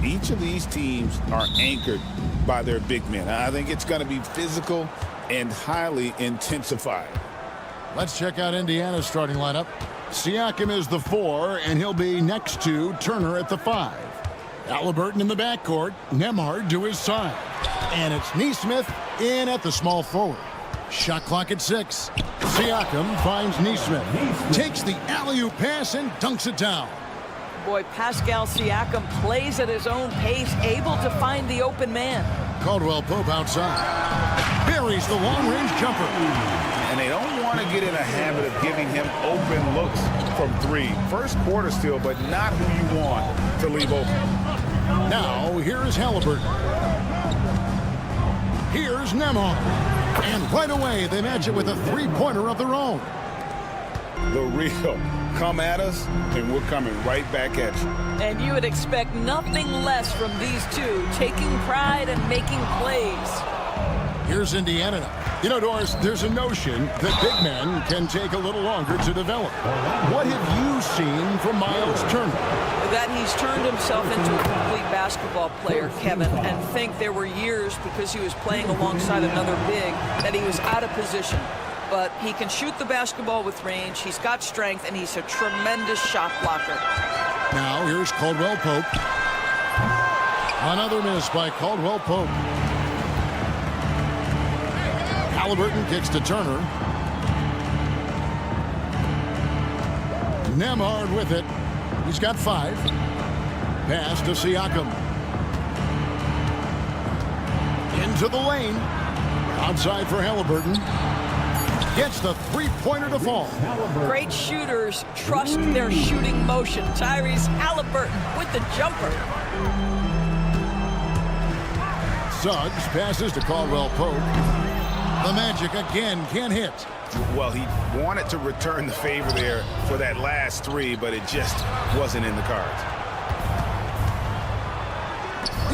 Each of these teams are anchored by their big men. I think it's going to be physical and highly intensified. Let's check out Indiana's starting lineup. Siakam is the 4, and he'll be next to Turner at the 5. Halliburton in the backcourt, Nembhard to his side. And it's Nesmith in at the small forward. Shot clock at 6. Siakam finds Nesmith. Takes the alley-oop pass and dunks it down. Boy, Pascal Siakam plays at his own pace, able to find the open man. Caldwell Pope outside. Buries the long-range jumper. And they don't want to get in a habit of giving him open looks from 3. First quarter still, but not who you want to leave open. Now, here's Halliburton. Here's Nembhard. And right away, they match it with a three-pointer of their own. The real. Come at us, and we're coming right back at you. And you would expect nothing less from these two, taking pride and making plays. Here's Indiana now. You know, Doris, there's a notion that big men can take a little longer to develop. What have you seen from Miles Turner? That he's turned himself into a complete basketball player, Kevin, and think there were years because he was playing alongside another big that he was out of position. But he can shoot the basketball with range, he's got strength, and he's a tremendous shot blocker. Now here's Caldwell Pope. Another miss by Caldwell Pope. Halliburton kicks to Turner. Nembhard with it. He's got 5. Pass to Siakam. Into the lane. Outside for Halliburton. Gets the three-pointer to fall. Great shooters trust their shooting motion. Tyrese Halliburton with the jumper. Suggs passes to Caldwell Pope. The Magic again can't hit. Well, he wanted to return the favor there for that last 3, but it just wasn't in the cards.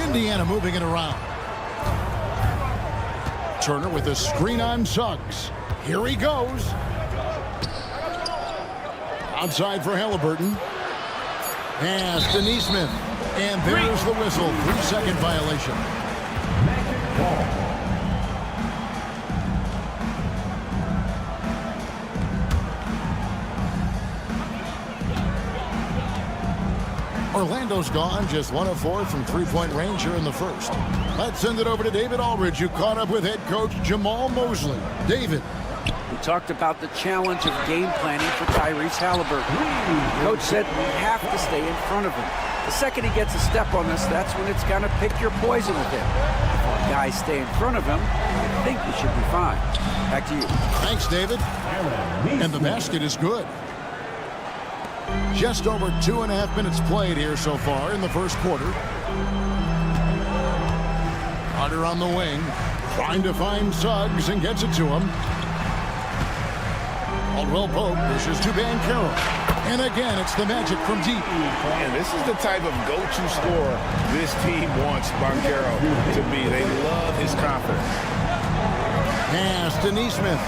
Indiana moving it around. Turner with a screen on Suggs. Here he goes. Outside for Halliburton. Pass to Nesmith. And there's the whistle. 3-second violation. Orlando's gone just 1 of 4 from three-point range here in the first. Let's send it over to David Aldridge, who caught up with head coach Jamal Mosley. David. We talked about the challenge of game planning for Tyrese Halliburton. Coach said we have to stay in front of him. The second he gets a step on us, that's when it's going to pick your poison with him. If our guys stay in front of him, I think we should be fine. Back to you. Thanks, David. And the basket is good. Just over 2.5 minutes played here so far in the first quarter. Carter on the wing, trying to find Suggs and gets it to him. Caldwell Pope pushes to Banchero. And again, it's the Magic from deep. And this is the type of go-to scorer this team wants Banchero to be. They love his confidence. Pass to Nesmith.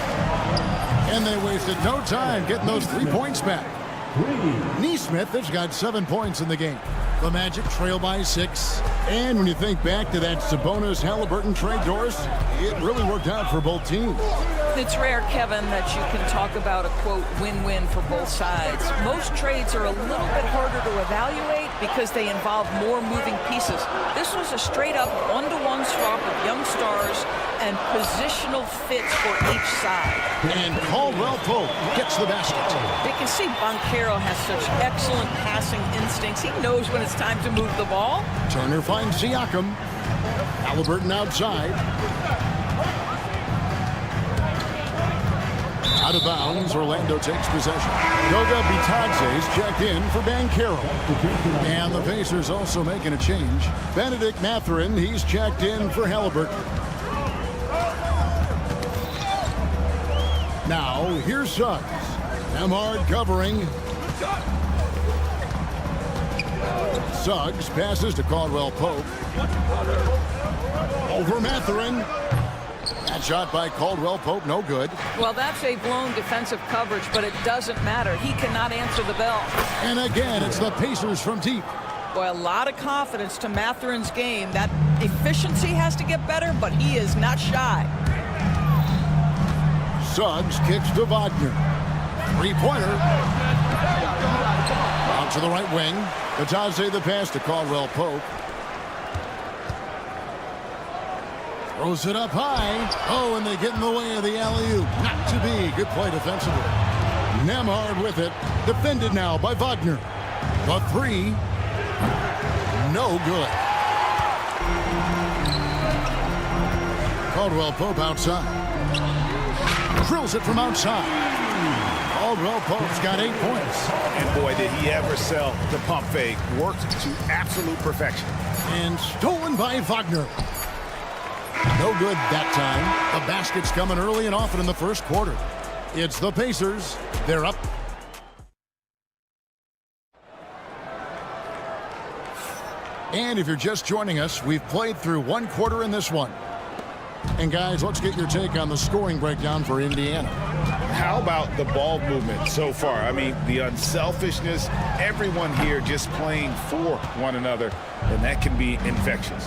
And they wasted no time getting those 3 points back. Nesmith has got 7 points in the game. The Magic trail by 6. And when you think back to that Sabonis-Halliburton trade, Doris, it really worked out for both teams. It's rare, Kevin, that you can talk about a, quote, win-win for both sides. Most trades are a little bit harder to evaluate because they involve more moving pieces. This was a straight-up one-to-one swap of young stars and positional fits for each side. And Caldwell Pope gets the basket. You can see Banchero has such excellent passing instincts. He knows when it's time to move the ball. Turner finds Siakam. Halliburton outside. Out of bounds, Orlando takes possession. Goga Bitadze's checked in for Banchero. And the Pacers also making a change. Benedict Mathurin, he's checked in for Halliburton. Now, here's Suggs. Nembhard covering. Suggs passes to Caldwell Pope. Over Mathurin. That shot by Caldwell Pope, no good. Well, that's a blown defensive coverage, but it doesn't matter. He cannot answer the bell. And again, it's the Pacers from deep. Boy, a lot of confidence to Matherin's game. That efficiency has to get better, but he is not shy. Suggs kicks to Wagner. Three-pointer. Out to the right wing. Batadze the pass to Caldwell Pope. Throws it up high. Oh, and they get in the way of the alley-oop. Not to be. Good play defensively. Nemhard with it. Defended now by Wagner. The three. No good. Caldwell Pope outside. Drills it from outside. Caldwell Pope's got 8 points. And boy, did he ever sell the pump fake. Worked to absolute perfection. And stolen by Wagner. No good that time. The basket's coming early and often in the first quarter. It's the Pacers. They're up. And if you're just joining us, we've played through one quarter in this one. And guys, let's get your take on the scoring breakdown for Indiana. How about the ball movement so far? I mean, the unselfishness, everyone here just playing for one another, and that can be infectious.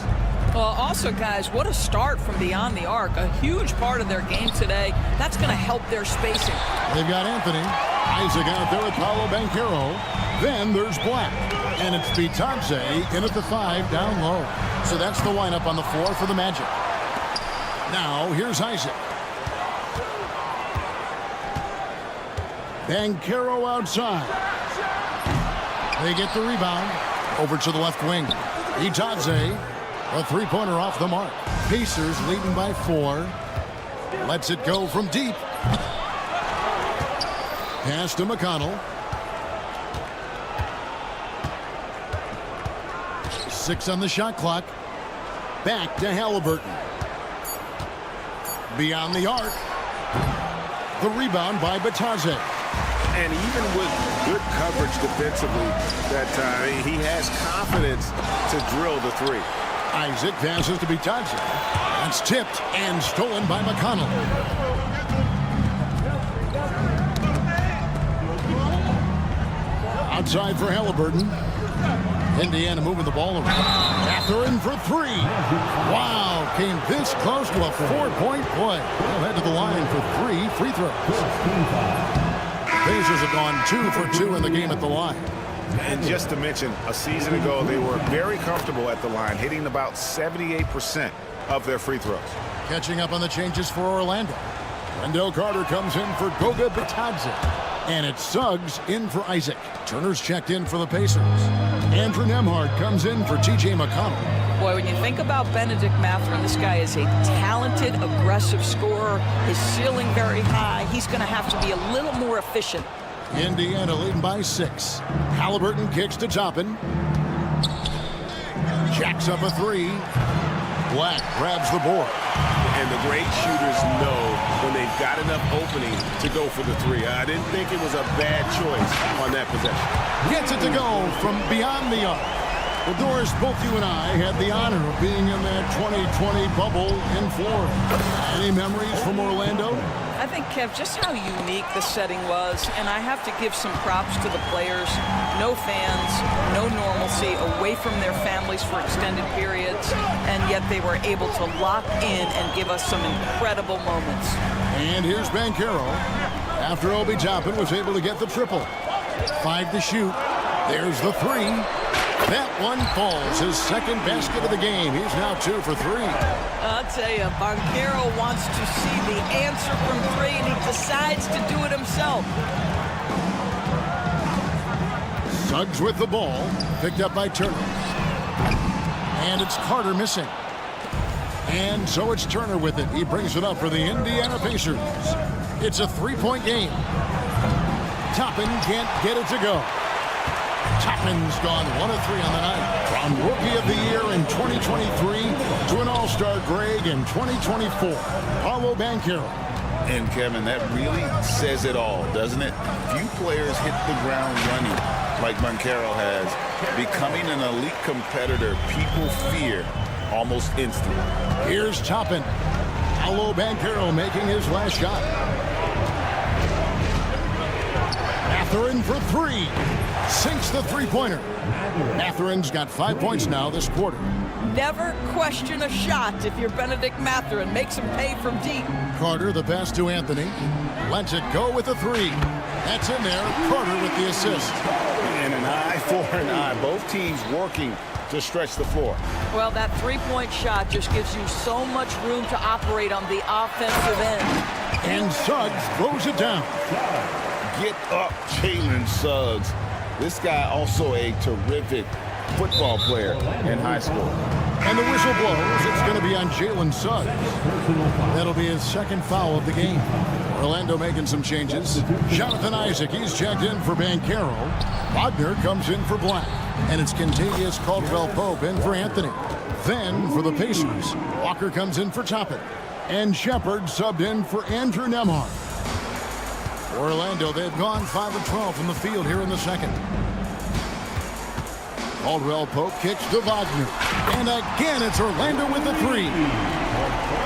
Well, also, guys, what a start from beyond the arc. A huge part of their game today. That's going to help their spacing. They've got Anthony. Isaac out there with Paolo Banchero. Then there's Black. And it's Batadze in at the 5 down low. So that's the lineup on the floor for the Magic. Now, here's Isaac. Banchero outside. They get the rebound. Over to the left wing. Batadze. A three-pointer off the mark. Pacers leading by 4. Lets it go from deep. Pass to McConnell. 6 on the shot clock. Back to Halliburton. Beyond the arc. The rebound by Batadze. And even with good coverage defensively that time, he has confidence to drill the three. Isaac passes to Batadze. That's tipped and stolen by McConnell. Outside for Halliburton. Indiana moving the ball around. Catherine for 3. Wow, came this close to a 4-point play. They'll head to the line for 3 free throws. Pacers have gone 2 for 2 in the game at the line. And just to mention, a season ago, they were very comfortable at the line, hitting about 78% of their free throws. Catching up on the changes for Orlando. Wendell Carter comes in for Goga Batadze. And it's Suggs in for Isaac. Turner's checked in for the Pacers. Andrew Nemhard comes in for T.J. McConnell. Boy, when you think about Benedict Mathurin, this guy is a talented, aggressive scorer. His ceiling very high. He's going to have to be a little more efficient. Indiana leading by 6. Halliburton kicks to Toppin. Jacks up a 3. Black grabs the board. And the great shooters know when they've got enough opening to go for the 3. I didn't think it was a bad choice on that possession. Gets it to go from beyond the arc. Well, Doris, both you and I had the honor of being in that 2020 bubble in Florida. Any memories from Orlando? I think, Kev, just how unique the setting was, and I have to give some props to the players. No fans, no normalcy, away from their families for extended periods, and yet they were able to lock in and give us some incredible moments. And here's Banchero. After Obi Toppin was able to get the triple. 5 to shoot. There's the 3. That one falls. His second basket of the game. He's now 2 for 3. I'll tell you, Banchero wants to see the answer from 3, and he decides to do it himself. Suggs with the ball. Picked up by Turner. And it's Carter missing. And so it's Turner with it. He brings it up for the Indiana Pacers. It's a 3-point game. Toppin can't get it to go. Toppin's gone 1 of 3 on the night. From Rookie of the Year in 2023 to an All-Star grade in 2024. Paolo Banchero. And Kevin, that really says it all, doesn't it? Few players hit the ground running like Banchero has. Becoming an elite competitor, people fear almost instantly. Here's Toppin. Paolo Banchero making his last shot. Mathurin for 3. sinks the three-pointer. Matherin's got 5 points now this quarter. Never question a shot if you're Benedict Mathurin. Makes him pay from deep. Carter, the pass to Anthony. Lets it go with a three. That's in there. Carter with the assist. And an eye for an eye. Both teams working to stretch the floor. Well, that three-point shot just gives you so much room to operate on the offensive end. And Suggs throws it down. Get up, Jalen Suggs. This guy also a terrific football player in high school. And the whistle blows. It's going to be on Jalen Suggs. That'll be his second foul of the game. Orlando making some changes. Jonathan Isaac, he's checked in for Banchero. Wagner comes in for Black. And it's Contavious Caldwell-Pope in for Anthony. Then for the Pacers, Walker comes in for Toppin. And Shepard subbed in for Andrew Nembhard. Orlando, they've gone 5 of 12 from the field here in the second. Caldwell-Pope kicks to Wagner. And again, it's Orlando with the three.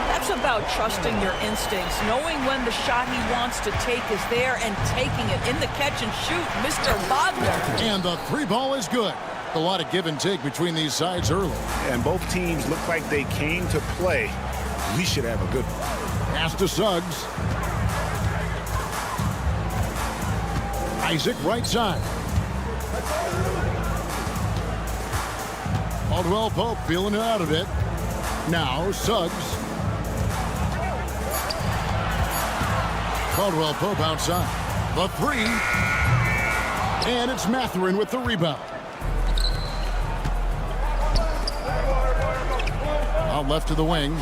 That's about trusting your instincts, knowing when the shot he wants to take is there and taking it in the catch and shoot, Mr. Wagner. And the three ball is good. A lot of give and take between these sides early. And both teams look like they came to play. We should have a good one. Pass to Suggs. Isaac right side. Caldwell-Pope feeling it out of it. Now Suggs. Caldwell-Pope outside. The three. And it's Mathurin with the rebound. Out left to the wings.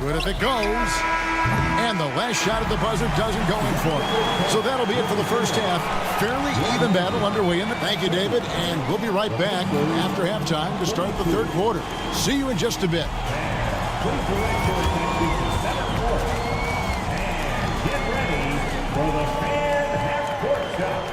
Good if it goes. And the last shot at the buzzer doesn't go in for it. So that'll be it for the first half. Fairly even battle underway in the... Thank you, David. And we'll be right back after halftime to start the third quarter. See you in just a bit. And get ready for the fan half-court shot.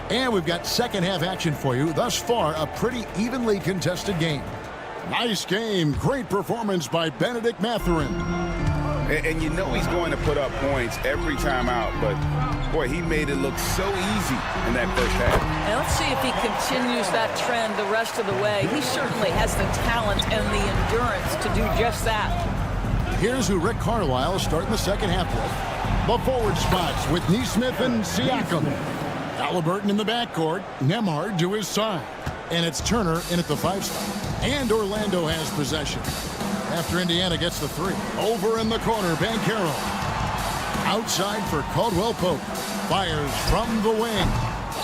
And we've got second half action for you. Thus far, a pretty evenly contested game. Nice game. Great performance by Benedict Mathurin. And you know he's going to put up points every time out, but boy, he made it look so easy in that first half. And let's see if he continues that trend the rest of the way. He certainly has the talent and the endurance to do just that. Here's who Rick Carlisle is starting the second half with. The forward spots with Neesmith and Siakam. Halliburton in the backcourt. Nembhard to his side. And it's Turner in at the 5 spot. And Orlando has possession. After Indiana gets the three. Over in the corner, Banchero. Outside for Caldwell-Pope. Fires from the wing.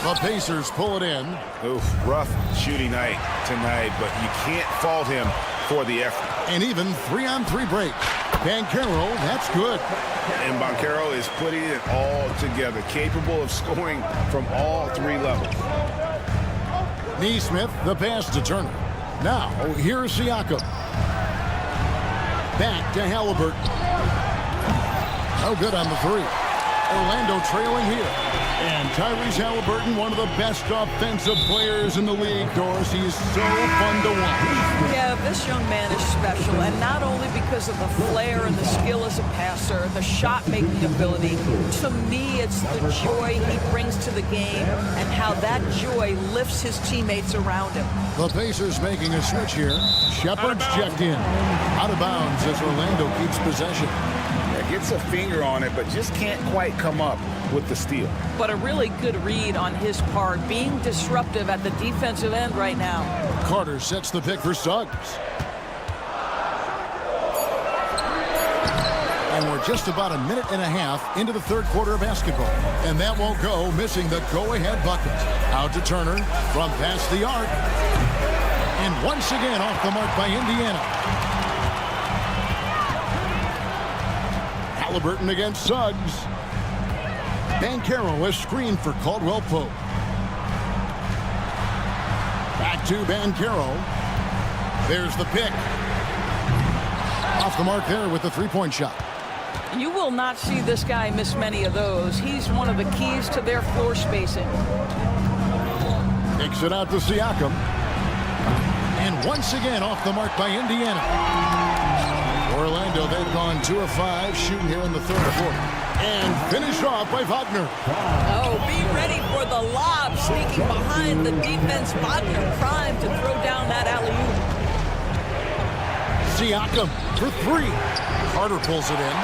The Pacers pull it in. Oof, rough shooting night tonight, but you can't fault him for the effort. And even 3-on-3 break. Banchero, that's good. And Banchero is putting it all together, capable of scoring from all 3 levels. Neesmith, the pass to Turner. Now, here's Siakam. Back to Halliburton. No good on the three. Orlando trailing here. And Tyrese Halliburton, one of the best offensive players in the league, Doris. He's so fun to watch. Yeah, this young man is special, and not only because of the flair and the skill as a passer, the shot-making ability. To me, it's the joy he brings to the game and how that joy lifts his teammates around him. The Pacers making a switch here. Shepard's checked in. Out of bounds as Orlando keeps possession. Yeah, gets a finger on it, but just can't quite come up with the steal. But a really good read on his part, being disruptive at the defensive end right now. Carter sets the pick for Suggs. And we're just about a minute and a half into the third quarter of basketball. And that won't go, missing the go-ahead bucket. Out to Turner from past the arc. And once again off the mark by Indiana. Halliburton against Suggs. Banchero, a screen for Caldwell-Pope. Back to Banchero. There's the pick. Off the mark there with the three-point shot. You will not see this guy miss many of those. He's one of the keys to their floor spacing. Kicks it out to Siakam. And once again off the mark by Indiana. Orlando, they've gone 2 of 5 shooting here in the third quarter. And finished off by Wagner. Oh, be ready for the lob. Sneaking behind the defense. Wagner primed to throw down that alley-oop. Siakam for 3. Carter pulls it in.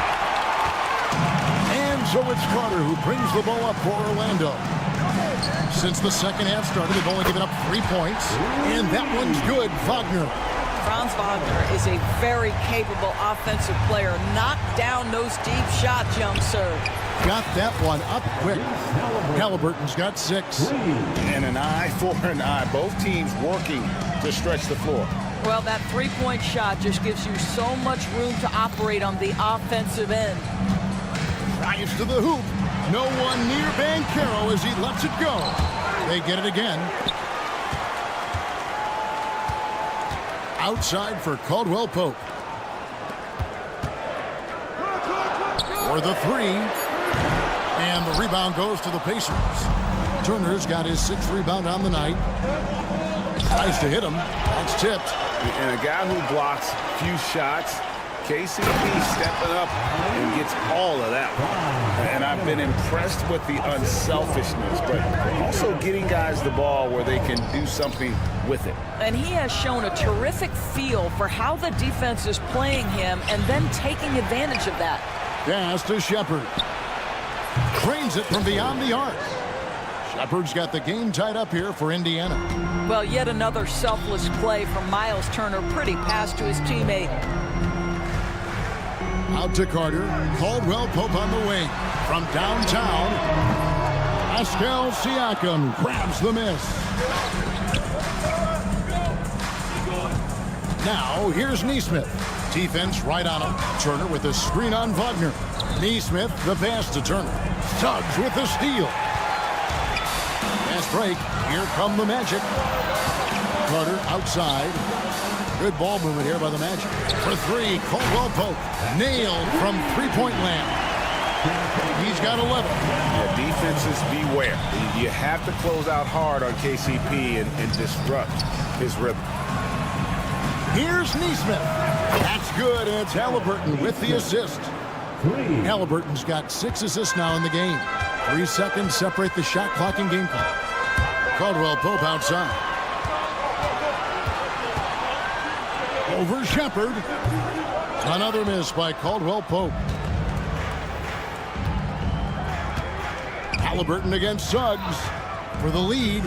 And so it's Carter who brings the ball up for Orlando. Since the second half started, they've only given up 3 points. And that one's good, Wagner. Franz Wagner is a very capable offensive player. Knocked down those deep shots, young sir. Got that one up quick. Halliburton's got 6. And an eye for an eye. Both teams working to stretch the floor. Well, that three-point shot just gives you so much room to operate on the offensive end. Drives to the hoop. No one near Banchero as he lets it go. They get it again. Outside for Caldwell Pope. For the 3. And the rebound goes to the Pacers. Turner's got his 6th rebound on the night. Tries to hit him. That's tipped. And a guy who blocks few shots, KCP stepping up and gets all of that. And I've been impressed with the unselfishness, but also getting guys the ball where they can do something with it. And he has shown a terrific feel for how the defense is playing him and then taking advantage of that. Pass to Shepard. Trains it from beyond the arc. Shepard's got the game tied up here for Indiana. Well, yet another selfless play from Miles Turner. Pretty pass to his teammate. Out to Carter. Caldwell Pope on the wing. From downtown, Pascal Siakam grabs the miss. Now, here's Nesmith. Defense right on him. Turner with a screen on Wagner. Nesmith, the pass to Turner. Suggs with the steal. Fast break. Here come the Magic. Carter outside. Good ball movement here by the Magic. For 3, Caldwell Pope. Nailed from three-point land. He's got 11. Yeah, defenses beware. You have to close out hard on KCP and disrupt his rhythm. Here's Nesmith. That's good. And it's Halliburton with the assist. Halliburton's got 6 assists now in the game. 3 seconds separate the shot clock and game clock. Caldwell Pope outside. Over Shepard. Another miss by Caldwell Pope. Halliburton against Suggs for the lead.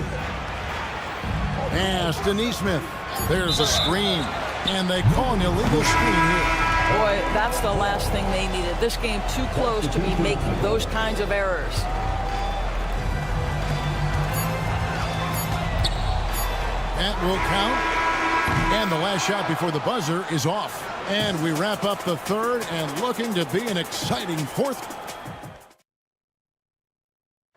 Pass to Nesmith. There's a screen. And they call an illegal screen here. Boy, that's the last thing they needed. This game too close to be making those kinds of errors. That will count. And the last shot before the buzzer is off. And we wrap up the third and looking to be an exciting fourth.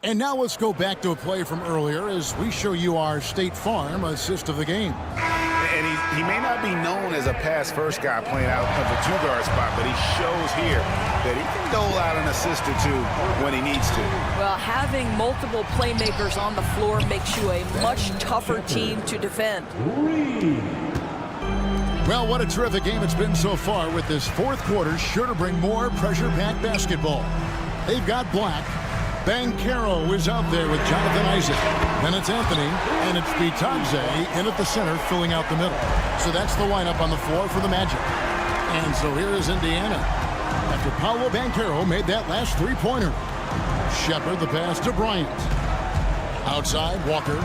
And now let's go back to a play from earlier as we show you our State Farm assist of the game. And he may not be known as a pass-first guy playing out of the 2-guard spot, but he shows here that he can dole out an assist or 2 when he needs to. Well, having multiple playmakers on the floor makes you a much tougher team to defend. Well, what a terrific game it's been so far with this fourth quarter sure to bring more pressure-packed basketball. They've got Black. Banchero is out there with Jonathan Isaac. Then it's Anthony, and it's Bitadze in at the center, filling out the middle. So that's the lineup on the floor for the Magic. And so here is Indiana. After Paolo Banchero made that last three-pointer. Shepard the pass to Bryant. Outside, Walker.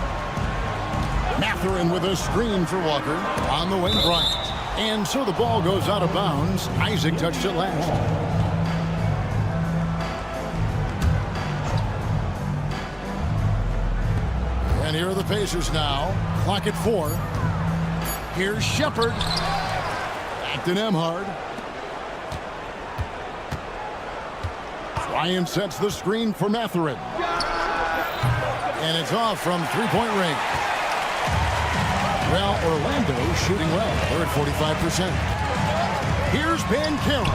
Mathurin with a screen for Walker. On the wing, Bryant. And so the ball goes out of bounds. Isaac touched it last. And here are the Pacers now. Clock at 4. Here's Shepard. Back to Nembhard. Ryan sets the screen for Mathurin. And it's off from three-point range. Well, Orlando shooting well. They're at 45%. Here's Banchero.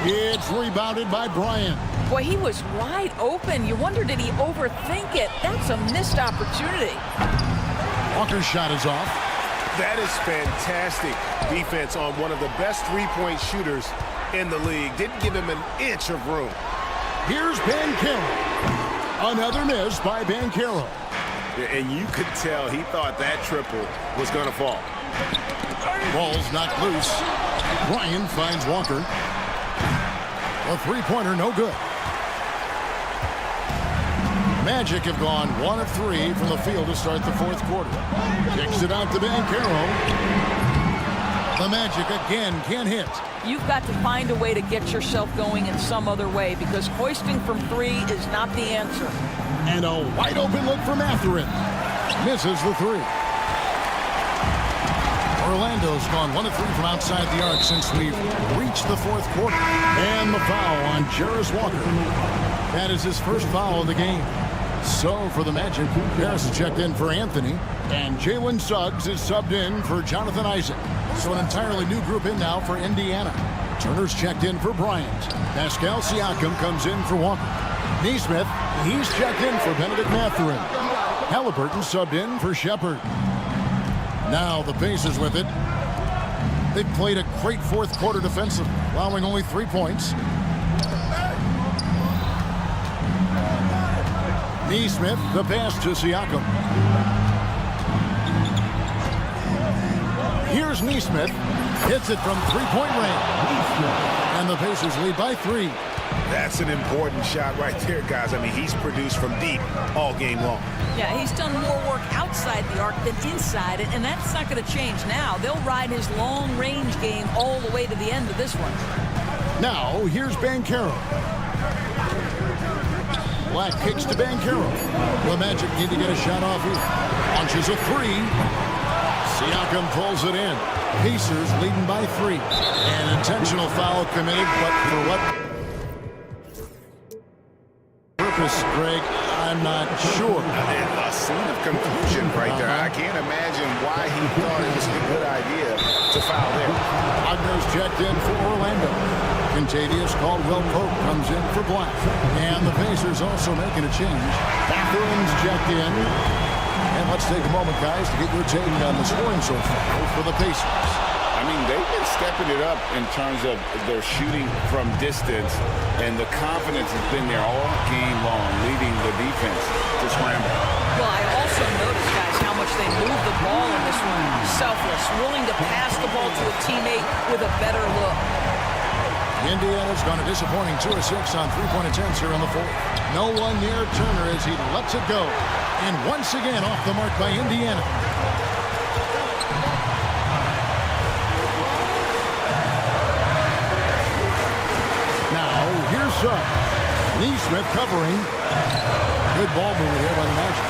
It's rebounded by Bryant. Boy, he was wide open. You wonder, did he overthink it? That's a missed opportunity. Walker's shot is off. That is fantastic defense on one of the best three-point shooters in the league. Didn't give him an inch of room. Here's Banchero. Another miss by Banchero. And you could tell he thought that triple was going to fall. Ball's knocked loose. Bryant finds Walker. A three-pointer, no good. Magic have gone 1 of 3 from the field to start the fourth quarter. Kicks it out to Banchero. The Magic again can't hit. You've got to find a way to get yourself going in some other way, because hoisting from 3 is not the answer. And a wide open look for Mathurin. Misses the 3. Orlando's gone 1 of 3 from outside the arc since we've reached the fourth quarter. And the foul on Jarris Walker. That is his first foul of the game. So for the Magic, Harris is checked in for Anthony, and Jalen Suggs is subbed in for Jonathan Isaac. So an entirely new group in now for Indiana. Turner's checked in for Bryant. Pascal Siakam comes in for Walker. Neesmith, he's checked in for Benedict Mathurin. Halliburton subbed in for Shepard. Now the Pacers with it. They played a great fourth quarter defensively, allowing only 3 points. Neesmith, the pass to Siakam. Here's Neesmith. Hits it from three-point range. And the Pacers lead by 3. That's an important shot right there, guys. I mean, he's produced from deep all game long. Yeah, he's done more work outside the arc than inside it, and that's not going to change now. They'll ride his long-range game all the way to the end of this one. Now, here's Banchero. Black kicks to Banchero. The Magic need to get a shot off here. Launches a 3. Siakam pulls it in. Pacers leading by 3. An intentional foul committed, but for what purpose, Greg? I'm not sure. A scene of confusion right there. I can't imagine why he thought it was a good idea to foul there. Wagner's checked in for Orlando. Contavious Caldwell-Pope comes in for Black. And the Pacers also making a change. Mathurin's checked in. And let's take a moment, guys, to get your take on the scoring so far for the Pacers. I mean, they've been stepping it up in terms of their shooting from distance, and the confidence has been there all game long, leading the defense to scramble. Well, I also noticed, guys, how much they moved the ball in this one. Selfless, willing to pass the ball to a teammate with a better look. Indiana's gone a disappointing 2 of 6 on three-point attempts here in the fourth. No one near Turner as he lets it go. And once again off the mark by Indiana. Now, here's Suggs. Neesmith covering. Good ball movement here by the Magic.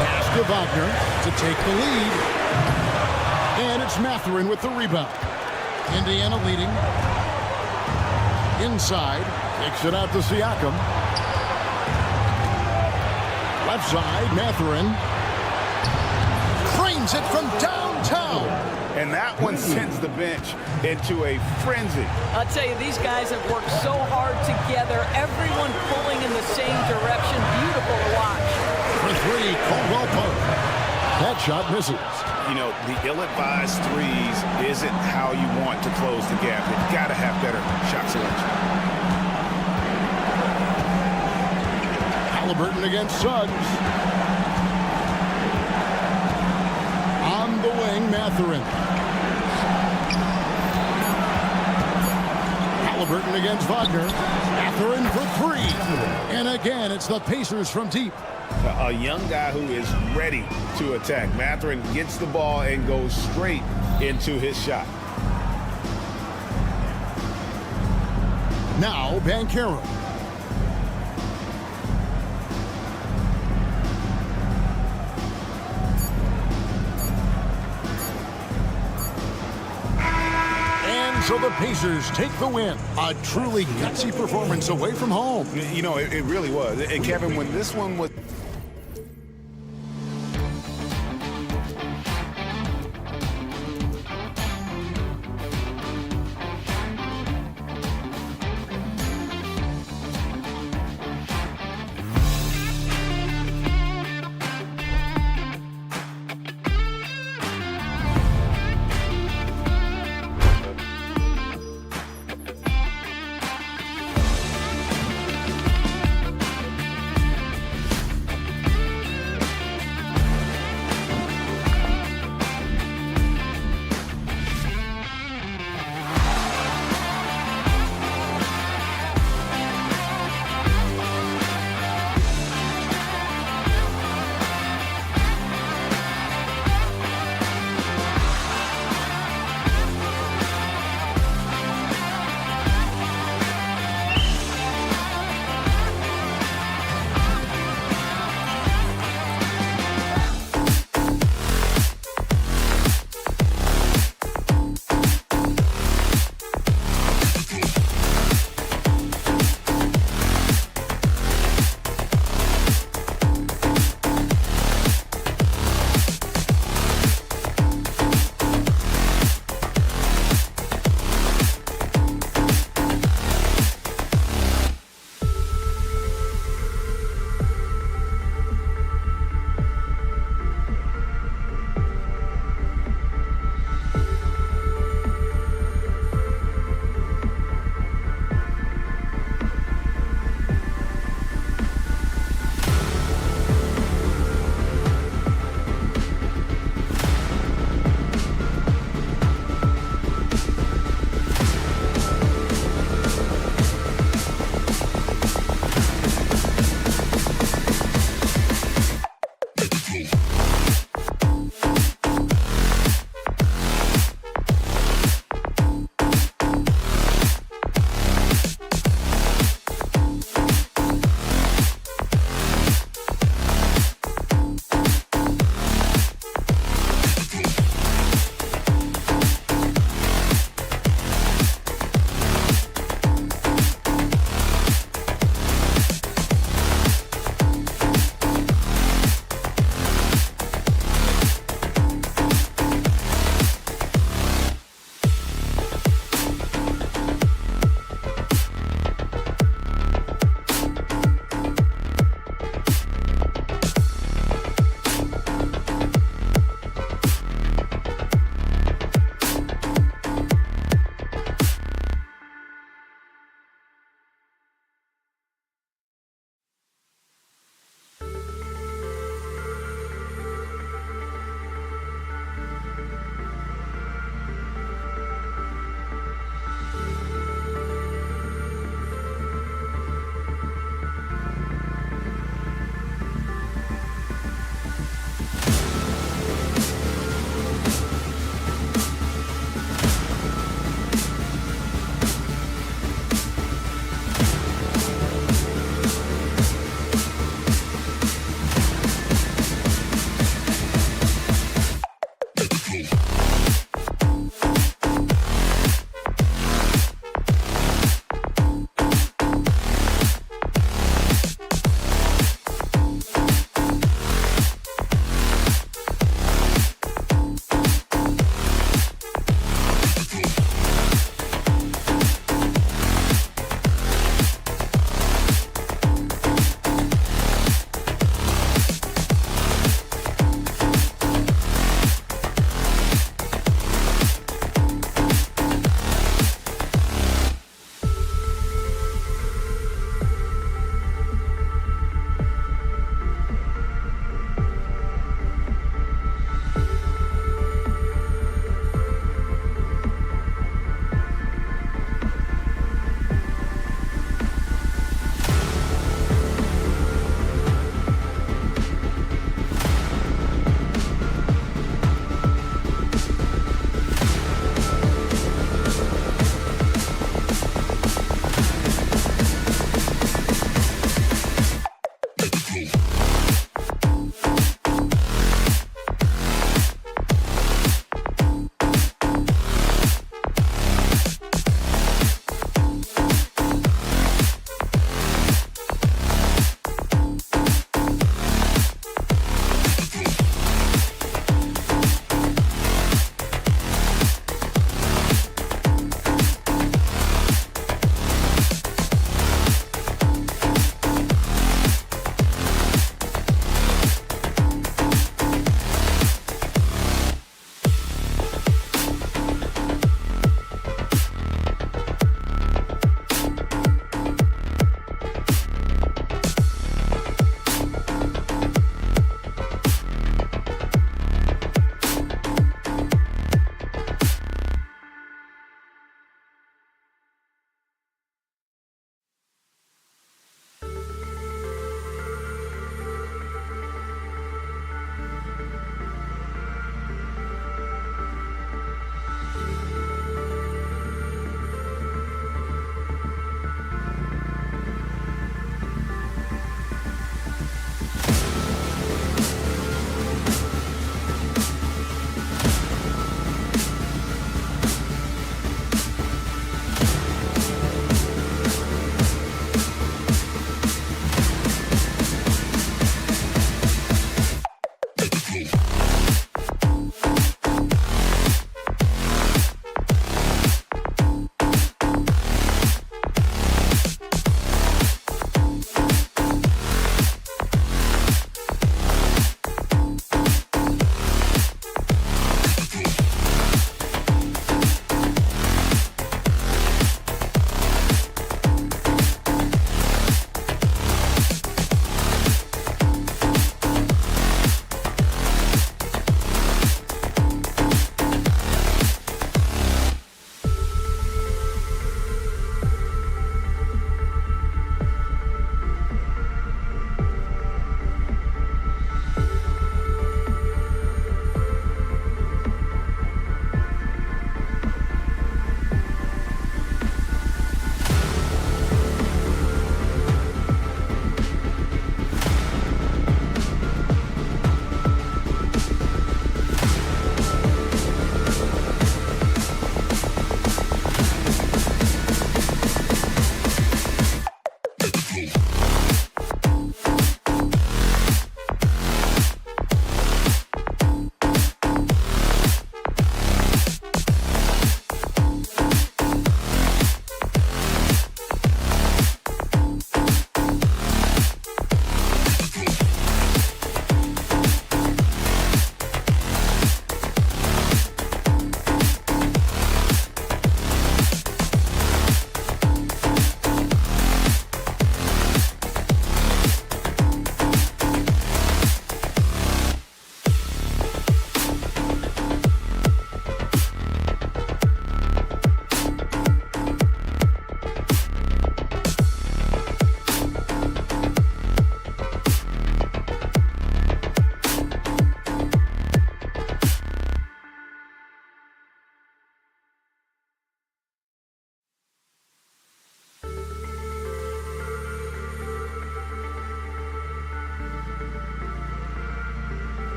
Pass to Wagner to take the lead. And it's Mathurin with the rebound. Indiana leading. Inside. Kicks it out to Siakam. Left side, Mathurin. Frames it from downtown. And that one sends the bench into a frenzy. I'll tell you, these guys have worked so hard together. Everyone pulling in the same direction. Beautiful to watch. For 3, Caldwell-Pope. That shot misses. You know, the ill-advised threes isn't how you want to close the gap. You've got to have better shot selection. Halliburton against Suggs. On the wing, Mathurin. Halliburton against Wagner. Mathurin for 3. And again, it's the Pacers from deep. A young guy who is ready to attack. Mathurin gets the ball and goes straight into his shot. Now, Banchero. So the Pacers take the win. A truly gutsy performance away from home. You know, it really was. And Kevin, when this one was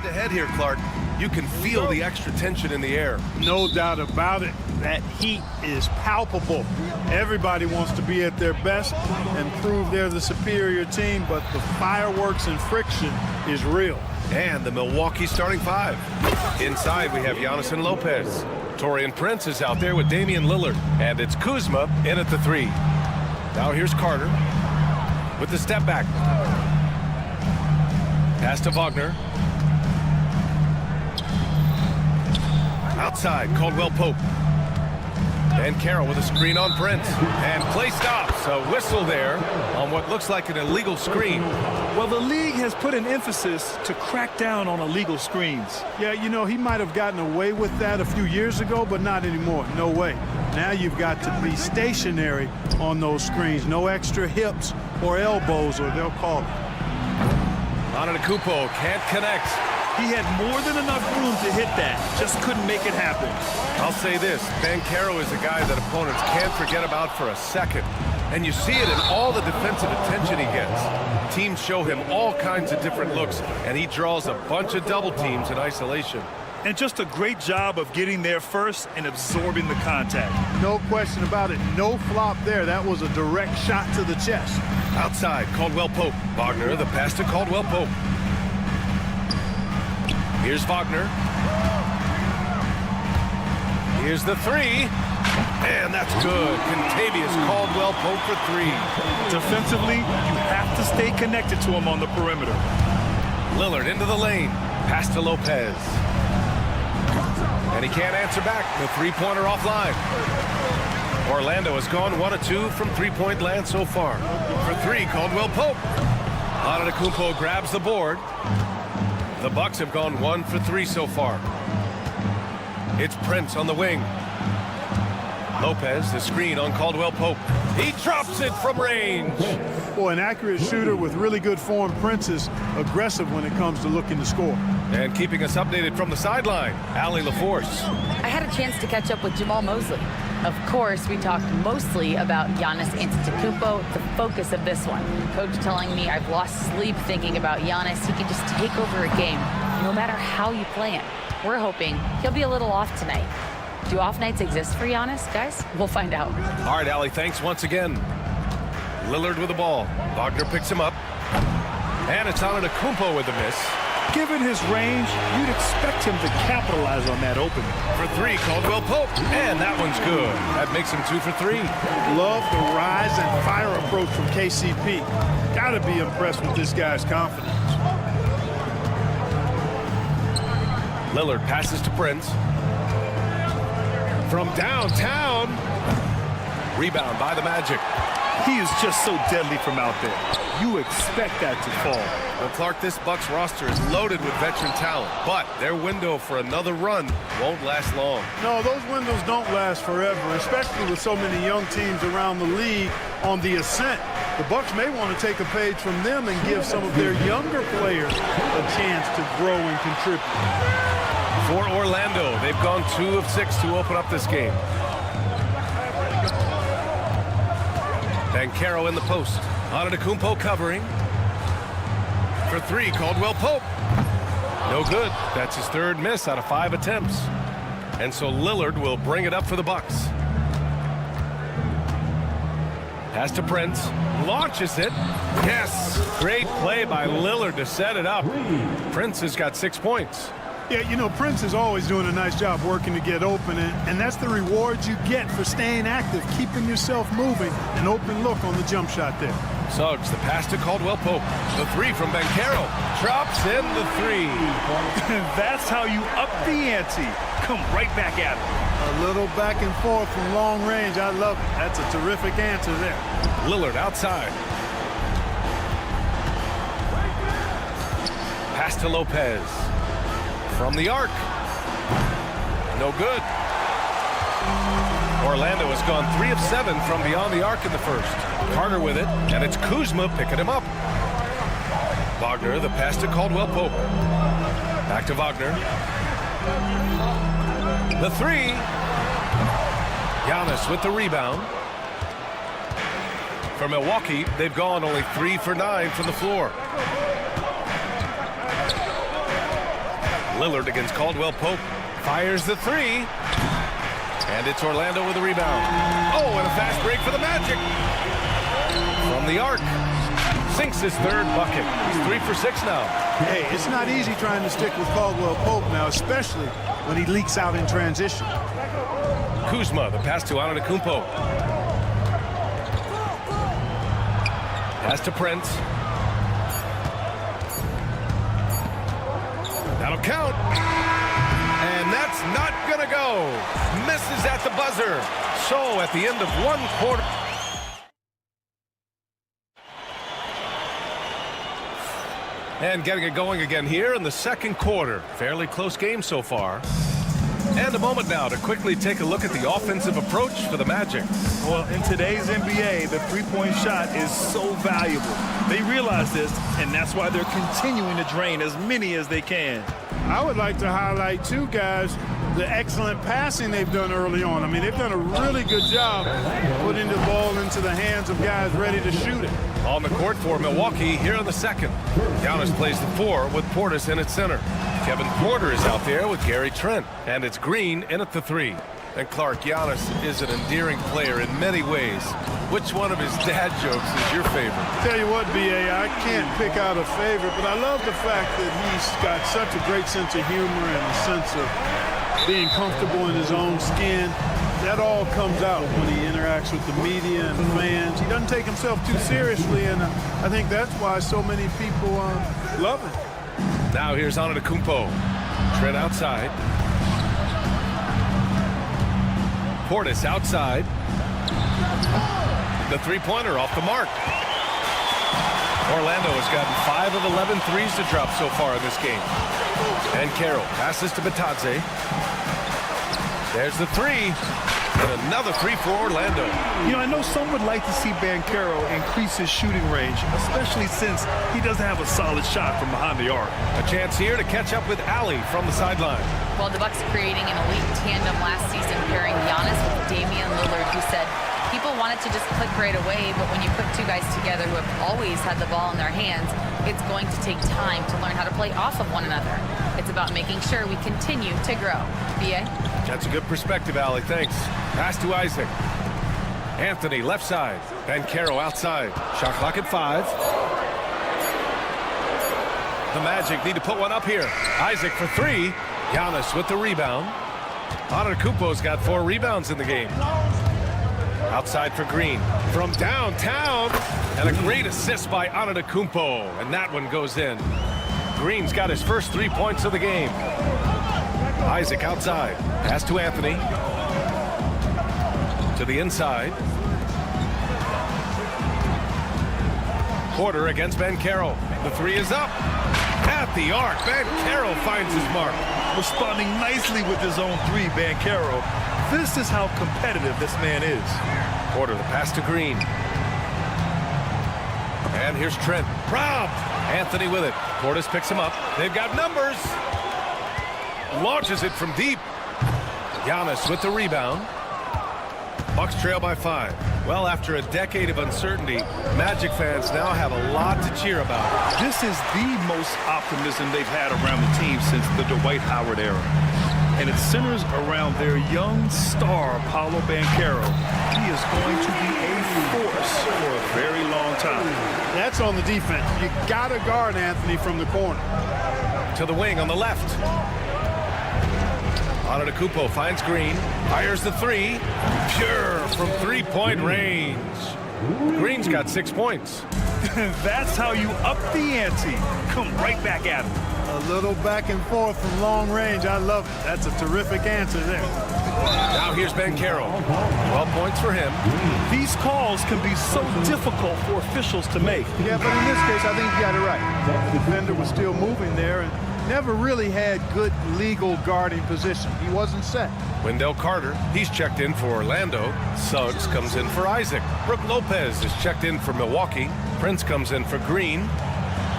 head-to-head here, Clark. You can feel the extra tension in the air. No doubt about it. That heat is palpable. Everybody wants to be at their best and prove they're the superior team, but the fireworks and friction is real. And the Milwaukee starting five. Inside, we have Giannis and Lopez. Taurean Prince is out there with Damian Lillard. And it's Kuzma in at the 3. Now here's Carter with the step back. Pass to Wagner. Outside, Caldwell Pope. And Carroll with a screen on Prince. And play stops. A whistle there on what looks like an illegal screen. Well, the league has put an emphasis to crack down on illegal screens. Yeah, you know, he might have gotten away with that a few years ago, but not anymore. No way. Now you've got to be stationary on those screens. No extra hips or elbows, or they'll call it. Antetokounmpo can't connect. He had more than enough room to hit that, just couldn't make it happen. I'll say this, Banchero is a guy that opponents can't forget about for a second. And you see it in all the defensive attention he gets. Teams show him all kinds of different looks, and he draws a bunch of double teams in isolation. And just a great job of getting there first and absorbing the contact. No question about it. No flop there. That was a direct shot to the chest. Outside, Caldwell Pope. Wagner, the pass to Caldwell Pope. Here's Wagner. Here's the 3. And that's good. Contavious Caldwell Pope for 3. Defensively, you have to stay connected to him on the perimeter. Lillard into the lane. Pass to Lopez. And he can't answer back. The three-pointer offline. Orlando has gone 1 of 2 from three-point land so far. For 3, Caldwell Pope. Antetokounmpo grabs the board. The Bucks have gone 1 for 3 so far. It's Prince on the wing. Lopez, the screen on Caldwell Pope. He drops it from range. Boy, an accurate shooter with really good form. Prince is aggressive when it comes to looking to score. And keeping us updated from the sideline, Allie LaForce. I had a chance to catch up with Jamal Mosley. Of course, we talked mostly about Giannis Antetokounmpo, the focus of this one. Coach telling me I've lost sleep thinking about Giannis. He can just take over a game, no matter how you play him. We're hoping he'll be a little off tonight. Do off nights exist for Giannis, guys? We'll find out. All right, Allie, thanks once again. Lillard with the ball. Wagner picks him up. And it's Antetokounmpo with the miss. Given his range, you'd expect him to capitalize on that opening. For 3, Caldwell Pope. And that one's good. That makes him 2 for 3. Love the rise and fire approach from KCP. Gotta be impressed with this guy's confidence. Lillard passes to Prince. From downtown. Rebound by the Magic. He is just so deadly from out there. You expect that to fall. Well, Clark, this Bucks roster is loaded with veteran talent, but their window for another run won't last long. No, those windows don't last forever, especially with so many young teams around the league on the ascent. The Bucks may want to take a page from them and give some of their younger players a chance to grow and contribute. For Orlando, they've gone 2 of 6 to open up this game. Banchero in the post. Antetokounmpo covering. For 3, Caldwell Pope. No good. That's his 3rd miss out of 5 attempts. And so Lillard will bring it up for the Bucks. Pass to Prince. Launches it. Yes. Great play by Lillard to set it up. Prince has got 6 points. Yeah, you know, Prince is always doing a nice job working to get open, and that's the reward you get for staying active, keeping yourself moving, an open look on the jump shot there. Suggs, the pass to Caldwell Pope. The 3 from Banchero. Drops in the 3. That's how you up the ante. Come right back at him. A little back and forth from long range. I love it. That's a terrific answer there. Lillard outside. Pass to Lopez. From the arc. No good. Orlando has gone 3 of 7 from beyond the arc in the first. Carter with it, and it's Kuzma picking him up. Wagner, the pass to Caldwell Pope. Back to Wagner. The 3. Giannis with the rebound. For Milwaukee, they've gone only 3 for 9 from the floor. Lillard against Caldwell Pope. Fires the three. And it's Orlando with a rebound. Oh, and a fast break for the Magic. From the arc. Sinks his third bucket. He's 3 for 6 now. Hey, it's not easy trying to stick with Caldwell Pope now, especially when he leaks out in transition. Kuzma, the pass to Antetokounmpo. Pass to Prince. That'll count. And that's not going to go. Misses at the buzzer. So at the end of one quarter. And getting it going again here in the second quarter. Fairly close game so far. And a moment now to quickly take a look at the offensive approach for the Magic. Well, in today's NBA, the three-point shot is so valuable. They realize this, and that's why they're continuing to drain as many as they can. I would like to highlight, too, guys, the excellent passing they've done early on. I mean, they've done a really good job putting the ball into the hands of guys ready to shoot it. On the court for Milwaukee here in the second. Giannis plays the 4 with Portis in at center. Kevin Porter is out there with Gary Trent. And it's Green in at the 3. And Clark, Giannis is an endearing player in many ways. Which one of his dad jokes is your favorite? Tell you what, B.A., I can't pick out a favorite, but I love the fact that he's got such a great sense of humor and a sense of being comfortable in his own skin. That all comes out when he interacts with the media and fans. He doesn't take himself too seriously, and I think that's why so many people love him. Now here's Antetokounmpo. Trent outside. Portis outside. The three-pointer off the mark. Orlando has gotten 5 of 11 threes to drop so far in this game. And Carroll passes to Batadze. There's the 3. And another 3 for Orlando. You know, I know some would like to see Banchero increase his shooting range, especially since he doesn't have a solid shot from behind the arc. A chance here to catch up with Ali from the sideline. Well, the Bucks creating an elite tandem last season, pairing Giannis with Damian Lillard, who said people wanted to just click right away, but when you put two guys together who have always had the ball in their hands, it's going to take time to learn how to play off of one another. It's about making sure we continue to grow. B.A.? That's a good perspective, Ali. Thanks. Pass to Isaac. Anthony left side. Banchero outside. Shot clock at 5. The Magic need to put one up here. Isaac for 3. Giannis with the rebound. Antetokounmpo's got 4 rebounds in the game. Outside for Green. From downtown. And a great assist by Antetokounmpo. And that one goes in. Green's got his first 3 points of the game. Isaac outside. Pass to Anthony. To the inside. Porter against Banchero. The 3 is up. At the arc. Banchero finds his mark. Responding nicely with his own 3, Banchero. This is how competitive this man is. Porter, the pass to Green. And here's Trent. Robbed. Anthony with it. Portis picks him up. They've got numbers. Launches it from deep. Giannis with the rebound. Bucks trail by 5. Well, after a decade of uncertainty, Magic fans now have a lot to cheer about. This is the most optimism they've had around the team since the Dwight Howard era. And it centers around their young star, Paolo Banchero. He is going to be a force for a very long time. That's on the defense. You got to guard Anthony from the corner. To the wing on the left. Antetokounmpo finds Green. Fires the 3. Pure from 3-point range. Green's got 6 points. That's how you up the ante. Come right back at him. A little back and forth from long range. I love it. That's a terrific answer there. Now here's Banchero. 12 points for him. These calls can be so difficult for officials to make. Yeah, but in this case, I think you got it right. The defender was still moving there and never really had good legal guarding position. He wasn't set. Wendell Carter, he's checked in for Orlando. Suggs comes in for Isaac. Brook Lopez is checked in for Milwaukee. Prince comes in for Green.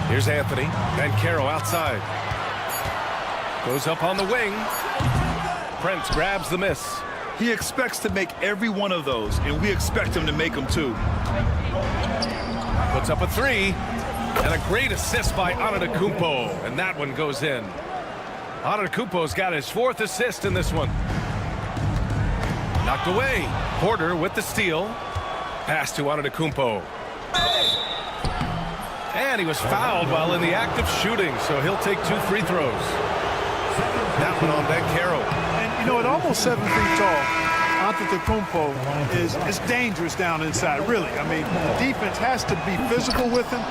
Here's Anthony. Banchero outside. Goes up on the wing. Prince grabs the miss. He expects to make every one of those, and we expect him to make them too. Puts up a 3. And a great assist by Antetokounmpo. And that one goes in. Antetokounmpo's got his 4th assist in this one. Knocked away. Porter with the steal. Pass to Antetokounmpo. And he was fouled while in the act of shooting, so he'll take 2 free throws. That one on Banchero. And, you know, at almost 7 feet tall, Antetokounmpo is dangerous down inside, really. I mean, the defense has to be physical with him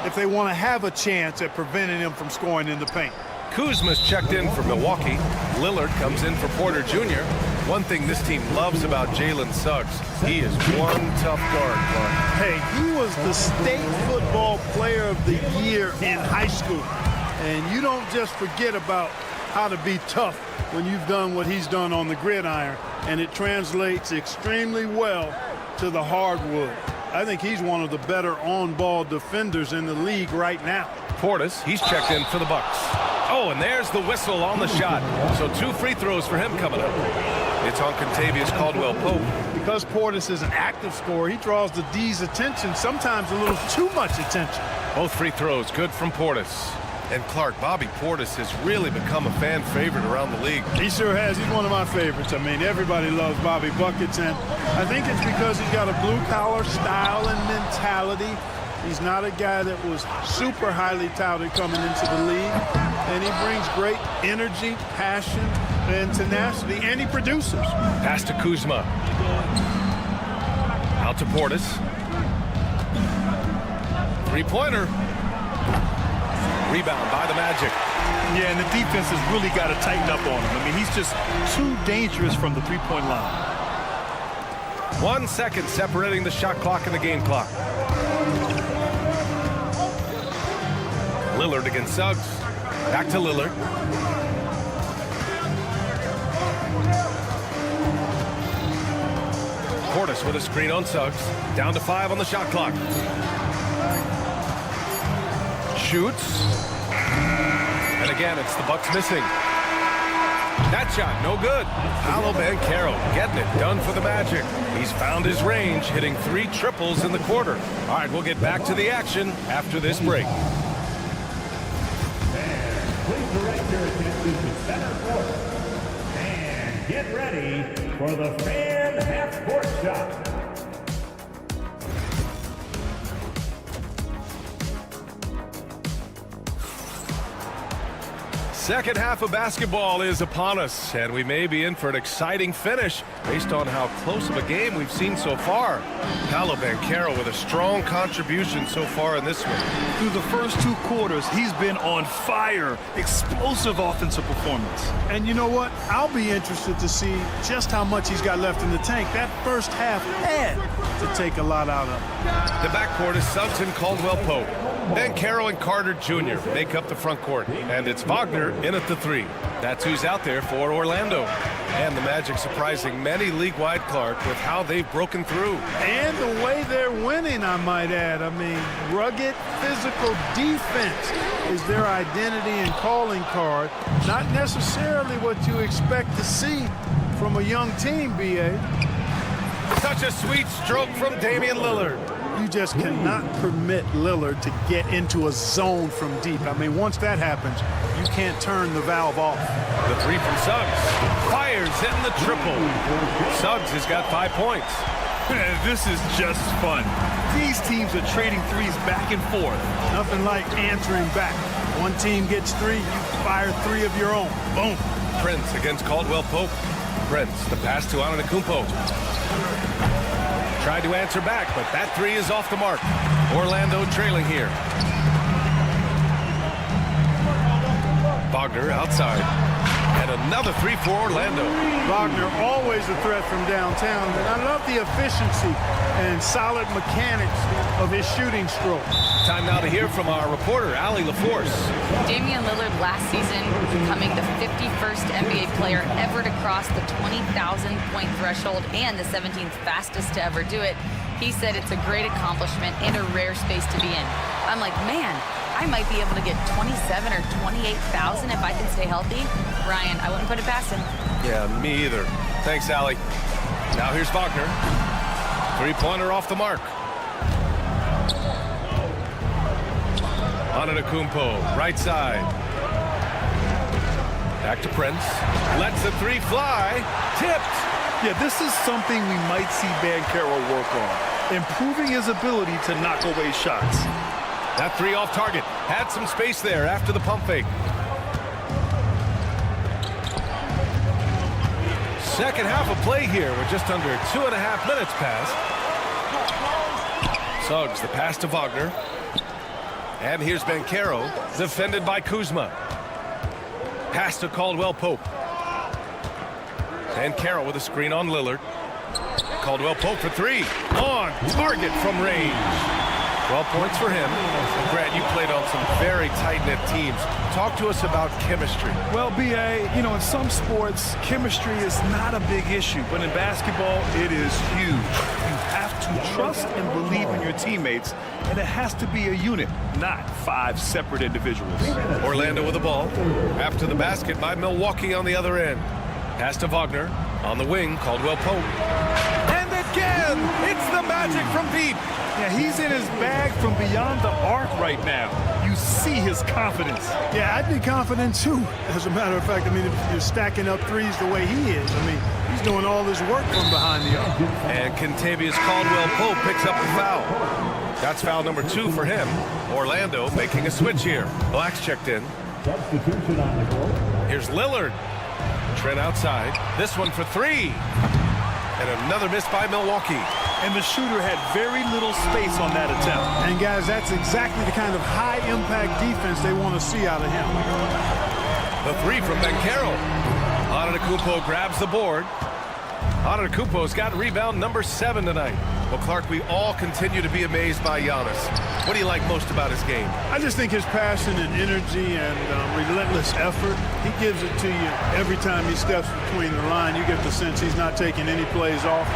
if they want to have a chance at preventing him from scoring in the paint. Kuzma's checked in for Milwaukee. Lillard comes in for Porter Jr. One thing this team loves about Jalen Suggs, he is one tough guard, Clark. Hey, he was the state football player of the year in high school. And you don't just forget about how to be tough when you've done what he's done on the gridiron, and it translates extremely well to the hardwood. I think he's one of the better on-ball defenders in the league right now. Portis, he's checked in for the Bucks. Oh, and there's the whistle on the shot. So 2 free throws for him coming up. It's on Kentavious Caldwell-Pope. Because Portis is an active scorer, he draws the D's attention, sometimes a little too much attention. Both free throws good from Portis. And Clark, Bobby Portis has really become a fan favorite around the league. He sure has. He's one of my favorites. I mean, everybody loves Bobby Buckets, and I think it's because he's got a blue-collar style and mentality. He's not a guy that was super highly touted coming into the league, and he brings great energy, passion, and tenacity, and he produces. Pass to Kuzma. Out to Portis. 3-pointer. Rebound by the Magic. Yeah, and the defense has really got to tighten up on him. I mean, he's just too dangerous from the three-point line. 1 second separating the shot clock and the game clock. Lillard against Suggs. Back to Lillard. Portis with a screen on Suggs. Down to 5 on the shot clock. Shoots. And again, it's the Bucks missing. That shot, no good. Paolo Banchero getting it done for the Magic. He's found his range, hitting 3 triples in the quarter. All right, we'll get back to the action after this break. Please direct your attention to center court. And get ready for the fan half-court shot. Second half of basketball is upon us, and we may be in for an exciting finish based on how close of a game we've seen so far. Paolo Banchero with a strong contribution so far in this one. Through the first 2 quarters, he's been on fire. Explosive offensive performance. And you know what? I'll be interested to see just how much he's got left in the tank. That first half had to take a lot out of him. The backcourt is Suggs and Caldwell-Pope. Banchero and Carter Jr. make up the front court, and it's Wagner in at the 3. That's who's out there for Orlando. And the Magic surprising many league-wide, Clark, with how they've broken through. And the way they're winning, I might add. I mean, rugged physical defense is their identity and calling card. Not necessarily what you expect to see from a young team, B.A. Such a sweet stroke from Damian Lillard. You just cannot permit Lillard to get into a zone from deep. I mean, once that happens, you can't turn the valve off. The 3 from Suggs. Fires, hitting the triple. Suggs has got 5 points. This is just fun. These teams are trading threes back and forth. Nothing like answering back. One team gets 3, you fire 3 of your own. Boom. Prince against Caldwell-Pope. Prince, the pass to Antetokounmpo. Tried to answer back, but that 3 is off the mark. Orlando trailing here. Wagner outside. And another 3 for Orlando. Wagner always a threat from downtown, and I love the efficiency and solid mechanics of his shooting stroke. Time now to hear from our reporter, Allie LaForce. Damian Lillard last season becoming the 51st NBA player ever to cross the 20,000-point threshold and the 17th fastest to ever do it. He said it's a great accomplishment and a rare space to be in. I'm like, man, I might be able to get 27 or 28,000 if I can stay healthy. Ryan, I wouldn't put it past him. Yeah, me either. Thanks, Allie. Now here's Wagner. 3-pointer off the mark. Antetokounmpo, right side. Back to Prince. Lets the three fly. Tipped. Yeah, this is something we might see Banchero work on. Improving his ability to knock away shots. That three off target. Had some space there after the pump fake. Second half of play here with just under 2.5 minutes passed. Suggs the pass to Wagner. And here's Banchero, defended by Kuzma. Pass to Caldwell Pope. Banchero with a screen on Lillard. Caldwell Pope for three. On target from range. 12 points for him. Grant, you played on some very tight-knit teams. Talk to us about chemistry. Well, B.A., you know, in some sports, chemistry is not a big issue. But in basketball, it is huge. You have to trust and believe in your teammates, and it has to be a unit, not 5 separate individuals. Orlando with the ball. After the basket by Milwaukee on the other end. Pass to Wagner. On the wing, Caldwell Pope. And again, it's the magic from deep. Yeah, he's in his bag from beyond the arc right now. You see his confidence. Yeah, I'd be confident too. As a matter of fact, I mean, if you're stacking up threes the way he is, I mean, he's doing all this work from behind the arc. And Kentavious Caldwell Pope picks up the foul. That's foul number 2 for him. Orlando making a switch here. Black's checked in. Substitution on the court. Here's Lillard. Trent outside. This one for 3. And another miss by Milwaukee. And the shooter had very little space on that attempt. And guys, that's exactly the kind of high-impact defense they want to see out of him. The 3 from Banchero. Antetokounmpo grabs the board. Antetokounmpo's got rebound number 7 tonight. Well, Clark, we all continue to be amazed by Giannis. What do you like most about his game? I just think his passion and energy and relentless effort, he gives it to you every time he steps between the line. You get the sense he's not taking any plays off.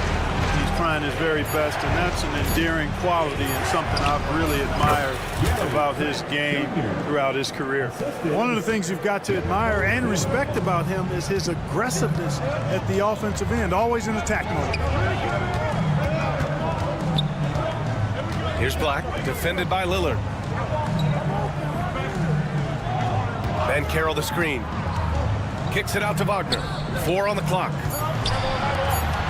He's trying his very best, and that's an endearing quality and something I've really admired about his game throughout his career. One of the things you've got to admire and respect about him is his aggressiveness at the offensive end, always in attack mode. Here's Black, defended by Lillard. Banchero the screen. Kicks it out to Wagner. 4 on the clock.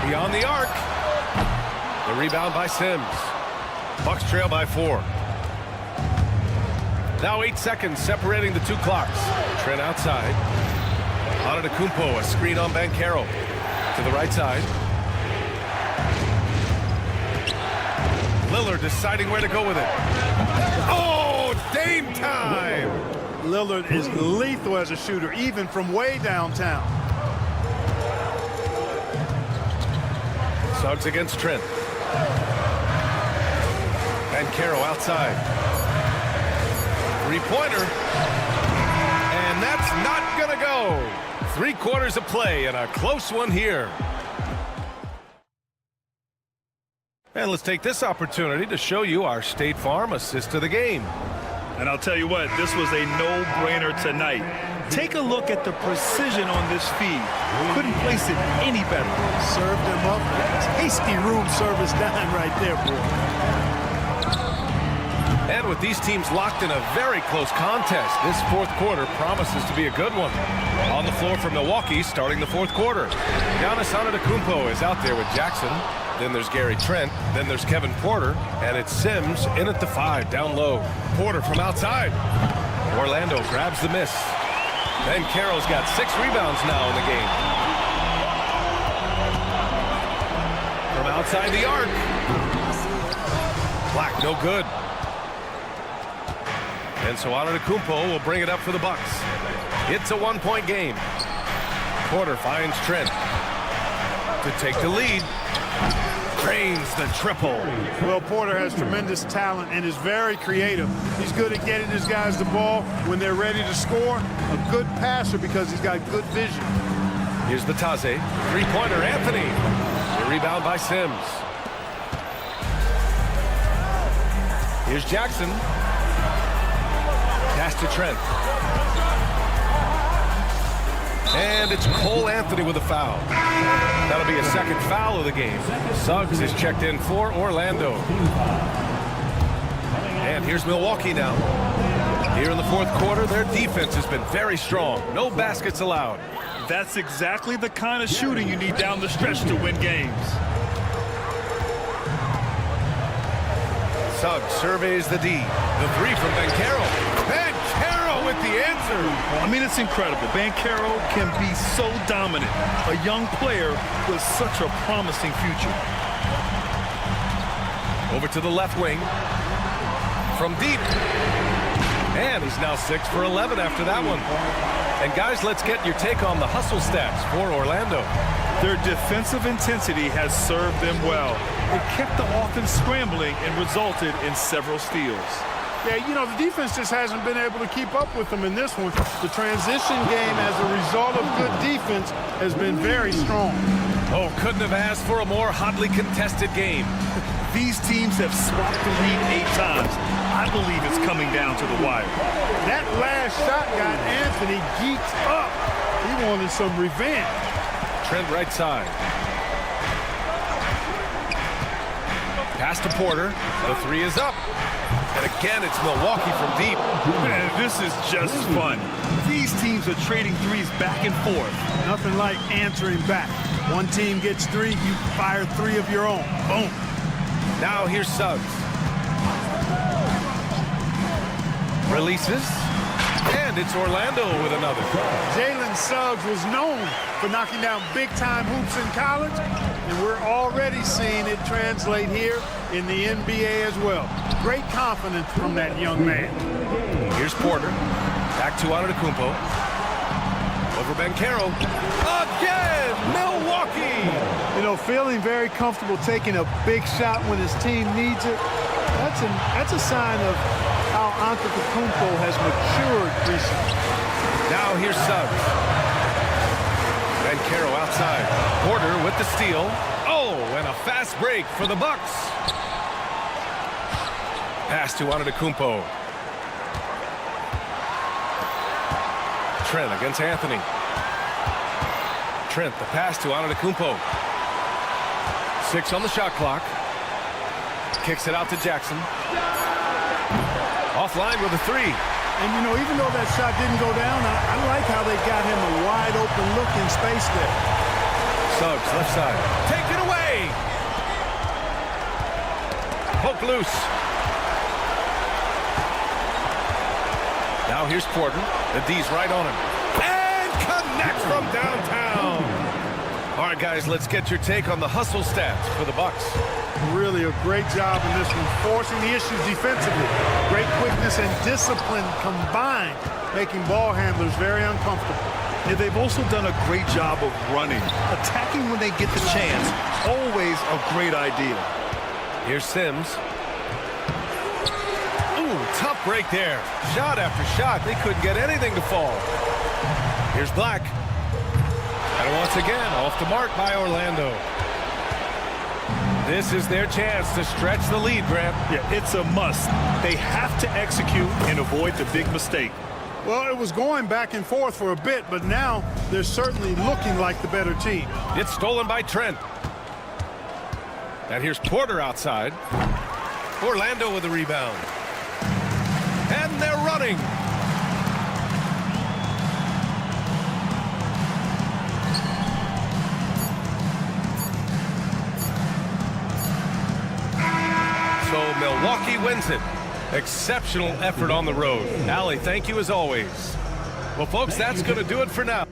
Beyond the arc. The rebound by Sims. Bucks trail by 4. Now 8 seconds separating the 2 clocks. Trent outside. Antetokounmpo, a screen on Banchero. To the right side. Lillard deciding where to go with it. Oh, Dame time! Lillard is lethal as a shooter, even from way downtown. Suggs against Trent. Banchero outside. 3-pointer. And that's not gonna go. 3 quarters of play and a close one here. And let's take this opportunity to show you our State Farm assist of the game. And I'll tell you what, this was a no-brainer tonight. Take a look at the precision on this feed. Couldn't place it any better. Served him up. Tasty room service dime right there, boy. And with these teams locked in a very close contest, this 4th quarter promises to be a good one. On the floor for Milwaukee, starting the 4th quarter. Giannis Antetokounmpo is out there with Jackson. Then there's Gary Trent. Then there's Kevin Porter. And it's Sims in at the 5, down low. Porter from outside. Orlando grabs the miss. Banchero's got 6 rebounds now in the game. From outside the arc. Black, no good. And so Antetokounmpo will bring it up for the Bucks. It's a 1-point game. Porter finds Trent to take the lead. Drains the triple. Well, Porter has tremendous talent and is very creative. He's good at getting his guys the ball when they're ready to score. A good passer because he's got good vision. Here's the Taze. 3-pointer, Anthony. The rebound by Sims. Here's Jackson. Pass to Trent. And it's Cole Anthony with a foul. That'll be a 2nd foul of the game. Suggs is checked in for Orlando. And here's Milwaukee now. Here in the fourth quarter, their defense has been very strong. No baskets allowed. That's exactly the kind of shooting you need down the stretch to win games. Suggs surveys the D. The three from Banchero. Banchero with the answer. I mean, it's incredible. Banchero can be so dominant. A young player with such a promising future. Over to the left wing. From deep. And he's now 6 for 11 after that one. And guys, let's get your take on the hustle stats for Orlando. Their defensive intensity has served them well. It kept the offense scrambling and resulted in several steals. Yeah, you know, the defense just hasn't been able to keep up with them in this one. The transition game as a result of good defense has been very strong. Oh, couldn't have asked for a more hotly contested game. These teams have swapped the lead 8 times. I believe it's coming down to the wire. That last shot got Anthony geeked up. He wanted some revenge. Trent right side. Pass to Porter. The three is up. And again, it's Milwaukee from deep. Man, this is just fun. These teams are trading threes back and forth. Nothing like answering back. One team gets 3, you fire 3 of your own. Boom. Now here's Suggs. Releases. And it's Orlando with another. Jalen Suggs was known for knocking down big-time hoops in college, and we're already seeing it translate here in the NBA as well. Great confidence from that young man. Here's Porter. Back to Antetokounmpo. Over Banchero. Again, Milwaukee. You know, feeling very comfortable taking a big shot when his team needs it. That's a sign of how Antetokounmpo has matured recently. Now here's Suggs. Banchero outside. Porter with the steal. Oh, and a fast break for the Bucks. Pass to Antetokounmpo. Trent against Anthony. Trent, the pass to Antetokounmpo. 6 on the shot clock. Kicks it out to Jackson. Offline with a 3. And, you know, even though that shot didn't go down, I like how they got him a wide open look in space there. Suggs, left side. Take it away! Poke loose. Now here's Porter. The D's right on him. And connects from downtown. All right, guys, let's get your take on the hustle stats for the Bucks. Really a great job in this one, forcing the issues defensively. Great quickness and discipline combined, making ball handlers very uncomfortable. And they've also done a great job of running. Attacking when they get the chance, always a great idea. Here's Sims. Ooh, tough break there. Shot after shot. They couldn't get anything to fall. Here's Black. And once again, off the mark by Orlando. This is their chance to stretch the lead, Grant. Yeah, it's a must. They have to execute and avoid the big mistake. Well, it was going back and forth for a bit, but now they're certainly looking like the better team. It's stolen by Trent. And here's Porter outside. Orlando with the rebound. And they're running. So Milwaukee wins it. Exceptional effort on the road. Allie, thank you as always. Well, folks, that's going to do it for now.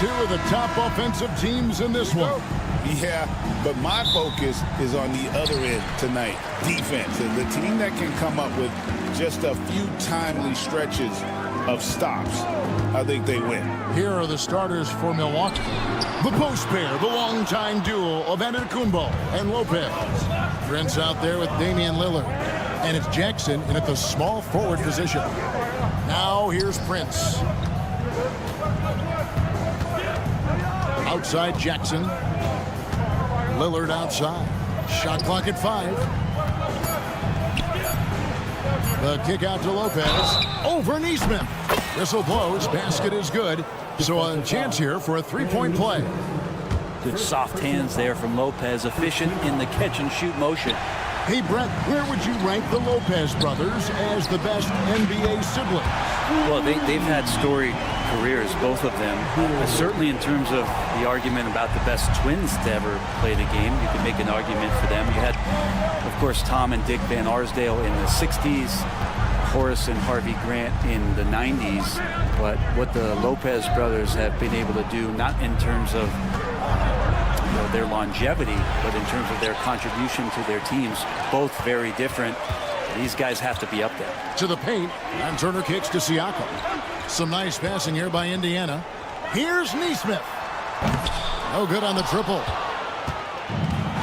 two of the top offensive teams in this one. Yeah, but my focus is on the other end tonight, defense. And the team that can come up with just a few timely stretches of stops, I think they win. Here are the starters for Milwaukee. The post pair, the longtime duo of Antetokounmpo and Lopez. Prince out there with Damian Lillard. And it's Jackson in at the small forward position. Now here's Prince. Outside Jackson. Lillard outside. Shot clock at 5. The kick out to Lopez. Over Neesmith. Whistle blows. Basket is good. So a chance here for a three-point play. Good soft hands there from Lopez. Efficient in the catch-and-shoot motion. Hey, Brett, where would you rank the Lopez brothers as the best NBA siblings? Well, they've had storied careers, both of them. Certainly in terms of the argument about the best twins to ever play the game, you could make an argument for them. You had, of course, Tom and Dick Van Arsdale in the 60s, Horace and Harvey Grant in the 90s. But what the Lopez brothers have been able to do, not in terms of their longevity, but in terms of their contribution to their teams, both very different. These guys have to be up there. To the paint, and Turner kicks to Siakam. Some nice passing here by Indiana. Here's Neesmith. No good on the triple.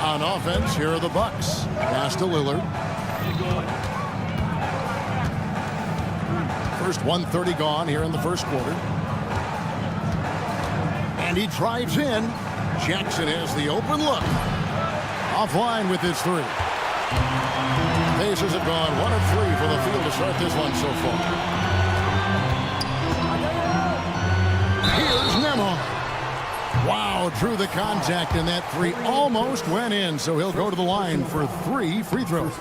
On offense, here are the Bucks. Pass to Lillard. First 1:30 gone here in the first quarter. And he drives in. Jackson has the open look. Offline with his three. Pacers have gone 1 of 3 for the field to start this one so far. Here's Nemo. Wow, drew the contact, and that three almost went in, so he'll go to the line for 3 free throws.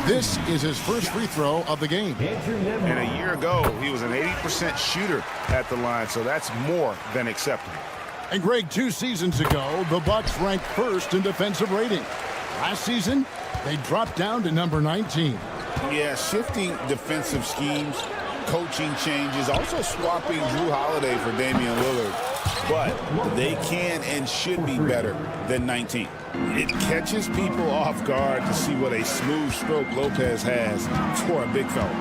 This is his first free throw of the game. And a year ago, he was an 80% shooter at the line, so that's more than acceptable. And Greg, 2 seasons ago, the Bucks ranked first in defensive rating. Last season, they dropped down to number 19. Yeah, shifting defensive schemes, coaching changes, also swapping Drew Holiday for Damian Lillard. But they can and should be better than 19. It catches people off guard to see what a smooth stroke Lopez has for a big fella.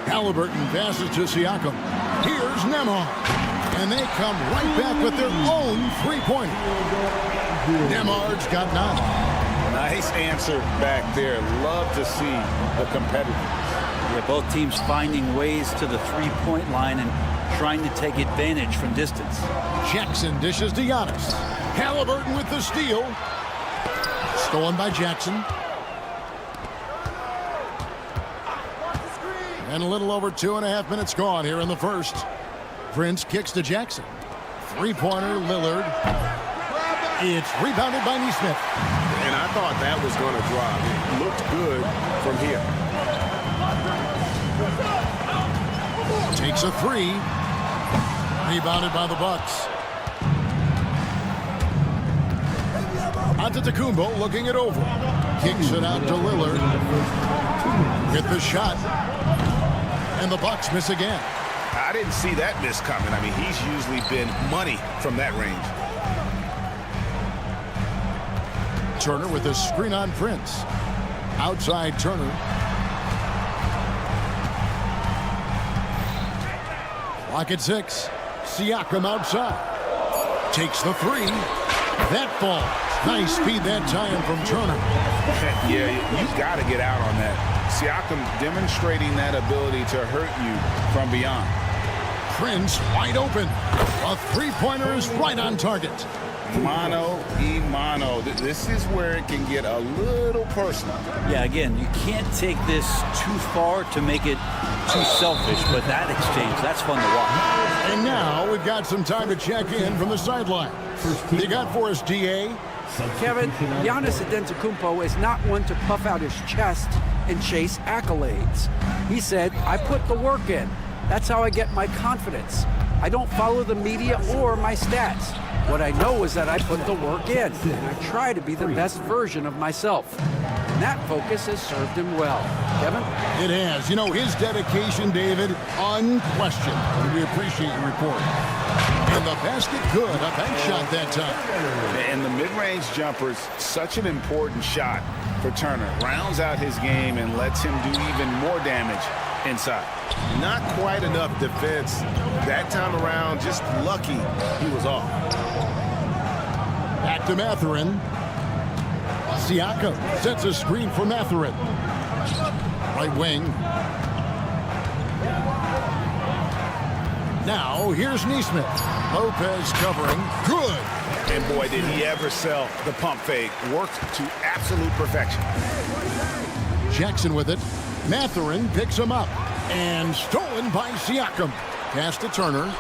Halliburton passes to Siakam. Here's Nemo. And they come right back with their own three-pointer. Nemard's got 9. Nice answer back there. Love to see the competitors. Yeah, both teams finding ways to the three-point line and trying to take advantage from distance. Jackson dishes to Giannis. Halliburton with the steal. Stolen by Jackson. And a little over 2.5 minutes gone here in the first. Prince kicks to Jackson. Three-pointer, Lillard. It's rebounded by Neesmith. And I thought that was going to drop. It looked good from here. Takes a 3. Rebounded by the Bucks. Antetokounmpo looking it over. Kicks it out to Lillard. Hit the shot. And the Bucks miss again. I didn't see that miss coming. I mean, he's usually been money from that range. Turner with a screen on Prince. Outside Turner. Clock at 6. Siakam outside. Takes the 3. That falls. Nice speed that time from Turner. Yeah, you've got to get out on that. Siakam demonstrating that ability to hurt you from beyond. Prince wide open. A three-pointer is right on target. Mano y mano. This is where it can get a little personal. Yeah, again, you can't take this too far to make it too selfish, but that exchange, that's fun to watch. And now we've got some time to check in from the sideline. You got for us, DA? Kevin, Giannis Antetokounmpo is not one to puff out his chest and chase accolades. He said, I put the work in. That's how I get my confidence. I don't follow the media or my stats. What I know is that I put the work in, and I try to be the best version of myself. that focus has served him well. Kevin? It has. You know, his dedication, David, unquestioned. We appreciate your report. And the basket good. A bank shot that time. And the mid-range jumper's such an important shot for Turner. Rounds out his game and lets him do even more damage inside. Not quite enough defense that time around. Just lucky he was off. Back to Mathurin. Siakam sets a screen for Mathurin. Right wing. Now here's Nesmith. Lopez covering. Good. And boy, did he ever sell the pump fake. Worked to absolute perfection. Jackson with it. Mathurin picks him up. And stolen by Siakam. Pass to Turner.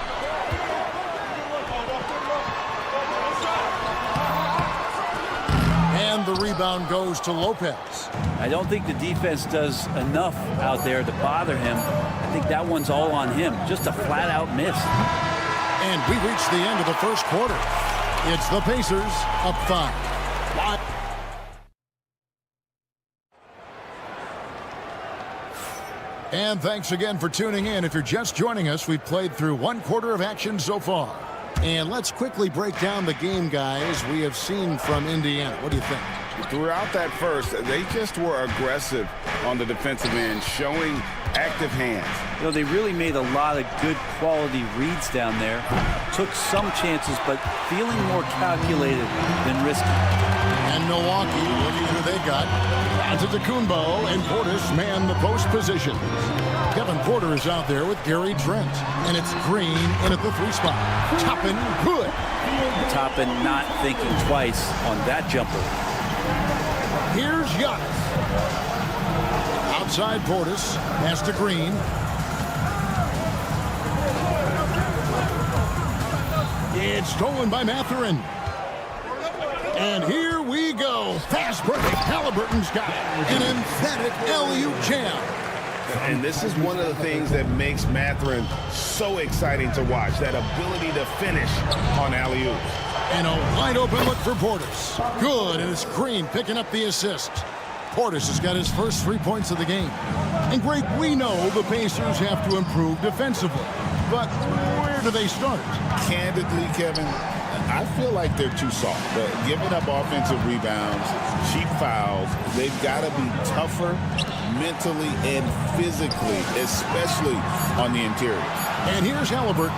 And the rebound goes to Lopez. I don't think the defense does enough out there to bother him. I think that one's all on him. Just a flat-out miss. And we reach the end of the first quarter. It's the Pacers up 5. And thanks again for tuning in. If you're just joining us, we've played through one quarter of action so far. And let's quickly break down the game, guys, we have seen from Indiana. What do you think? Throughout that first, they just were aggressive on the defensive end, showing active hands. You know, they really made a lot of good quality reads down there. Took some chances, but feeling more calculated than risky. And Milwaukee, looking who they got. Antetokounmpo and Portis man the post position. Kevin Porter is out there with Gary Trent. And it's Green in at the 3 spot. Toppin, good. Toppin not thinking twice on that jumper. Here's Giannis. Outside Portis. Pass to Green. It's stolen by Mathurin. And here we go. Fast break. Halliburton's got an emphatic alley-oop jam. And this is one of the things that makes Mathurin so exciting to watch, that ability to finish on alley-oops. And a wide-open look for Portis. Good, and it's Green picking up the assist. Portis has got his first 3 points of the game. And, Greg, we know the Pacers have to improve defensively. But where do they start? Candidly, Kevin, I feel like they're too soft. Giving up offensive rebounds, cheap fouls, they've got to be tougher mentally and physically, especially on the interior. And here's Halliburton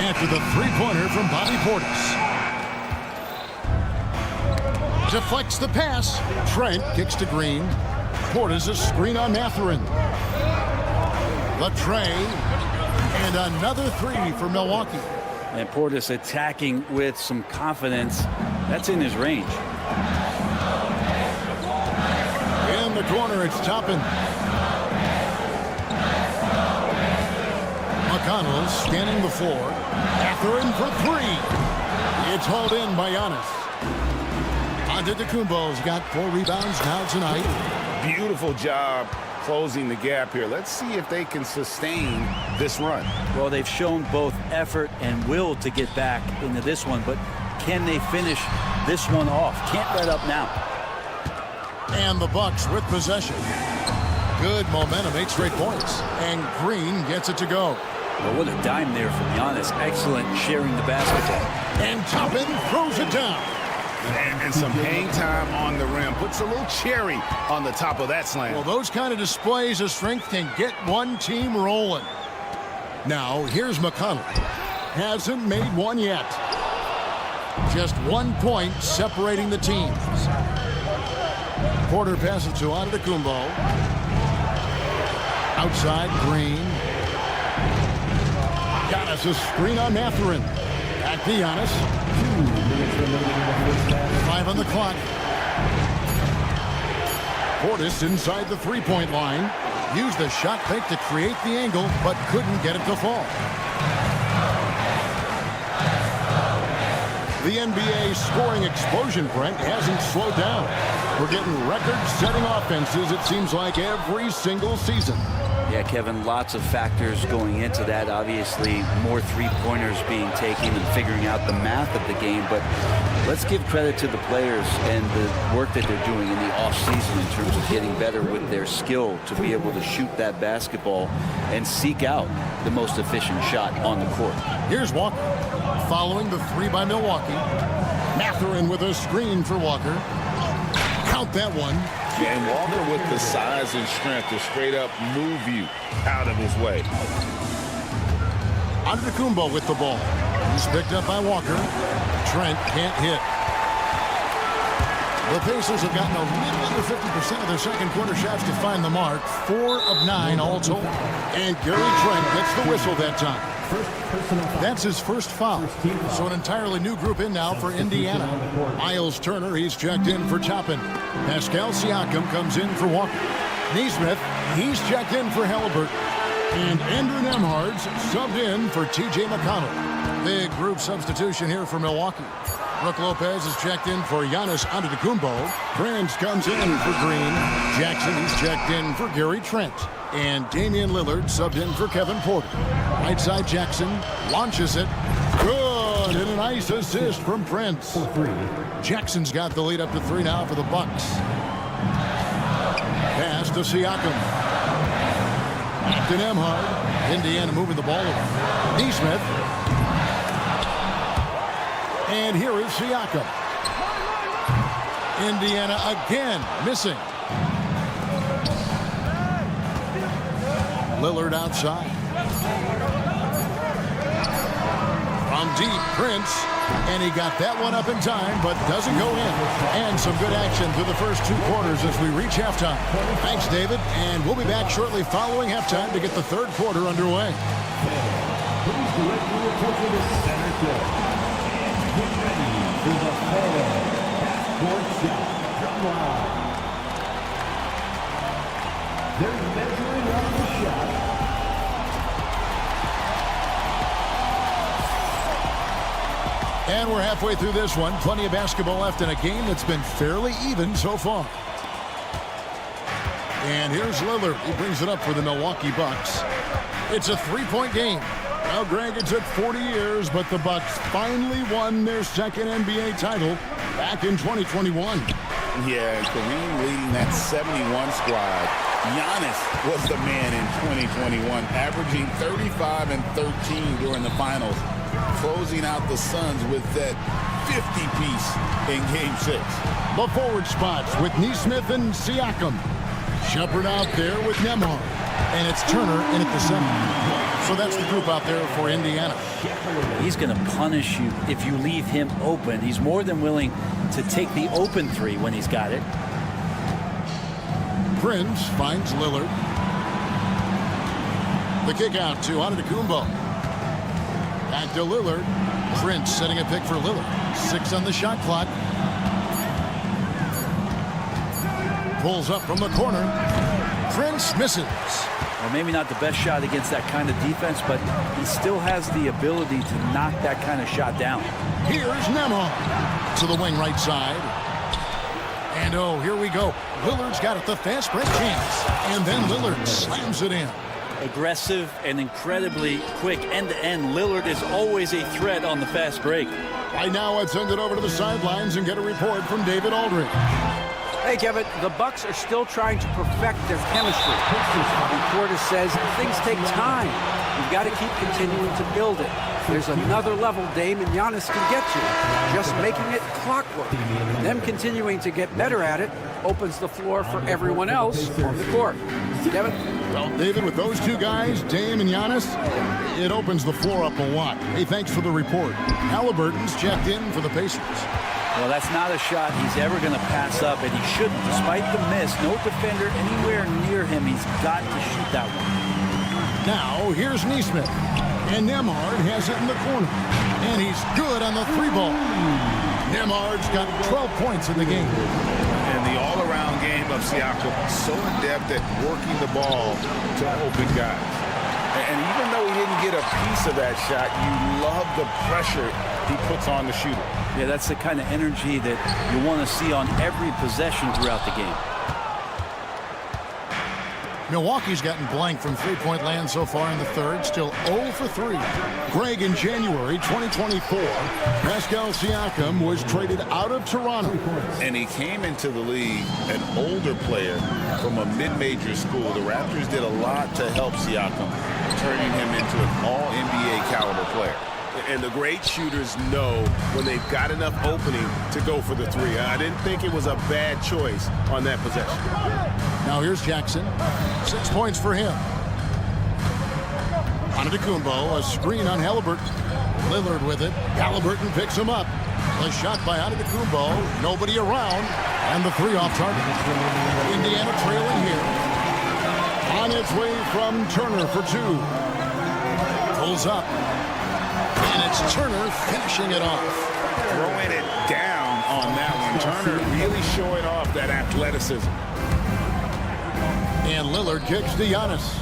after the three-pointer from Bobby Portis. Deflects the pass. Trent kicks to Green. Portis a screen on Mathurin. Latrey. And another 3 for Milwaukee. And Portis attacking with some confidence. That's in his range. In the corner, it's Toppin. McConnell scanning the floor. Mathurin for 3. It's hauled in by Giannis. Antetokounmpo's got 4 rebounds now tonight. Beautiful job closing the gap here. Let's see if they can sustain this run. Well, they've shown both effort and will to get back into this one, but can they finish this one off? Can't let up now. And the Bucks with possession. Good momentum, 8 straight points. And Green gets it to go. Well, what a dime there from Giannis. Excellent sharing the basketball. And Toppin throws it down. And some hang time on the rim. Puts a little cherry on the top of that slam. Well, those kind of displays of strength can get one team rolling. Now, here's McConnell. Hasn't made one yet. Just 1 point separating the teams. Porter passes to Antetokounmpo. Outside, Green. Giannis a screen on Mathurin. Back to Giannis. 5 on the clock. Portis inside the 3-point line. Used the shot fake to create the angle, but couldn't get it to fall. The NBA scoring explosion, Brent, hasn't slowed down. We're getting record-setting offenses, it seems like, every single season. Yeah, Kevin, lots of factors going into that. Obviously, more three-pointers being taken and figuring out the math of the game. But let's give credit to the players and the work that they're doing in the off-season in terms of getting better with their skill to be able to shoot that basketball and seek out the most efficient shot on the court. Here's Walker following the three by Milwaukee. Mathurin with a screen for Walker. Count that one. And Walker with the size and strength to straight up move you out of his way. Antetokounmpo with the ball. He's picked up by Walker. Trent can't hit. The Pacers have gotten a little under 50% of their second quarter shots to find the mark. 4 of 9 all told. And Gary Trent gets the whistle that time. That's his first foul. So an entirely new group in now for Indiana. Miles Turner, he's checked in for Toppin. Pascal Siakam comes in for Walker. Nesmith, he's checked in for Halliburton. And Andrew Nembhard's subbed in for T.J. McConnell. Big group substitution here for Milwaukee. Brook Lopez is checked in for Giannis Antetokounmpo. Prince comes in for Green. Jackson, he's checked in for Gary Trent. And Damian Lillard subbed in for Kevin Porter. Right side Jackson launches it. Good, and a nice assist from Prince. Jackson's got the lead up to 3 now for the Bucks. Pass to Siakam. Back to Nembhard. Indiana moving the ball over. Nesmith. And here is Siakam. Indiana again missing. Lillard outside. From deep, Prince. And he got that one up in time, but doesn't go in. And some good action through the first 2 quarters as we reach halftime. Thanks, David. And we'll be back shortly following halftime to get the third quarter underway. Please direct your attention to center court. Get ready for the half-court shot. Drum line. They're measuring up the shot. And we're halfway through this one. Plenty of basketball left in a game that's been fairly even so far. And here's Lillard. He brings it up for the Milwaukee Bucks. It's a 3-point game. Now, Greg, it took 40 years, but the Bucks finally won their second NBA title back in 2021. Yeah, Kareem leading that 71 squad. Giannis was the man in 2021, averaging 35 and 13 during the finals, closing out the Suns with that 50-piece in Game 6. The forward spots with Nesmith and Siakam. Shepard out there with Nembhard. And it's Turner in at the center. So that's the group out there for Indiana. He's going to punish you if you leave him open. He's more than willing to take the open 3 when he's got it. Prince finds Lillard. The kick out to Antetokounmpo. Back to Lillard. Prince setting a pick for Lillard. 6 on the shot clock. Pulls up from the corner. Prince misses. Well, maybe not the best shot against that kind of defense, but he still has the ability to knock that kind of shot down. Here's Nembhard to the wing right side. And oh, here we go. Lillard's got it, the fast break chance. And then Lillard slams it in. Aggressive and incredibly quick end-to-end. Lillard is always a threat on the fast break. Right now, let's send it over to the sidelines and get a report from David Aldridge. Hey, Kevin, the Bucks are still trying to perfect their chemistry. And Porter says things take time. You've got to keep continuing to build it. There's another level Dame and Giannis can get to, just making it clockwork. Them continuing to get better at it opens the floor for everyone else on the court. Kevin? Well, David, with those two guys, Dame and Giannis, it opens the floor up a lot. Hey, thanks for the report. Halliburton's checked in for the Pacers. Well, that's not a shot he's ever going to pass up, and he shouldn't. Despite the miss, no defender anywhere near him. He's got to shoot that one. Now, here's Nesmith. And Nembhard has it in the corner. And he's good on the 3-ball. Nembhard's got 12 points in the game. And the all-around game of Siakam, so adept at working the ball to open guys. And even though he didn't get a piece of that shot, you love the pressure he puts on the shooter. Yeah, that's the kind of energy that you want to see on every possession throughout the game. Milwaukee's gotten blank from three-point land so far in the third, still 0 for 3. Greg, in January 2024, Pascal Siakam was traded out of Toronto. And he came into the league an older player from a mid-major school. The Raptors did a lot to help Siakam, turning him into an all-NBA caliber player. And the great shooters know when they've got enough opening to go for the three. I didn't think it was a bad choice on that possession. Now here's Jackson. 6 points for him. Antetokounmpo, a screen on Halliburton. Lillard with it. Halliburton picks him up. The shot by Antetokounmpo. Nobody around. And the three off target. Indiana trailing here. On its way from Turner for 2. Pulls up. And it's Turner finishing it off. Throwing it down on that one. Turner really showing off that athleticism. And Lillard kicks to Giannis.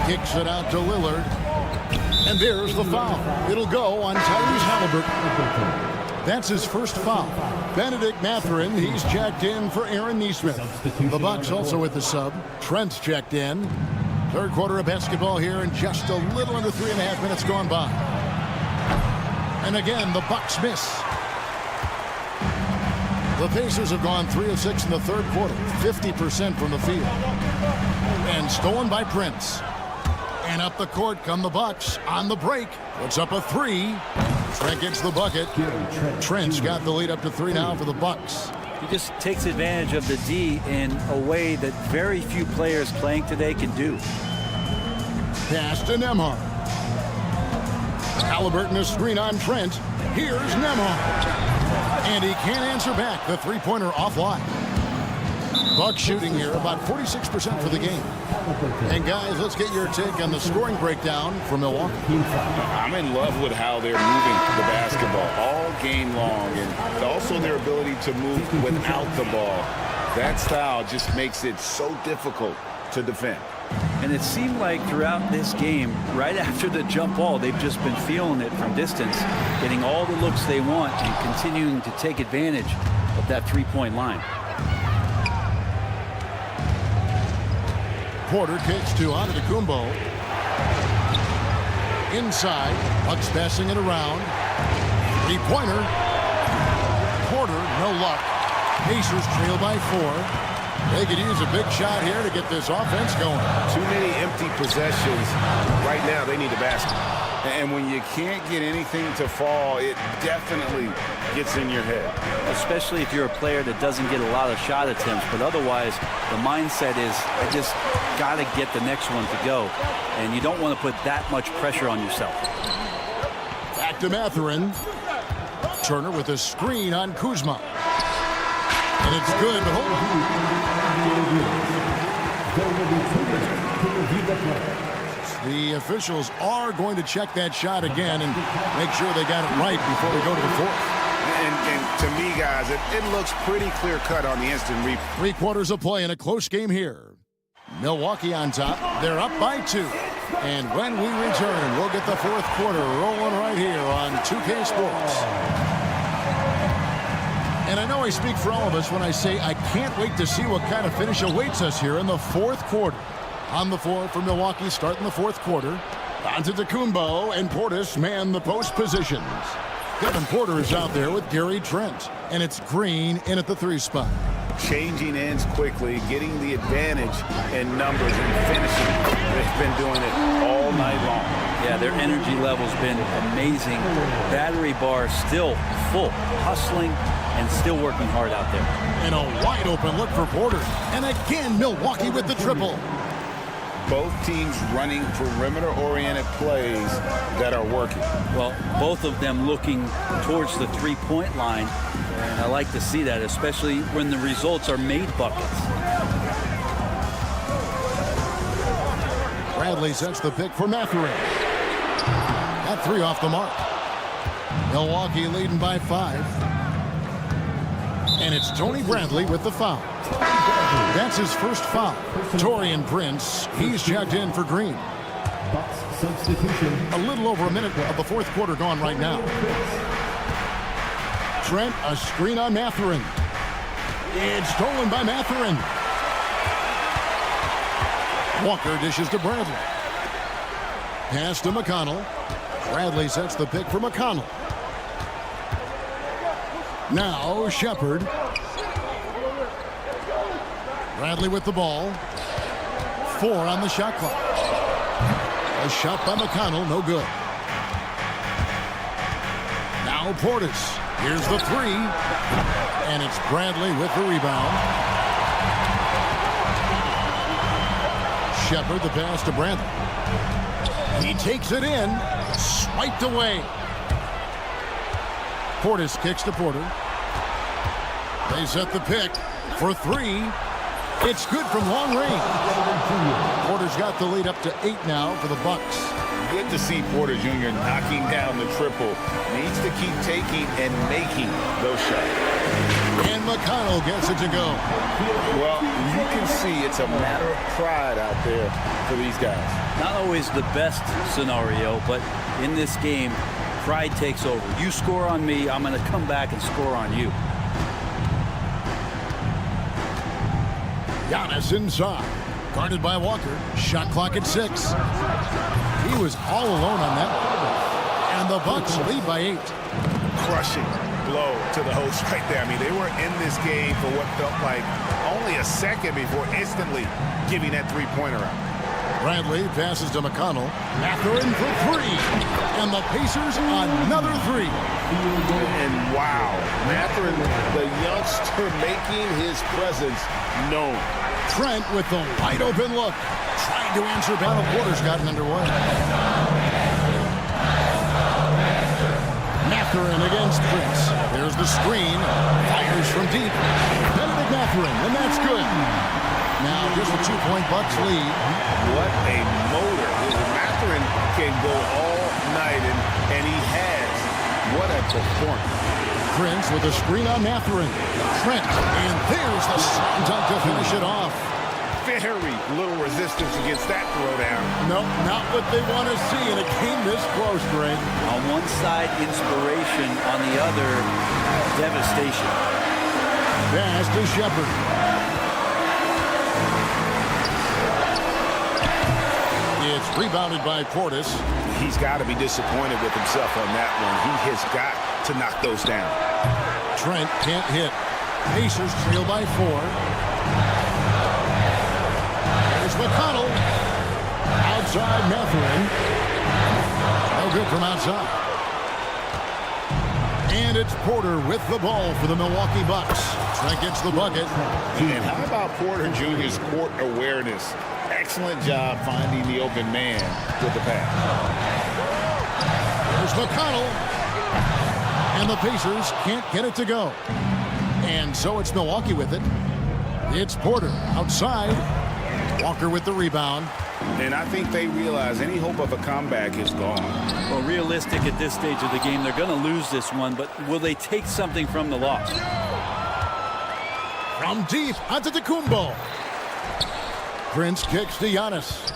Kicks it out to Lillard. And there's the foul. It'll go on Tyrese Halliburton. That's his first foul. Benedict Mathurin, he's checked in for Aaron Nesmith. The Bucks also with the sub. Trent's checked in. Third quarter of basketball here, and just a little under 3.5 minutes gone by. And again, the Bucks miss. The Pacers have gone 3 of 6 in the third quarter, 50% from the field. And stolen by Prince. And up the court come the Bucks on the break. Puts up a 3. Trent gets the bucket. Trent's got the lead up to 3 now for the Bucks. He just takes advantage of the D in a way that very few players playing today can do. Pass to Nembhard. Halliburton, a screen on Trent. Here's Nembhard. And he can't answer back. The three-pointer offline. Bucks shooting here about 46% for the game. And guys, let's get your take on the scoring breakdown from Milwaukee. I'm in love with how they're moving the basketball all game long, and also their ability to move without the ball. That style just makes it so difficult to defend. And it seemed like throughout this game, right after the jump ball, they've just been feeling it from distance, getting all the looks they want and continuing to take advantage of that three-point line. Porter kicks to Antetokounmpo. Inside, Bucks passing it around. Three-pointer. Porter, no luck. Pacers trail by 4. They could use a big shot here to get this offense going. Too many empty possessions. Right now, they need a basket. And when you can't get anything to fall, it definitely gets in your head. Especially if you're a player that doesn't get a lot of shot attempts. But otherwise, the mindset is, I just got to get the next one to go. And you don't want to put that much pressure on yourself. Back to Mathurin. Turner with a screen on Kuzma. And it's good. The officials are going to check that shot again and make sure they got it right before we go to the fourth. And to me, guys, it looks pretty clear-cut on the instant replay. 3 quarters of play in a close game here. Milwaukee on top. They're up by 2. And when we return, we'll get the fourth quarter rolling right here on 2K Sports. And I know I speak for all of us when I say I can't wait to see what kind of finish awaits us here in the fourth quarter. On the floor for Milwaukee, starting the fourth quarter. Antetokounmpo and Portis man the post positions. Kevin Porter is out there with Gary Trent. And it's Green in at the 3 spot. Changing ends quickly, getting the advantage in numbers and finishing. They've been doing it all night long. Yeah, their energy level's been amazing. Battery bar still full, hustling and still working hard out there. And a wide open look for Porter. And again, Milwaukee with the triple. Both teams running perimeter-oriented plays that are working. Well, both of them looking towards the three-point line. And I like to see that, especially when the results are made buckets. Bradley sets the pick for Mathurin. That 3 off the mark. Milwaukee leading by 5. And it's Tony Bradley with the foul. That's his first foul. Taurean Prince, he's checked in for Green. A little over a minute of the fourth quarter gone right now. Trent, a screen on Mathurin. It's stolen by Mathurin. Walker dishes to Bradley. Pass to McConnell. Bradley sets the pick for McConnell. Now Shepard. Bradley with the ball. 4 on the shot clock. A shot by McConnell, no good. Now Portis. Here's the 3. And it's Bradley with the rebound. Shepard the pass to Bradley. He takes it in. Swiped away. Portis kicks to Porter. They set the pick for 3. It's good from long range. Porter's got the lead up to 8 now for the Bucks. Good to see Porter Jr. knocking down the triple. Needs to keep taking and making those shots. And McConnell gets it to go. Well, you can see it's a matter of pride out there for these guys. Not always the best scenario, but in this game, pride takes over. You score on me, I'm going to come back and score on you. Giannis inside. Guarded by Walker. Shot clock at 6. He was all alone on that one. And the Bucks lead by 8. Crushing blow to the host right there. I mean, they were in this game for what felt like only a second before instantly giving that three-pointer out. Bradley passes to McConnell. Mathurin for 3. And the Pacers another 3. And wow, Mathurin, the youngster, making his presence known. Trent with the wide open look. Trying to answer battle. Porter's gotten underway. Mathurin against Prince. There's the screen. Fires from deep. Benedict Mathurin, and that's good. Now just a 2-point Bucks lead. What a motor. Mathurin can go all night, and he has. What a performance. Prince with a screen on Mathurin. Trent, and there's the slam dunk to finish it off. Very little resistance against that throwdown. No, not what they want to see, and it came this close, Greg. On one side, inspiration. On the other, devastation. Pass to Shepard. It's rebounded by Portis. He's got to be disappointed with himself on that one. He has got to knock those down. Trent can't hit. Pacers trail by 4. There's McConnell. Outside Mathurin. No good from outside. And it's Porter with the ball for the Milwaukee Bucks. Trent gets the bucket. And how about Porter Jr.'s court awareness? Excellent job finding the open man with the pass. There's McConnell. And the Pacers can't get it to go. And so it's Milwaukee with it. It's Porter outside. Walker with the rebound. And I think they realize any hope of a comeback is gone. Well, realistic at this stage of the game, they're going to lose this one, but will they take something from the loss? From deep, Antetokounmpo. Prince kicks to Giannis.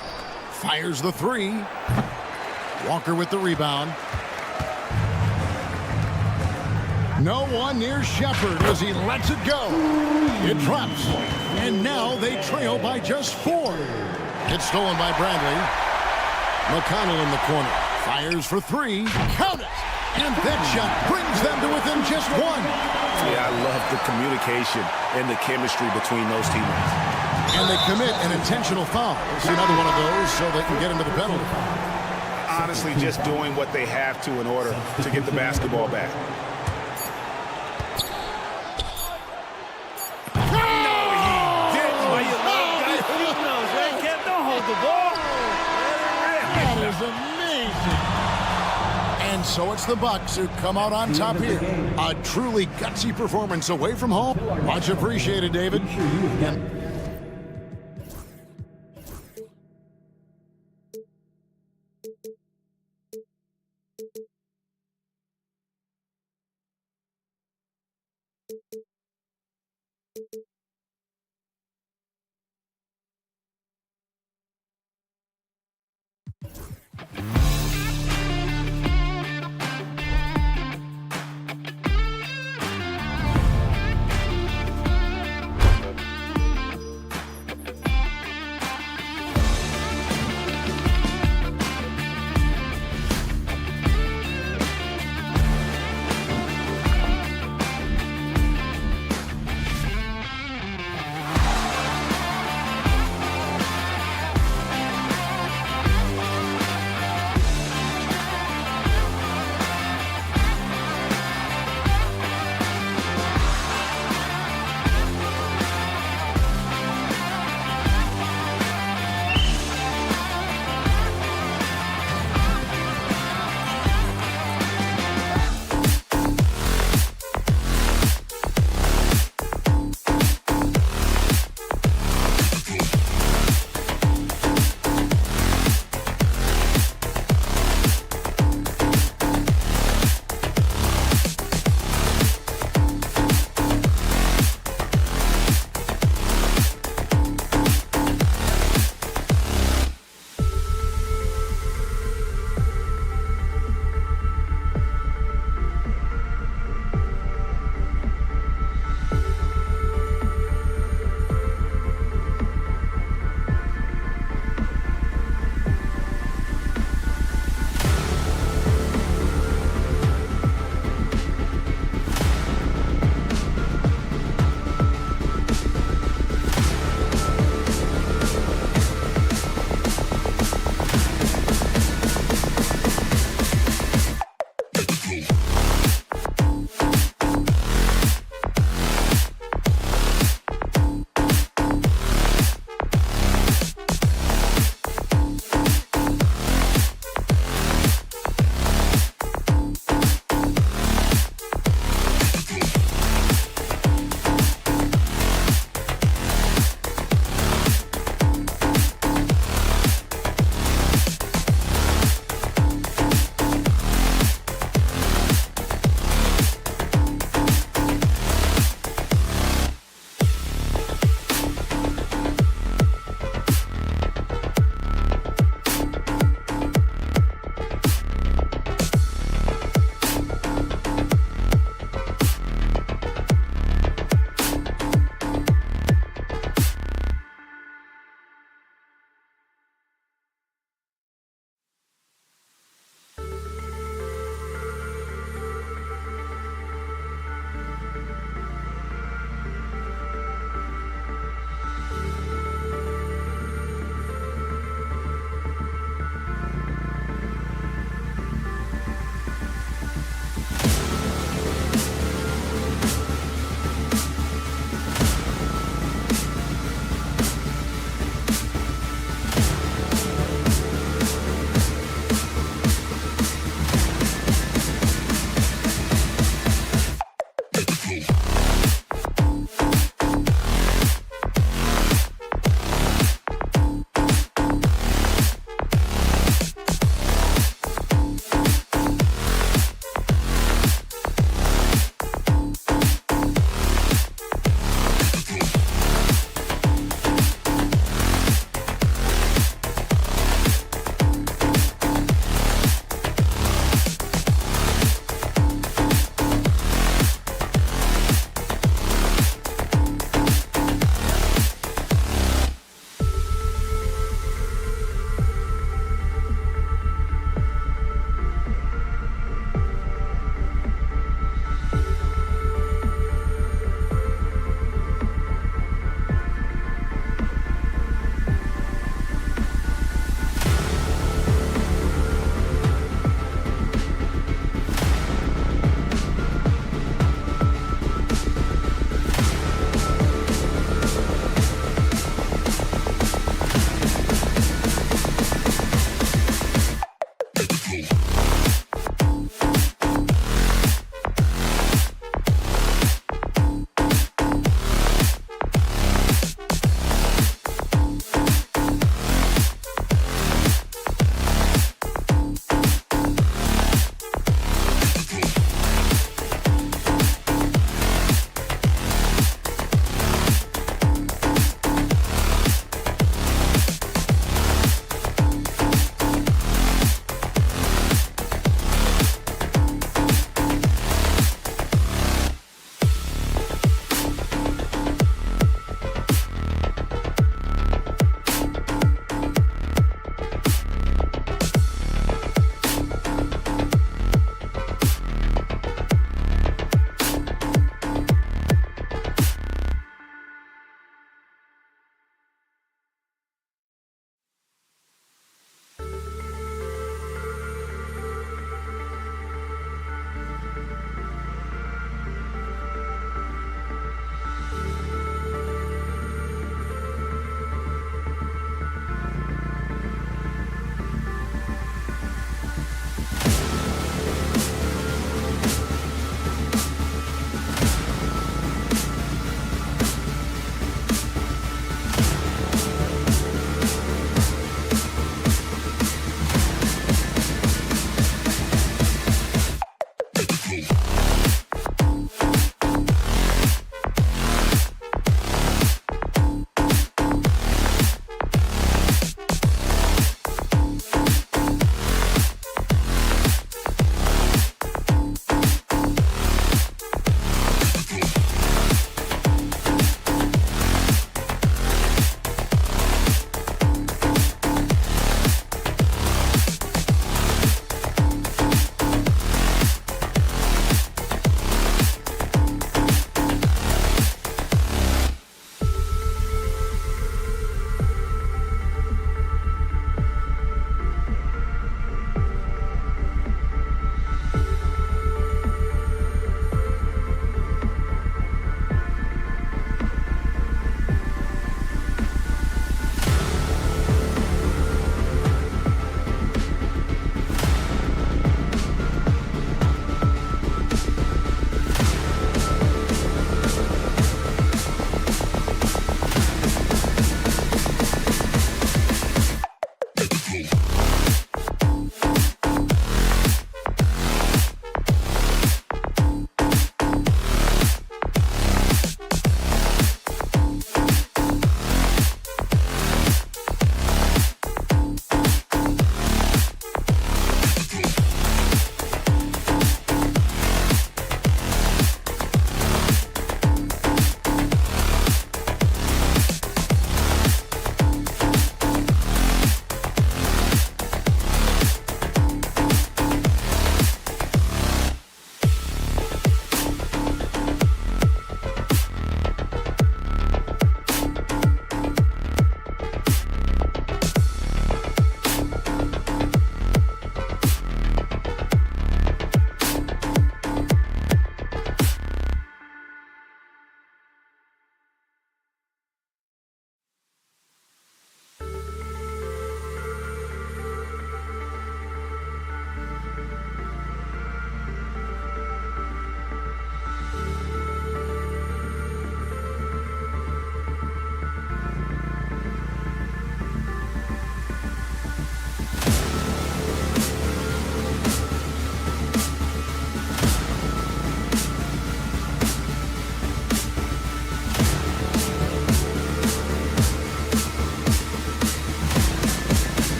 Fires the 3. Walker with the rebound. No one near Shepard as he lets it go. It drops. And now they trail by just 4. It's stolen by Bradley. McConnell in the corner. Fires for 3. Count it. And that shot brings them to within just 1. Yeah, I love the communication and the chemistry between those teammates. And they commit an intentional foul. See another one of those so they can get into the penalty. Honestly, just doing what they have to in order to get the basketball back. And so it's the Bucks who come out on top here. A truly gutsy performance away from home. Much appreciated, David.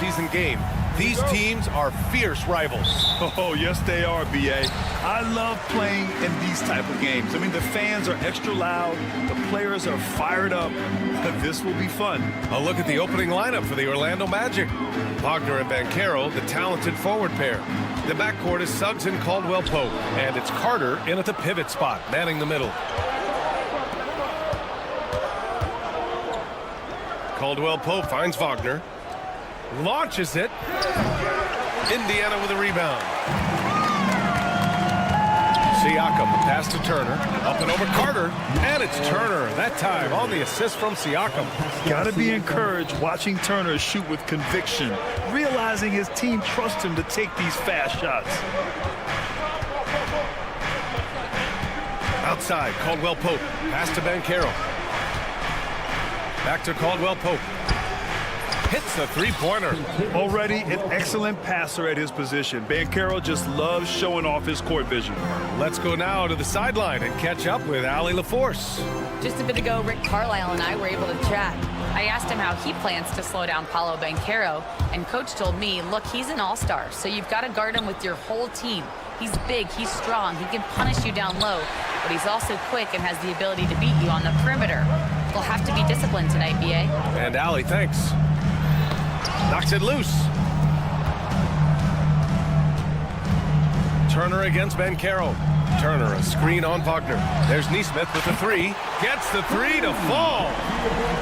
season game. These teams are fierce rivals. Oh, yes, they are, B.A. I love playing in these type of games. I mean, the fans are extra loud. The players are fired up. This will be fun. A look at the opening lineup for the Orlando Magic. Wagner and Banchero, the talented forward pair. The backcourt is Suggs and Caldwell-Pope. And it's Carter in at the pivot spot, manning the middle. Caldwell-Pope finds Wagner. Launches it. Indiana with a rebound. Siakam, the pass to Turner. Up and over Carter. And it's Turner. That time on the assist from Siakam. Got to be encouraged watching Turner shoot with conviction, realizing his team trusts him to take these fast shots. Outside, Caldwell-Pope. Pass to Banchero. Back to Caldwell-Pope. Hits the three-pointer. Already an excellent passer at his position. Banchero just loves showing off his court vision. Let's go now to the sideline and catch up with Allie LaForce. Just a bit ago, Rick Carlisle and I were able to chat. I asked him how he plans to slow down Paolo Banchero, and Coach told me, look, he's an all-star, so you've got to guard him with your whole team. He's big, he's strong, he can punish you down low, but he's also quick and has the ability to beat you on the perimeter. We'll have to be disciplined tonight, B.A. And Allie, thanks. Knocks it loose. Turner against Banchero. Turner, a screen on Wagner. There's Nesmith with the three. Gets the three to fall.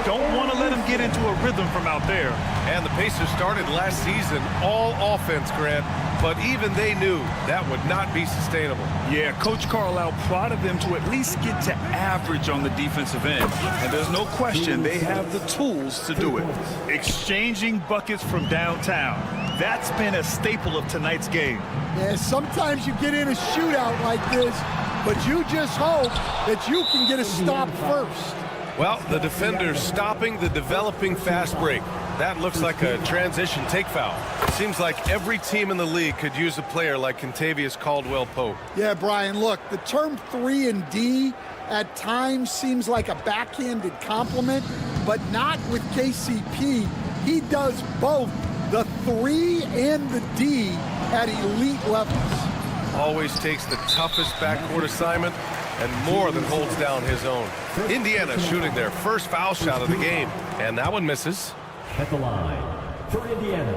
Don't want to let him get into a rhythm from out there. And the Pacers started last season all offense, Grant, but even they knew that would not be sustainable. Yeah, Coach Carlisle prodded them to at least get to average on the defensive end. And there's no question they have the tools to do it. Exchanging buckets from downtown. That's been a staple of tonight's game. Yeah, sometimes you get in a shootout like this, but you just hope that you can get a stop first. Well, the defender's stopping the developing fast break. That looks like a transition take foul. Seems like every team in the league could use a player like Kentavious Caldwell-Pope. Yeah, Brian, look, the term 3 and D at times seems like a backhanded compliment, but not with KCP. He does both the 3 and the D at elite levels. Always takes the toughest backcourt assignment and more than holds down his own. Indiana shooting their first foul shot of the game, and that one misses. At the line for Indiana,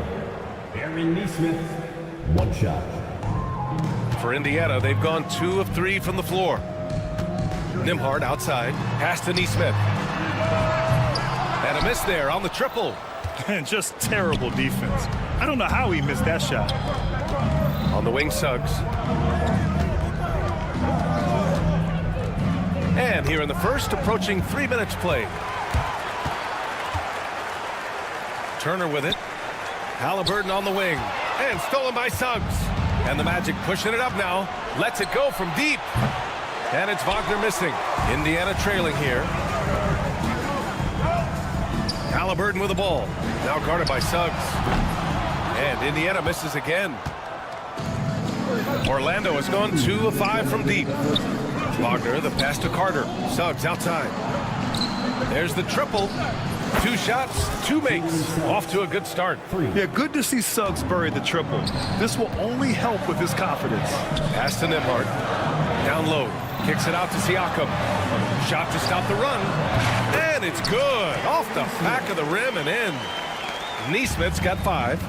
Aaron Nesmith, one shot. For Indiana, they've gone 2 of 3 from the floor. Nembhard outside, pass to Nesmith. And a miss there on the triple. And just terrible defense. I don't know how he missed that shot. On the wing, Suggs. And here in the first, approaching 3 minutes played. Turner with it. Halliburton on the wing. And stolen by Suggs. And the Magic pushing it up now. Lets it go from deep. And it's Wagner missing. Indiana trailing here. Halliburton with the ball. Now guarded by Suggs. And Indiana misses again. Orlando has gone 2 of 5 from deep. Wagner, the pass to Carter. Suggs outside. There's the triple. 2 shots, 2 makes. Off to a good start. Yeah, good to see Suggs bury the triple. This will only help with his confidence. Pass to Nembhard. Down low. Kicks it out to Siakam. Shot to stop the run. And it's good. Off the back of the rim and in. Nesmith's got 5.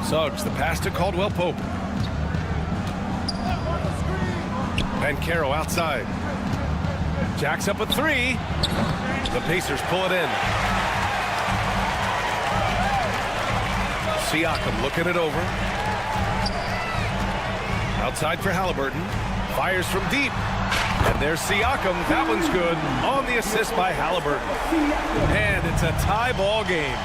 Suggs, the pass to Caldwell-Pope. Banchero outside. Jacks up a 3. The Pacers pull it in. Siakam looking it over. Outside for Halliburton. Fires from deep. And there's Siakam. That one's good. On the assist by Halliburton. And it's a tie ball game.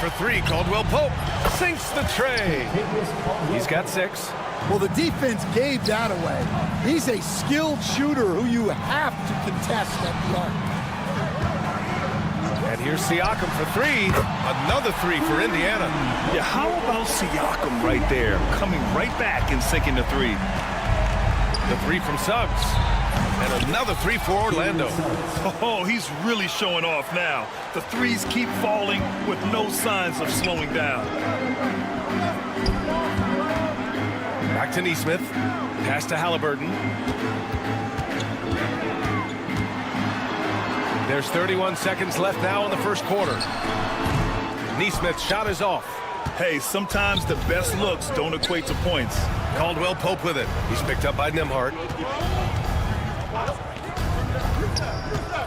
For 3, Caldwell-Pope sinks the tray. He's got 6. Well, the defense gave that away. He's a skilled shooter who you have to contest at the arc. And here's Siakam for 3. Another 3 for Indiana. Yeah, how about Siakam right there, coming right back and sinking the 3? The 3 from Suggs. And another 3 for Orlando. Oh, he's really showing off now. The 3s keep falling with no signs of slowing down. Back to Nesmith. Pass to Halliburton. There's 31 seconds left now in the first quarter. Nesmith's shot is off. Hey, sometimes the best looks don't equate to points. Caldwell-Pope with it. He's picked up by Nembhard.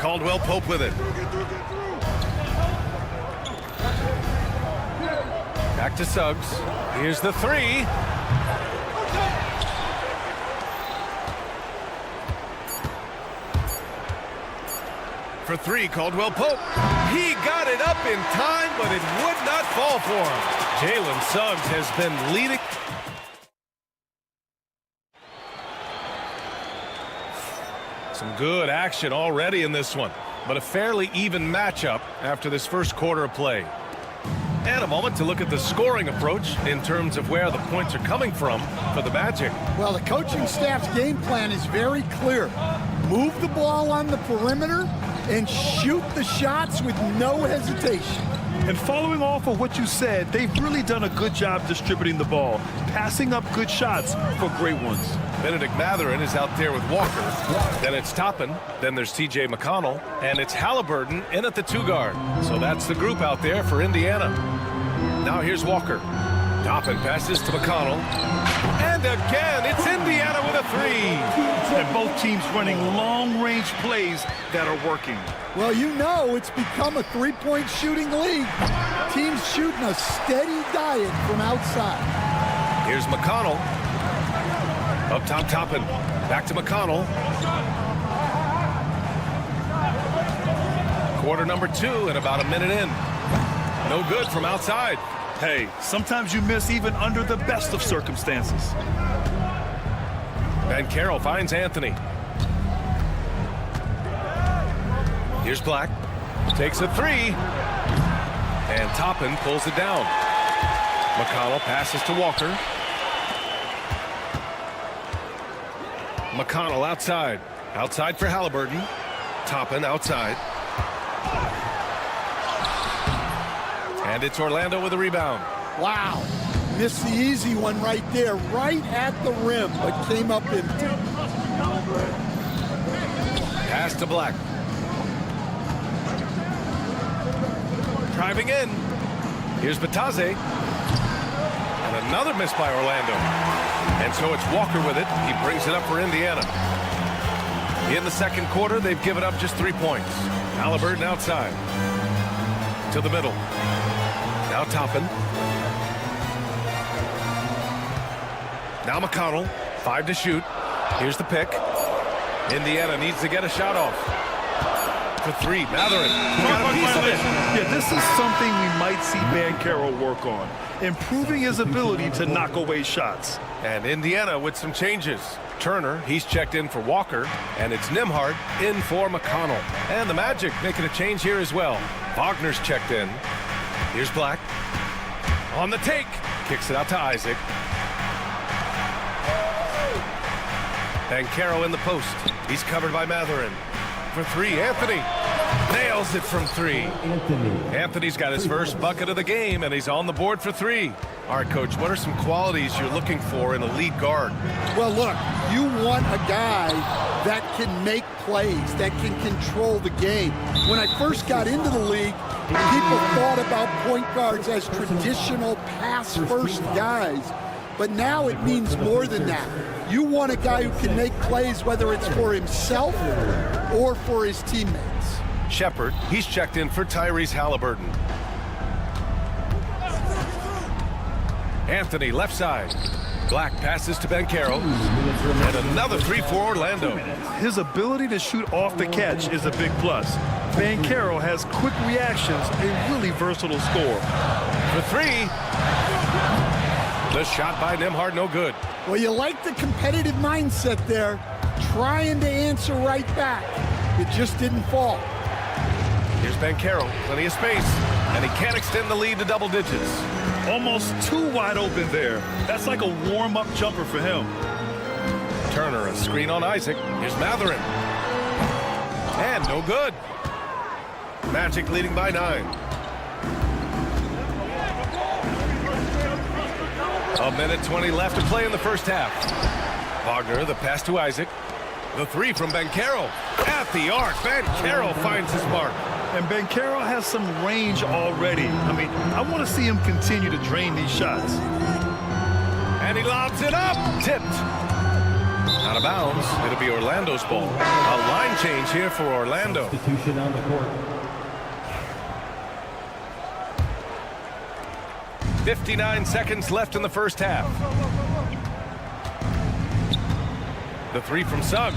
Caldwell-Pope with it. Back to Suggs. Here's the 3. For three, Caldwell Pope. He got it up in time, but it would not fall for him. Jalen Suggs has been leading. Some good action already in this one, but a fairly even matchup after this first quarter of play. And a moment to look at the scoring approach in terms of where the points are coming from for the Magic. Well, the coaching staff's game plan is very clear. Move the ball on the perimeter and shoot the shots with no hesitation. And following off of what you said, they've really done a good job distributing the ball, passing up good shots for great ones. Benedict Mathurin is out there with Walker. Then it's Toppin. Then there's T.J. McConnell. And it's Halliburton in at the 2 guard. So that's the group out there for Indiana. Now here's Walker. Toppin passes to McConnell. And again, it's Indiana with a 3. And both teams running long-range plays that are working. Well, you know it's become a three-point shooting league. Teams shooting a steady diet from outside. Here's McConnell. Up top, Toppin. Back to McConnell. Quarter number 2 and about a minute in. No good from outside. Hey, sometimes you miss even under the best of circumstances. Banchero finds Anthony. Here's Black. Takes a 3. And Toppin pulls it down. McConnell passes to Walker. McConnell outside. Outside for Halliburton. Toppin outside. And it's Orlando with a rebound. Wow. Missed the easy one right there, right at the rim, but came up empty. Pass to Black. Driving in. Here's Batase. And another miss by Orlando. And so it's Walker with it. He brings it up for Indiana. In the second quarter, they've given up just 3 points. Halliburton outside. To the middle. Now Toppin. Now McConnell. 5 to shoot. Here's the pick. Indiana needs to get a shot off. For 3, Mathurin. Got a piece of it. Yeah, this is something we might see Banchero work on. Improving his ability to knock away shots. And Indiana with some changes. Turner, he's checked in for Walker. And it's Nembhard in for McConnell. And the Magic making a change here as well. Wagner's checked in. Here's Black. On the take. Kicks it out to Isaac. Banchero in the post. He's covered by Mathurin. For 3, Anthony. Nails it from 3. Anthony's got his first bucket of the game, and he's on the board for 3. All right, Coach, what are some qualities you're looking for in a lead guard? Well, look, you want a guy that can make plays, that can control the game. When I first got into the league, people thought about point guards as traditional pass-first guys. But now it means more than that. You want a guy who can make plays, whether it's for himself or for his teammates. Shepard, he's checked in for Tyrese Halliburton. Anthony, left side. Black passes to Banchero. And another 3 for Orlando. His ability to shoot off the catch is a big plus. Banchero has quick reactions, a really versatile scorer. For 3. The shot by Nembhard, no good. Well, you like the competitive mindset there, trying to answer right back. It just didn't fall. Here's Banchero, plenty of space, and he can't extend the lead to double digits. Almost too wide open there. That's like a warm-up jumper for him. Turner, a screen on Isaac. Here's Mathurin. And no good. Magic leading by 9. A minute 20 left to play in the first half. Wagner, the pass to Isaac. The 3 from Banchero. At the arc, Banchero finds his mark. And Banchero has some range already. I mean, I want to see him continue to drain these shots. And he lobs it up. Tipped. Out of bounds. It'll be Orlando's ball. A line change here for Orlando. Substitution on the court. 59 seconds left in the first half. The 3 from Suggs.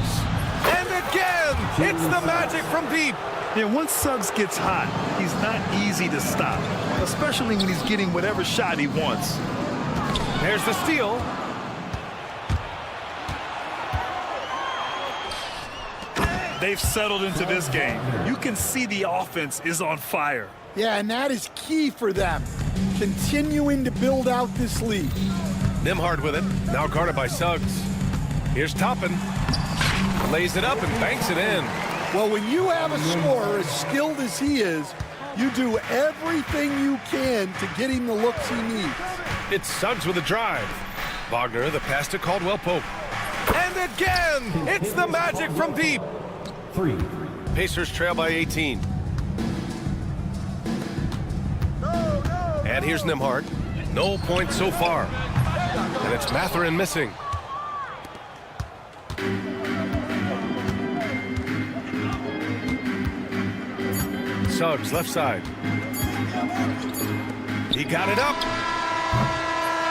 And again, it's the Magic from deep. Yeah, once Suggs gets hot, he's not easy to stop, especially when he's getting whatever shot he wants. There's the steal. They've settled into this game. You can see the offense is on fire. Yeah, and that is key for them, continuing to build out this lead. Nembhard with it, now guarded by Suggs. Here's Toppin. Lays it up and banks it in. Well, when you have a scorer as skilled as he is, you do everything you can to get him the looks he needs. It's Suggs with a drive. Wagner, the pass to Caldwell Pope. And again, it's the Magic from deep. 3. Pacers trail by 18. And here's Nembhard. No points so far. And it's Mathurin missing. Suggs, left side. He got it up.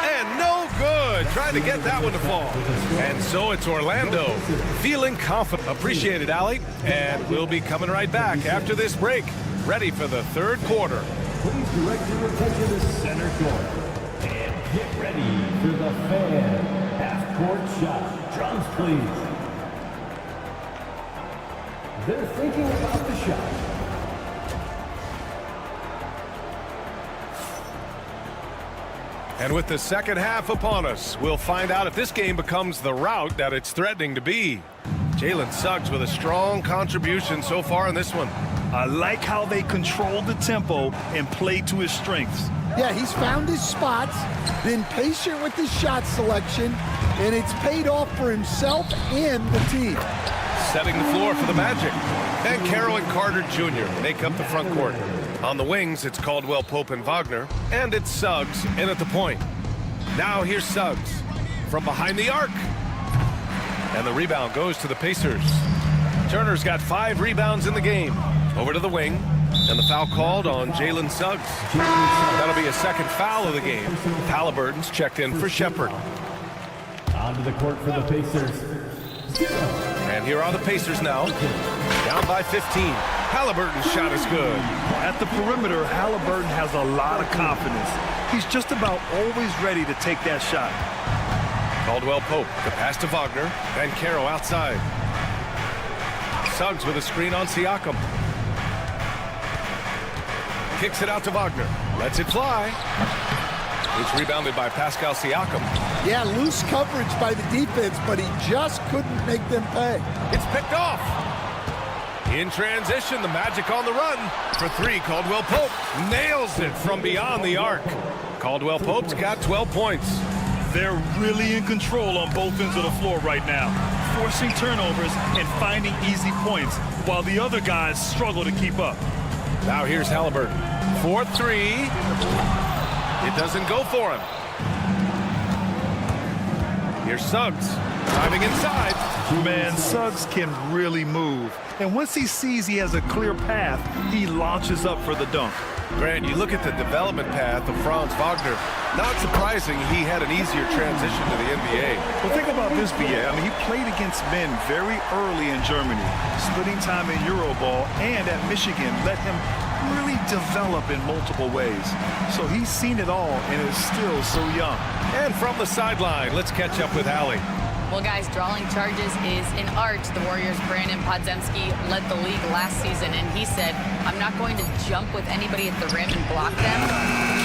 And no good. Trying to get that one to fall. And so it's Orlando. Feeling confident. Appreciate it, Allie. And we'll be coming right back after this break. Ready for the third quarter. Please direct your attention to center court. And get ready for the fan half-court shot. Drums, please. They're thinking about the shot. And with the second half upon us, we'll find out if this game becomes the rout that it's threatening to be. Jalen Suggs with a strong contribution so far in this one. I like how they control the tempo and play to his strengths. Yeah, he's found his spots, been patient with his shot selection, and it's paid off for himself and the team. Setting the floor for the Magic. And Carroll and Carter Jr. make up the front court. On the wings, it's Caldwell Pope and Wagner, and it's Suggs in at the point. Now here's Suggs from behind the arc. And the rebound goes to the Pacers. Turner's got 5 rebounds in the game. Over to the wing, and the foul called on Jalen Suggs. That'll be a second foul of the game. Halliburton's checked in for Shepard. Onto the court for the Pacers. And here are the Pacers now. Down by 15. Halliburton's shot is good. At the perimeter, Halliburton has a lot of confidence. He's just about always ready to take that shot. Caldwell Pope, the pass to Wagner, and Carroll outside. Suggs with a screen on Siakam. Kicks it out to Wagner. Lets it fly. It's rebounded by Pascal Siakam. Yeah, loose coverage by the defense, but he just couldn't make them pay. It's picked off. In transition, the Magic on the run. For 3, Caldwell Pope nails it from beyond the arc. Caldwell Pope's got 12 points. They're really in control on both ends of the floor right now, forcing turnovers and finding easy points, while the other guys struggle to keep up. Now here's Halliburton. 4-3. It doesn't go for him. Here's Suggs. Driving inside. Man, Suggs can really move. And once he sees he has a clear path, he launches up for the dunk. Grant, you look at the development path of Franz Wagner. Not surprising he had an easier transition to the NBA. Well, think about this, B.A. I mean, he played against men very early in Germany, splitting time in Euroball, and at Michigan let him really develop in multiple ways. So he's seen it all and is still so young. And from the sideline, let's catch up with Allie. Well, guys, drawing charges is an art. The Warriors' Brandon Podziemski led the league last season, and he said, I'm not going to jump with anybody at the rim and block them.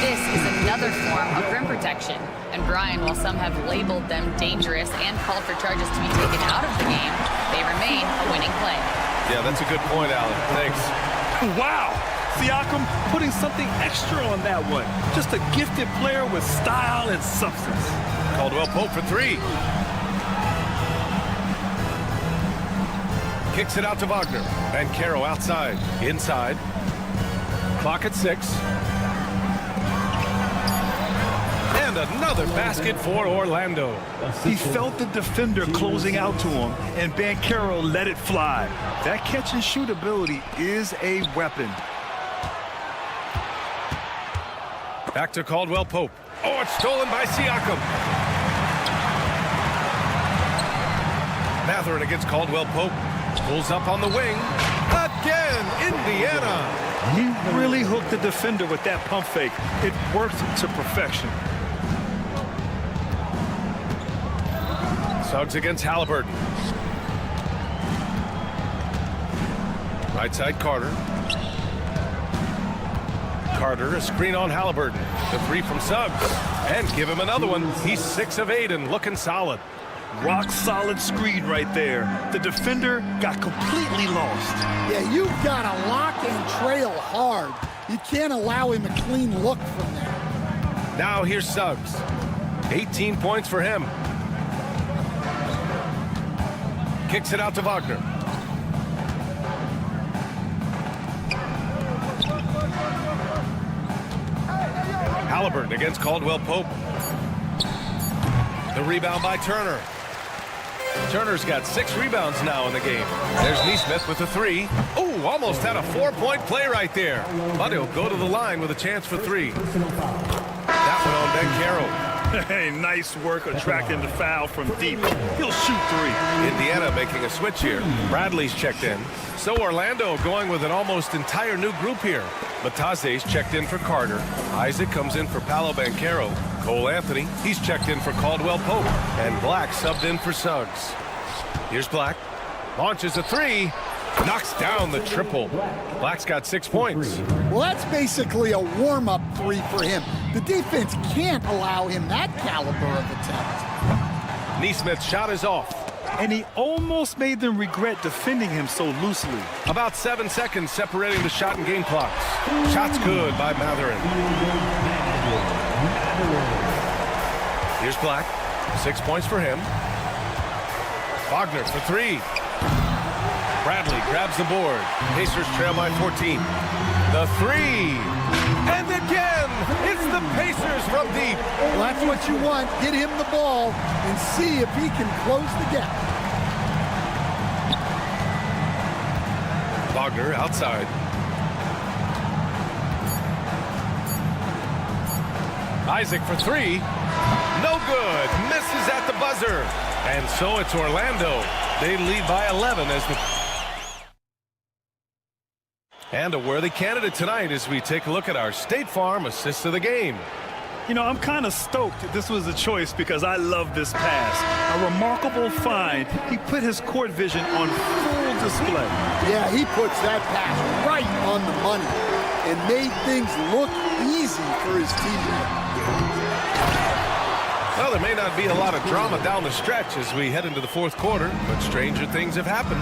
This is another form of rim protection. And Brian, while some have labeled them dangerous and called for charges to be taken out of the game, they remain a winning play. Yeah, that's a good point, Allie. Thanks. Wow! Siakam putting something extra on that one. Just a gifted player with style and substance. Caldwell Pope for 3. Kicks it out to Wagner. And Carroll outside. Inside. Clock at 6. And another basket for Orlando. He felt the defender closing out to him, and Banchero let it fly. That catch and shoot ability is a weapon. Back to Caldwell Pope. Oh, it's stolen by Siakam. Mathurin against Caldwell Pope. Pulls up on the wing. Again, Indiana. He really hooked the defender with that pump fake. It worked to perfection. Suggs against Halliburton. Right side, Carter. Carter, a screen on Halliburton. The three from Suggs. And give him another one. He's 6 of 8 and looking solid. Rock solid screen right there. The defender got completely lost. Yeah, you've got to lock and trail hard. You can't allow him a clean look from there. Now here's Suggs. 18 points for him. Kicks it out to Wagner. Halliburton against Caldwell Pope. The rebound by Turner. Turner's got 6 rebounds now in the game. There's Neesmith with a 3. Ooh, almost had a 4-point play right there. But he'll go to the line with a chance for 3. That one on Banchero. Hey, nice work attracting the foul from deep. He'll shoot 3. Indiana making a switch here. Bradley's checked in. So Orlando going with an almost entire new group here. Batase's checked in for Carter. Isaac comes in for Paolo Banchero. Cole Anthony, he's checked in for Caldwell Pope. And Black subbed in for Suggs. Here's Black. Launches a 3. Knocks down the triple. Black's got 6 points. Well, that's basically a warm-up 3 for him. The defense can't allow him that caliber of attempt. Neesmith's shot is off. And he almost made them regret defending him so loosely. About 7 seconds separating the shot and game clocks. Shot's good by Matherin. Here's Black. 6 points for him. Wagner for 3. Bradley grabs the board. Pacers trail by 14. The 3. And again, it's the Pacers from deep. Well, that's what you want. Get him the ball and see if he can close the gap. Wagner outside. Isaac for 3. No good. Misses at the buzzer. And so it's Orlando. They lead by 11 as the... And a worthy candidate tonight as we take a look at our State Farm assist of the game. You know, I'm kind of stoked this was a choice because I love this pass. A remarkable find. He put his court vision on full display. Yeah, he puts that pass right on the money and made things look easy for his teammate. Well, there may not be a lot of drama down the stretch as we head into the 4th quarter, but stranger things have happened.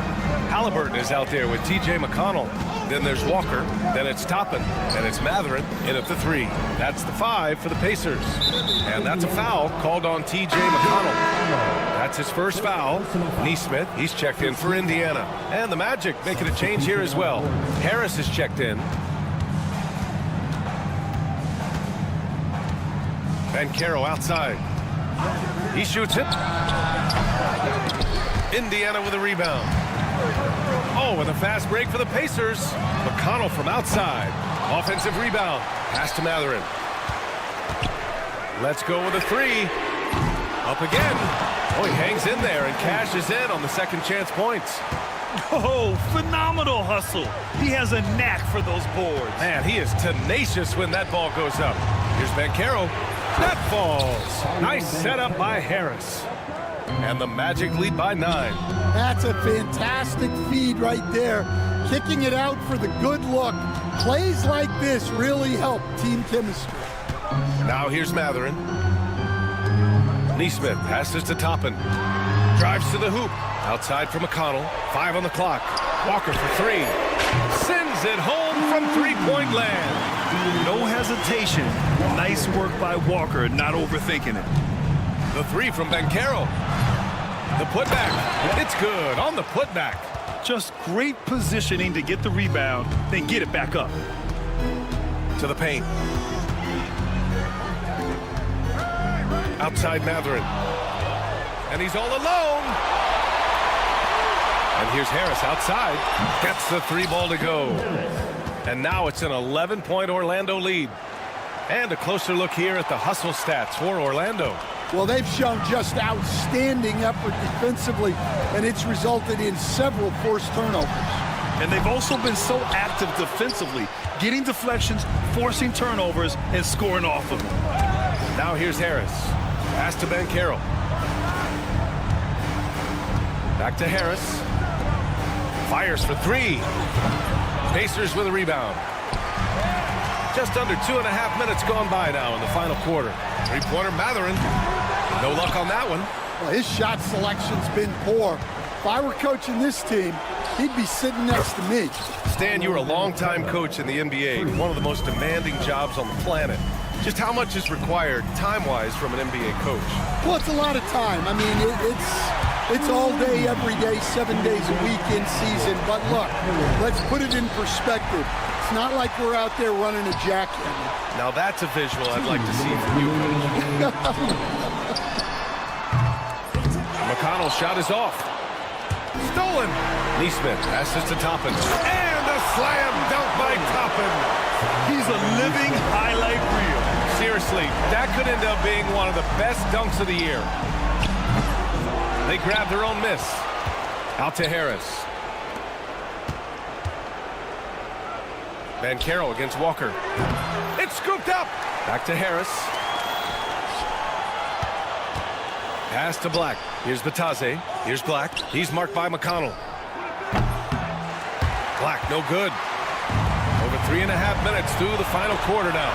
Halliburton is out there with T.J. McConnell. Then there's Walker. Then it's Toppin. And it's Matherin in at the 3. That's the 5 for the Pacers. And that's a foul called on T.J. McConnell. That's his first foul. Neesmith, he's checked in for Indiana. And the Magic making a change here as well. Harris is checked in. Banchero outside. He shoots it. Indiana with a rebound. Oh, and a fast break for the Pacers. McConnell from outside. Offensive rebound. Pass to Matherin. Let's go with a 3. Up again. Oh, he hangs in there and cashes in on the second chance points. Oh, phenomenal hustle. He has a knack for those boards. Man, he is tenacious when that ball goes up. Here's Banchero. That falls. Nice setup by Harris. And the Magic lead by 9. That's a fantastic feed right there. Kicking it out for the good look. Plays like this really help team chemistry. Now here's Matherin. Neesmith passes to Toppin. Drives to the hoop. Outside for McConnell. 5 on the clock. Walker for 3. Sends it home from 3-point land. No hesitation. Nice work by Walker, not overthinking it. The 3 from Banchero. The putback. It's good on the putback. Just great positioning to get the rebound, then get it back up. To the paint. Outside Matherin. And he's all alone. And here's Harris outside. Gets the 3 ball to go. And now it's an 11-point Orlando lead. And a closer look here at the hustle stats for Orlando. Well, they've shown just outstanding effort defensively, and it's resulted in several forced turnovers. And they've also been so active defensively, getting deflections, forcing turnovers, and scoring off of them. Now here's Harris. Pass to Banchero. Back to Harris. Fires for three. Pacers with a rebound. Just under 2.5 minutes gone by now in the final quarter. Three-pointer Mathurin. No luck on that one. Well, his shot selection's been poor. If I were coaching this team, he'd be sitting next to me. Stan, you were a longtime coach in the NBA, one of the most demanding jobs on the planet. Just how much is required time-wise from an NBA coach? Well, it's a lot of time. I mean, it's all day, every day, 7 days a week in season. But look, let's put it in perspective. It's not like we're out there running a jackhammer. Now that's a visual I'd like to see from you, Coach. McConnell's shot is off. Stolen. Neesmith passes to Toppin. And a slam dunk by Toppin. He's a living highlight reel. Seriously, that could end up being one of the best dunks of the year. They grab their own miss. Out to Harris. Banchero against Walker. It's scooped up. Back to Harris. Pass to Black. Here's Batadze. Here's Black. He's marked by McConnell. Black, no good. Over 3.5 minutes through the final quarter now.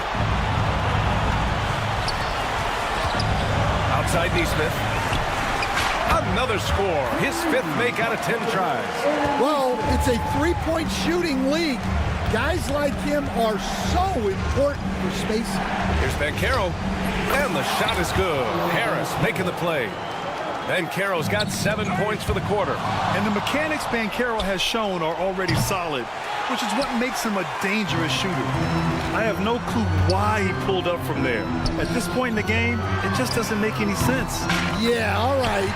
Outside Neesmith. Another score. His 5th make out of 10 tries. Well, it's a three-point shooting league. Guys like him are so important for spacing. Here's Banchero. And the shot is good. Harris making the play. Banchero's got 7 points for the quarter. And the mechanics Banchero has shown are already solid, which is what makes him a dangerous shooter. I have no clue why he pulled up from there. At this point in the game, it just doesn't make any sense. Yeah, all right.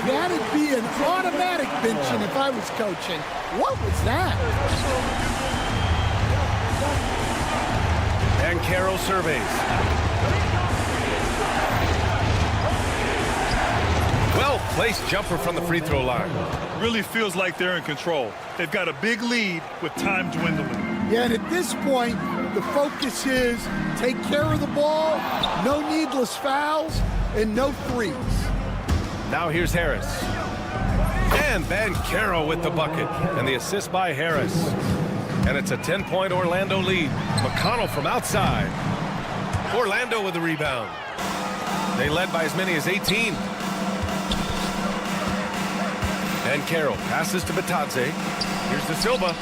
That'd be an automatic benching if I was coaching. What was that? Banchero surveys. Well-placed jumper from the free throw line. Really feels like they're in control. They've got a big lead with time dwindling. Yeah, and at this point, the focus is take care of the ball, no needless fouls, and no threes. Now here's Harris. And Banchero with the bucket. And the assist by Harris. And it's a 10-point Orlando lead. McConnell from outside. Orlando with the rebound. They led by as many as 18. Banchero passes to Batadze. Here's De Silva.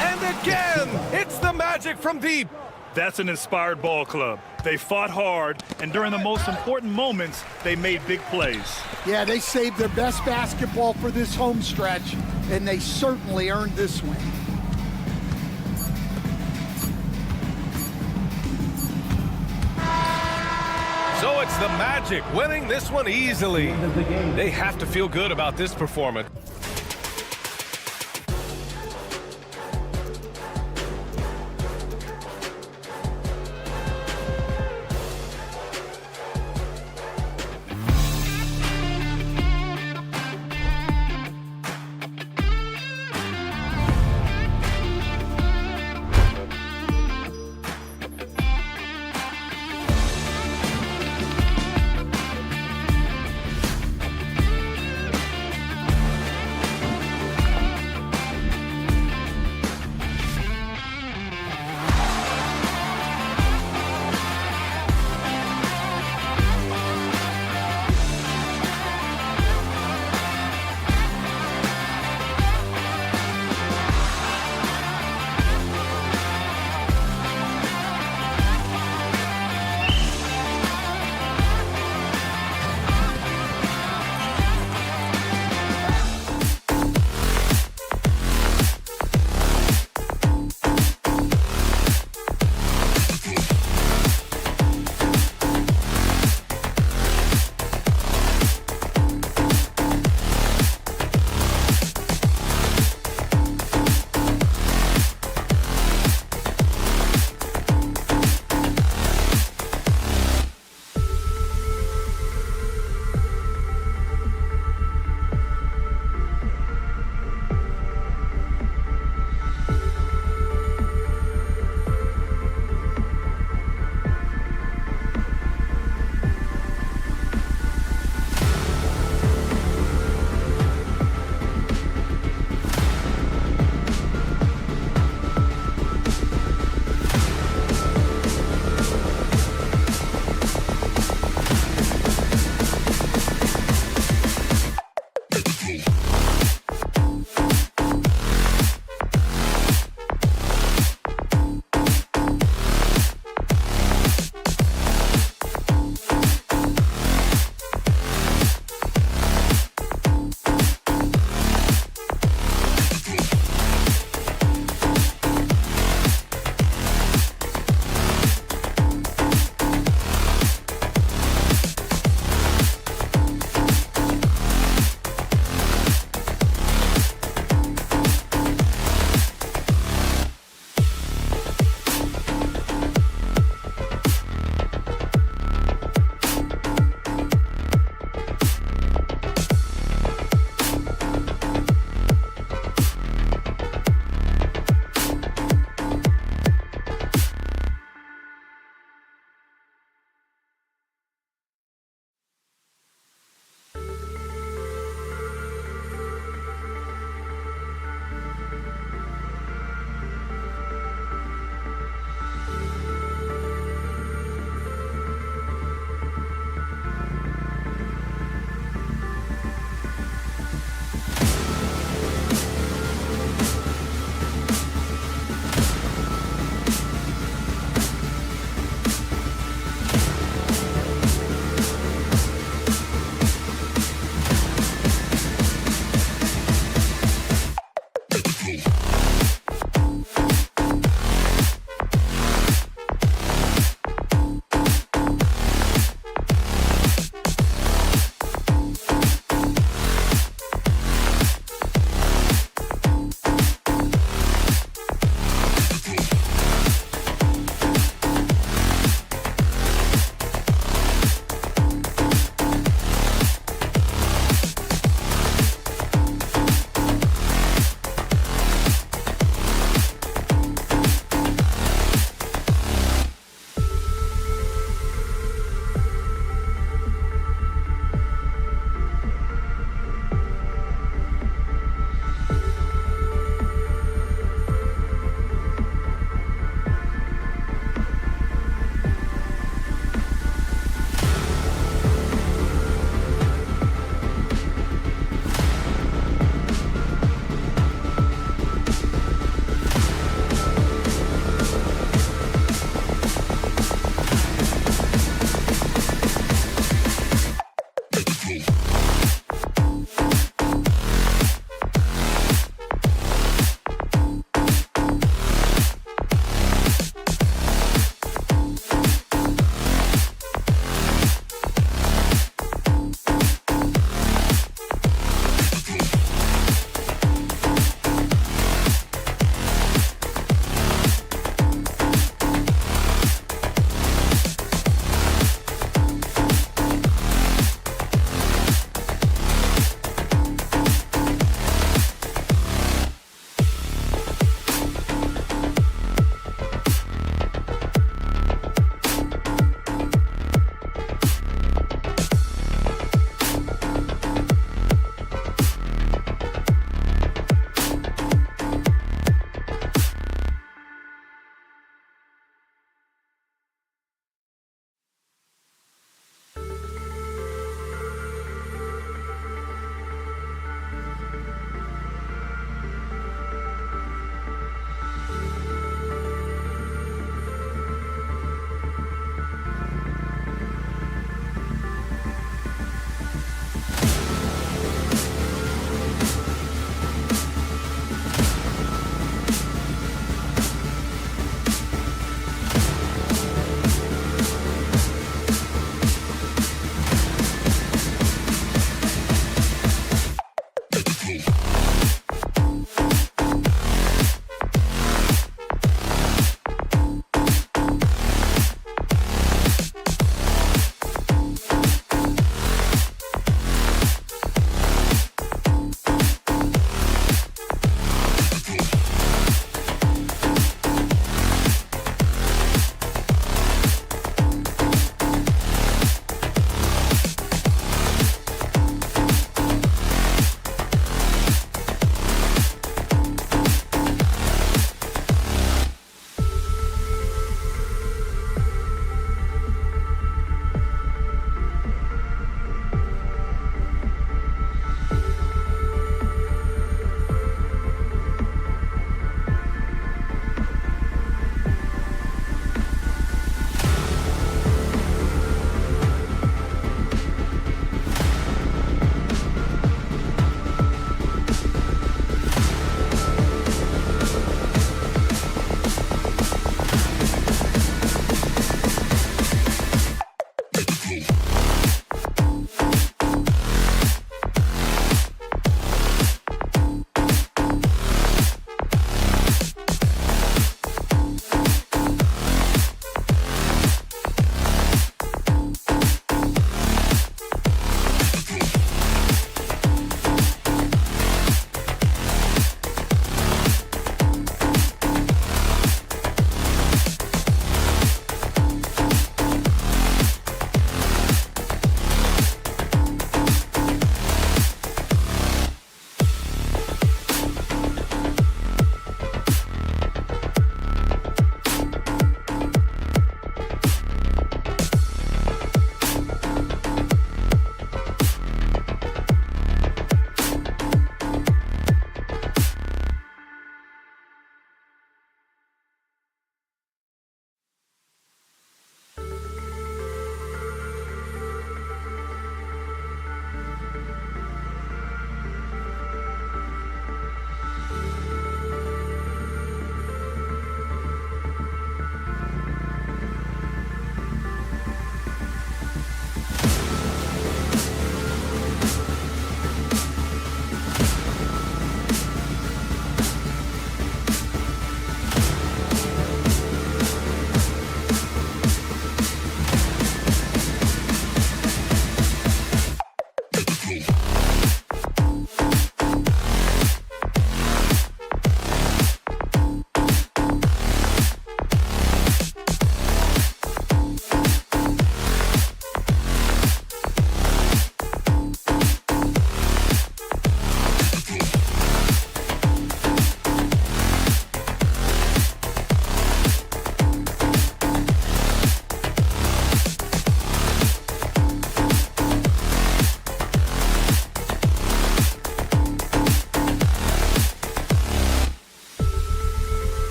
And again, it's the Magic from deep. That's an inspired ball club. They fought hard, and during the most important moments, they made big plays. Yeah, they saved their best basketball for this home stretch, and they certainly earned this win. So it's the Magic winning this one easily. They have to feel good about this performance.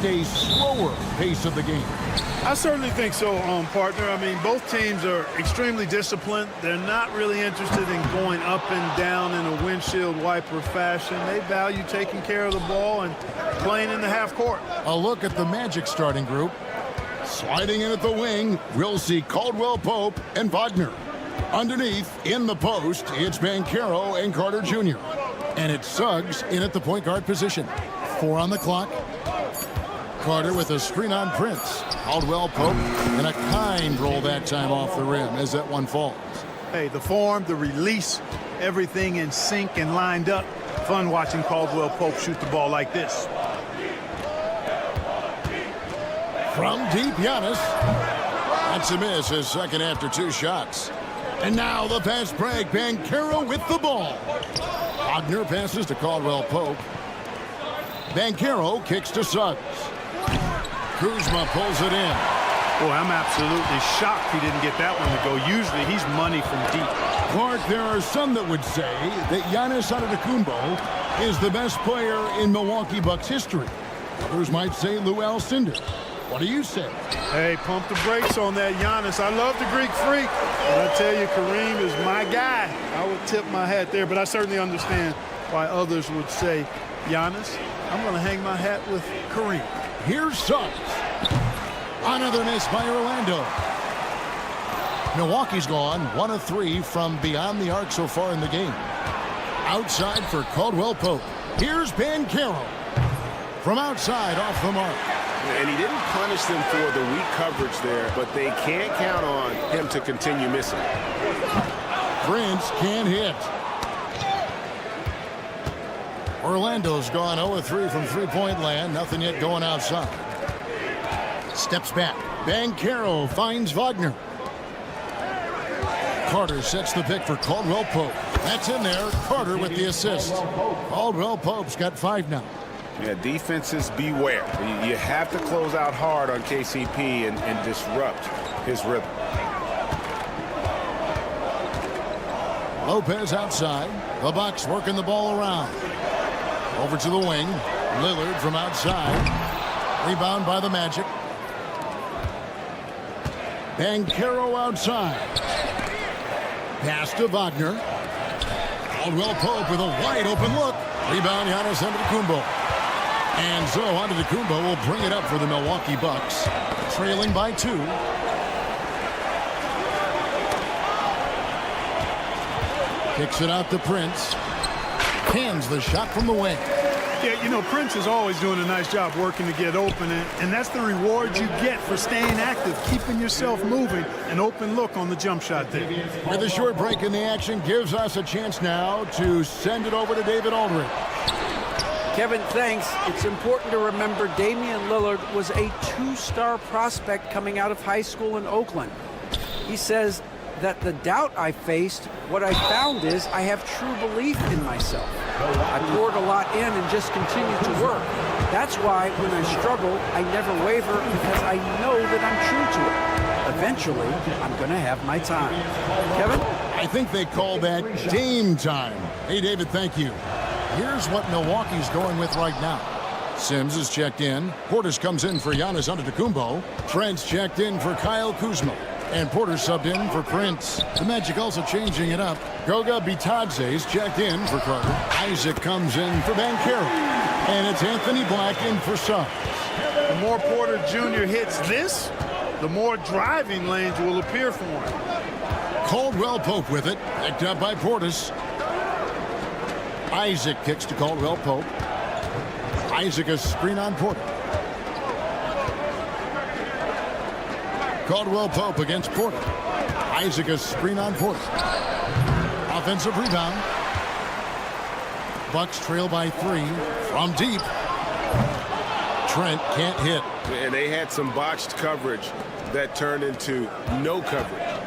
a slower pace of the game? I certainly think so, partner. I mean, both teams are extremely disciplined. They're not really interested in going up and down in a windshield wiper fashion. They value taking care of the ball and playing in the half court. A look at the Magic starting group. Sliding in at the wing, we'll see Caldwell Pope and Wagner. Underneath, in the post, it's Banchero and Carter Jr. And it's Suggs in at the point guard position. 4 on the clock. Carter with a screen on Prince. Caldwell Pope and a kind roll that time off the rim as that one falls. Hey, the form, the release, everything in sync and lined up. Fun watching Caldwell Pope shoot the ball like this. From deep, Giannis. That's a miss, his second after 2 shots. And now the fast break. Banchero with the ball. Wagner passes to Caldwell Pope. Banchero kicks to Suggs. Kuzma pulls it in. Boy, I'm absolutely shocked he didn't get that one to go. Usually he's money from deep. Clark, there are some that would say that Giannis Antetokounmpo is the best player in Milwaukee Bucks history. Others might say Lou Alcindor. What do you say? Hey, pump the brakes on that Giannis. I love the Greek freak. But I tell you, Kareem is my guy. I would tip my hat there, but I certainly understand why others would say, Giannis, I'm going to hang my hat with Kareem. Here's Suggs. Another miss by Orlando. Milwaukee's gone 1 of 3 from beyond the arc so far in the game. Outside for Caldwell Pope. Here's Banchero. From outside, off the mark. And he didn't punish them for the weak coverage there, but they can't count on him to continue missing. Prince can't hit. Orlando's gone 0-3 from three-point land. Nothing yet going outside. Steps back. Banchero finds Wagner. Carter sets the pick for Caldwell Pope. That's in there. Carter with the assist. Caldwell Pope's got 5 now. Yeah, defenses beware. You have to close out hard on KCP and disrupt his rhythm. Lopez outside. The Bucks working the ball around. Over to the wing. Lillard from outside. Rebound by the Magic. Banchero outside. Pass to Wagner. Caldwell Pope with a wide open look. Rebound Giannis Antetokounmpo. And so Antetokounmpo will bring it up for the Milwaukee Bucks. Trailing by 2. Kicks it out to Prince. Hands the shot from the wing. Yeah, you know, Prince is always doing a nice job working to get open, and that's the reward you get for staying active, keeping yourself moving. An open look on the jump shot there. With a short break in the action, gives us a chance now to send it over to David Aldridge. Kevin, thanks. It's important to remember Damian Lillard was a 2-star prospect coming out of high school in Oakland. He says that the doubt I faced, what I found is I have true belief in myself. I poured a lot in and just continued to work. That's why when I struggle, I never waver because I know that I'm true to it. Eventually, I'm going to have my time. Kevin? I think they call that Dame time. Hey, David, thank you. Here's what Milwaukee's going with right now. Sims is checked in. Portis comes in for Giannis Antetokounmpo. Trent's checked in for Kyle Kuzma. And Porter subbed in for Prince. The Magic also changing it up. Goga Bitadze's checked in for Carter. Isaac comes in for Banchero. And it's Anthony Black in for Suggs. The more Porter Jr. hits this, the more driving lanes will appear for him. Caldwell Pope with it. Picked up by Portis. Isaac kicks to Caldwell Pope. Isaac a screen on Porter. Caldwell Pope against Porter. Isaac a screen on Porter. Offensive rebound. Bucks trail by 3 from deep. Trent can't hit. And they had some botched coverage that turned into no coverage.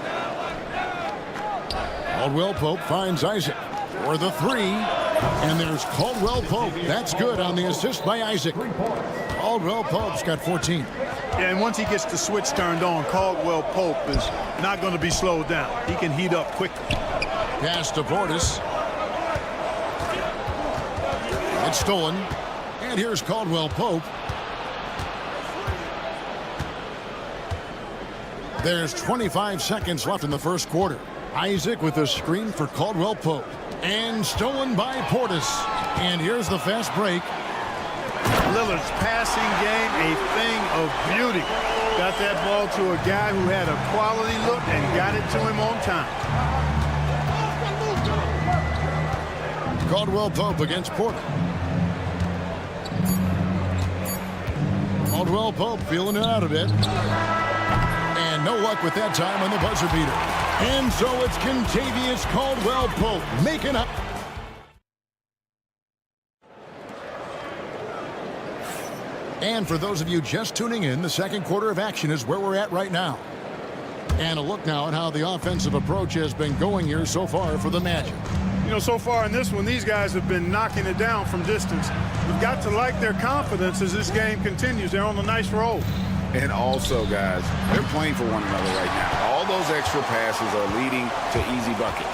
Caldwell Pope finds Isaac for the 3. And there's Caldwell Pope. That's good on the assist by Isaac. Caldwell Pope's got 14. Yeah, and once he gets the switch turned on, Caldwell Pope is not going to be slowed down. He can heat up quickly. Pass to Portis. It's stolen. And here's Caldwell Pope. There's 25 seconds left in the first quarter. Isaac with a screen for Caldwell Pope. And stolen by Portis. And here's the fast break. Lillard's passing game, a thing of beauty. Got that ball to a guy who had a quality look and got it to him on time. Caldwell Pope against Porter. Caldwell Pope feeling it out a bit. And no luck with that time on the buzzer beater. And so it's Kentavious Caldwell Pope making up. And for those of you just tuning in, the second quarter of action is where we're at right now. And a look now at how the offensive approach has been going here so far for the Magic. You know, so far in this one, these guys have been knocking it down from distance. We've got to like their confidence as this game continues. They're on a nice roll. And also, guys, they're playing for one another right now. All those extra passes are leading to easy buckets.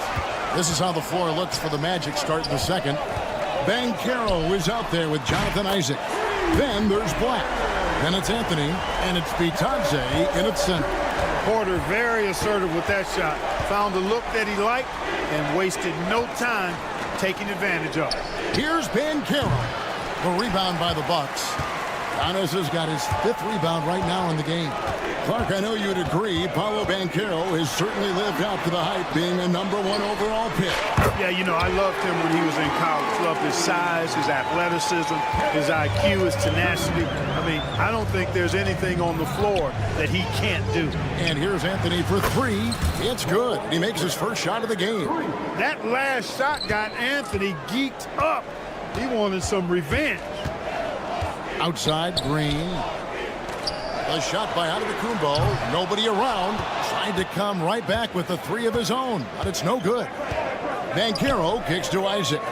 This is how the floor looks for the Magic start in the second. Banchero is out there with Jonathan Isaac. Then there's Black. Then it's Anthony, and it's Bitadze in its center. Porter very assertive with that shot. Found the look that he liked and wasted no time taking advantage of it. Here's Banchero. The rebound by the Bucks. Giannis has got his 5th rebound right now in the game. Clark, I know you'd agree, Paolo Banchero has certainly lived out to the hype, being a #1 overall pick. Yeah, you know, I loved him when he was in college. Loved his size, his athleticism, his IQ, his tenacity. I mean, I don't think there's anything on the floor that he can't do. And here's Anthony for 3. It's good. He makes his first shot of the game. That last shot got Anthony geeked up. He wanted some revenge. Outside, Green. A shot by Antetokounmpo. Nobody around. Tried to come right back with the 3 of his own, but it's no good. Banchero kicks to Isaac.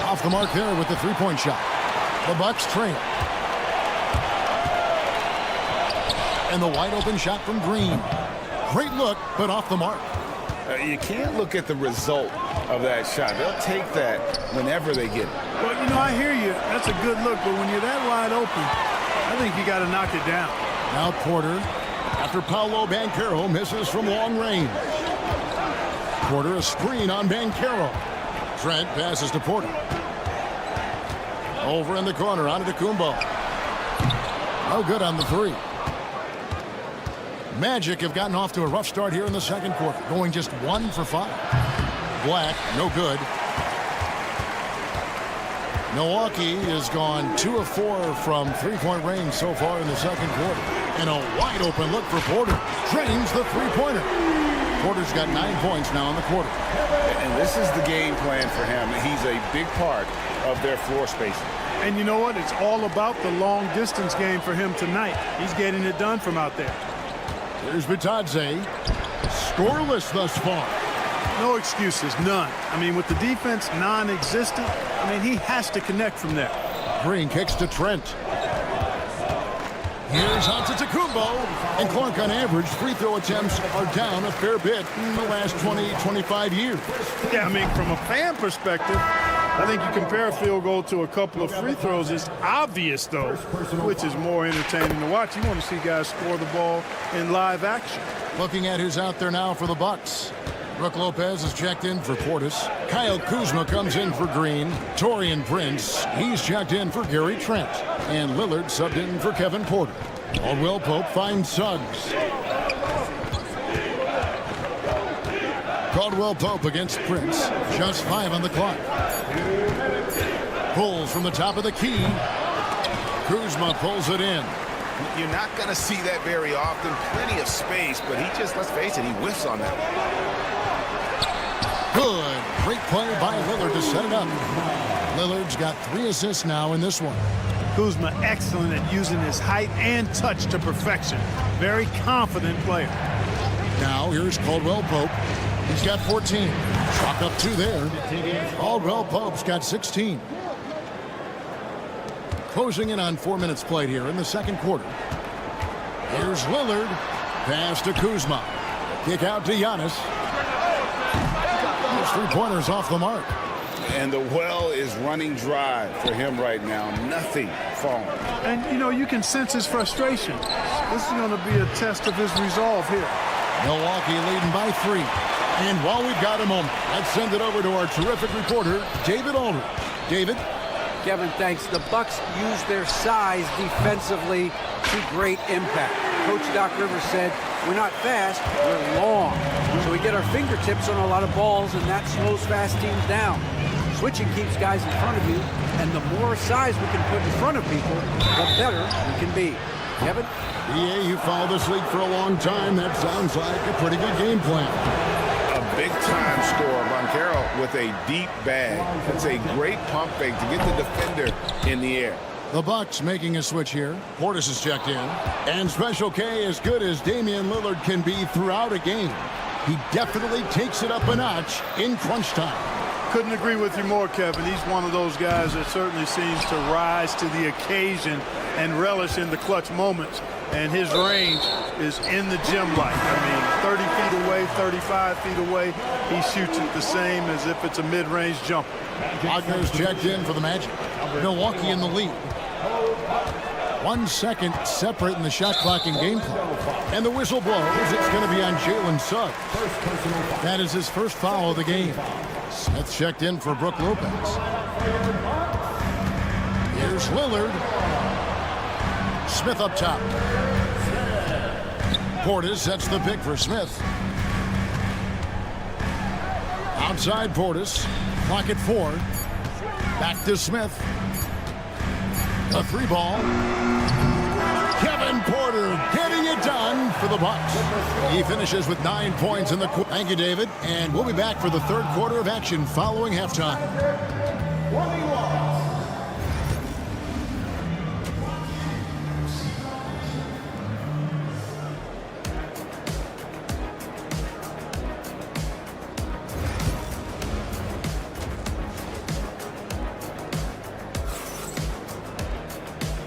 Off the mark there with the 3-point shot. The Bucks trail. And the wide open shot from Green. Great look, but off the mark. You can't look at the result of that shot. They'll take that whenever they get it. Well, you know, I hear you. That's a good look, but when you're that wide open, I think you got to knock it down. Now Porter, after Paolo Banchero misses from long range. Porter a screen on Banchero. Trent passes to Porter. Over in the corner, Antetokounmpo. No good on the 3. Magic have gotten off to a rough start here in the second quarter, going just 1 for 5. Black, no good. Milwaukee has gone 2 of 4 from 3-point range so far in the second quarter. And a wide open look for Porter. Drains the 3-pointer. Porter's got 9 points now in the quarter. And this is the game plan for him. He's a big part of their floor spacing. And you know what? It's all about the long distance game for him tonight. He's getting it done from out there. Here's Bitadze. Scoreless thus far. No excuses, none. I mean, with the defense non-existent, I mean, he has to connect from there. Green kicks to Trent. Here's Antetokounmpo. And Clark, on average, free throw attempts are down a fair bit in the last 20, 25 years. Yeah, I mean, from a fan perspective, I think you compare a field goal to a couple of free throws. It's obvious, though, which is more entertaining to watch. You want to see guys score the ball in live action. Looking at who's out there now for the Bucks. Brook Lopez is checked in for Portis. Kyle Kuzma comes in for Green. Taurean Prince, he's checked in for Gary Trent. And Lillard subbed in for Kevin Porter. Caldwell Pope finds Suggs. Caldwell Pope against Prince. Just 5 on the clock. Pulls from the top of the key. Kuzma pulls it in. You're not going to see that very often. Plenty of space, but he just, let's face it, he whiffs on that one. Good. Great play by Lillard to set it up. Lillard's got 3 assists now in this one. Kuzma excellent at using his height and touch to perfection. Very confident player. Now here's Caldwell Pope. He's got 14. Chalk up 2 there. Caldwell Pope's got 16. Closing in on 4 minutes played here in the second quarter. Here's Lillard. Pass to Kuzma. Kick out to Giannis. Those 3-pointers off the mark. And the well is running dry for him right now. Nothing falling. And, you know, you can sense his frustration. This is going to be a test of his resolve here. Milwaukee leading by 3. And while we've got a moment, let's send it over to our terrific reporter, David Aldridge. David? Kevin, thanks. The Bucks use their size defensively to great impact. Coach Doc Rivers said, we're not fast, we're long. So we get our fingertips on a lot of balls, and that slows fast teams down. Switching keeps guys in front of you, and the more size we can put in front of people, the better we can be. Kevin? EA, you followed this league for a long time. That sounds like a pretty good game plan. A big-time score. Banchero with a deep bag. It's a great pump fake to get the defender in the air. The Bucks making a switch here. Portis is checked in. And Special K, as good as Damian Lillard can be throughout a game, he definitely takes it up a notch in crunch time. Couldn't agree with you more, Kevin. He's one of those guys that certainly seems to rise to the occasion and relish in the clutch moments. And his range is in the gym like. I mean, 30 feet away, 35 feet away, he shoots it the same as if it's a mid-range jumper. Wagner's checked in for the Magic. Milwaukee in the lead. 1 second separate in the shot clock and game clock. And the whistle blows. It's going to be on Jalen Suggs. That is his first foul of the game. Smith checked in for Brook Lopez. Here's Lillard. Smith up top. Portis sets the pick for Smith. Outside Portis. Clock at 4. Back to Smith. A 3-ball. Kevin Porter getting it done for the Bucks. He finishes with 9 points in the quarter. Thank you, David. And we'll be back for the third quarter of action following halftime.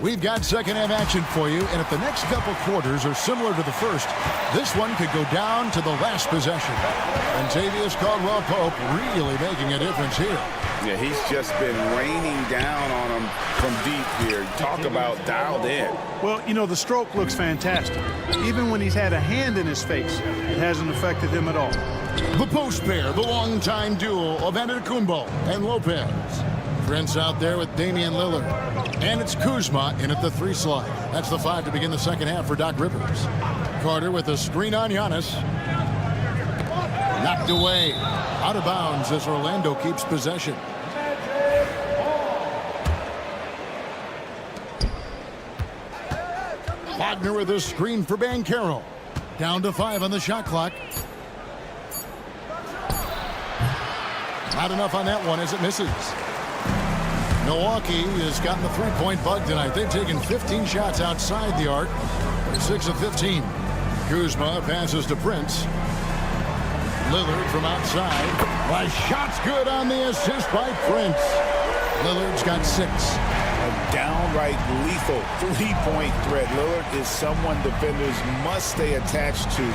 We've got second half action for you, and if the next couple quarters are similar to the first, this one could go down to the last possession. And Tavius Caldwell-Pope really making a difference here. Yeah, he's just been raining down on him from deep here. Talk about dialed in. Well, you know, the stroke looks fantastic. Even when he's had a hand in his face, it hasn't affected him at all. The post pair, the longtime duo of Antetokounmpo and Lopez. Prince out there with Damian Lillard. And it's Kuzma in at the 3 slot. That's the 5 to begin the second half for Doc Rivers. Carter with a screen on Giannis. Knocked away. Out of bounds as Orlando keeps possession. Wagner with a screen for Banchero. Down to 5 on the shot clock. Not enough on that one as it misses. Milwaukee has gotten the 3-point bug tonight. They've taken 15 shots outside the arc. 6 of 15. Kuzma passes to Prince. Lillard from outside. My shot's good on the assist by Prince. Lillard's got 6. A downright lethal 3-point threat. Lillard is someone defenders must stay attached to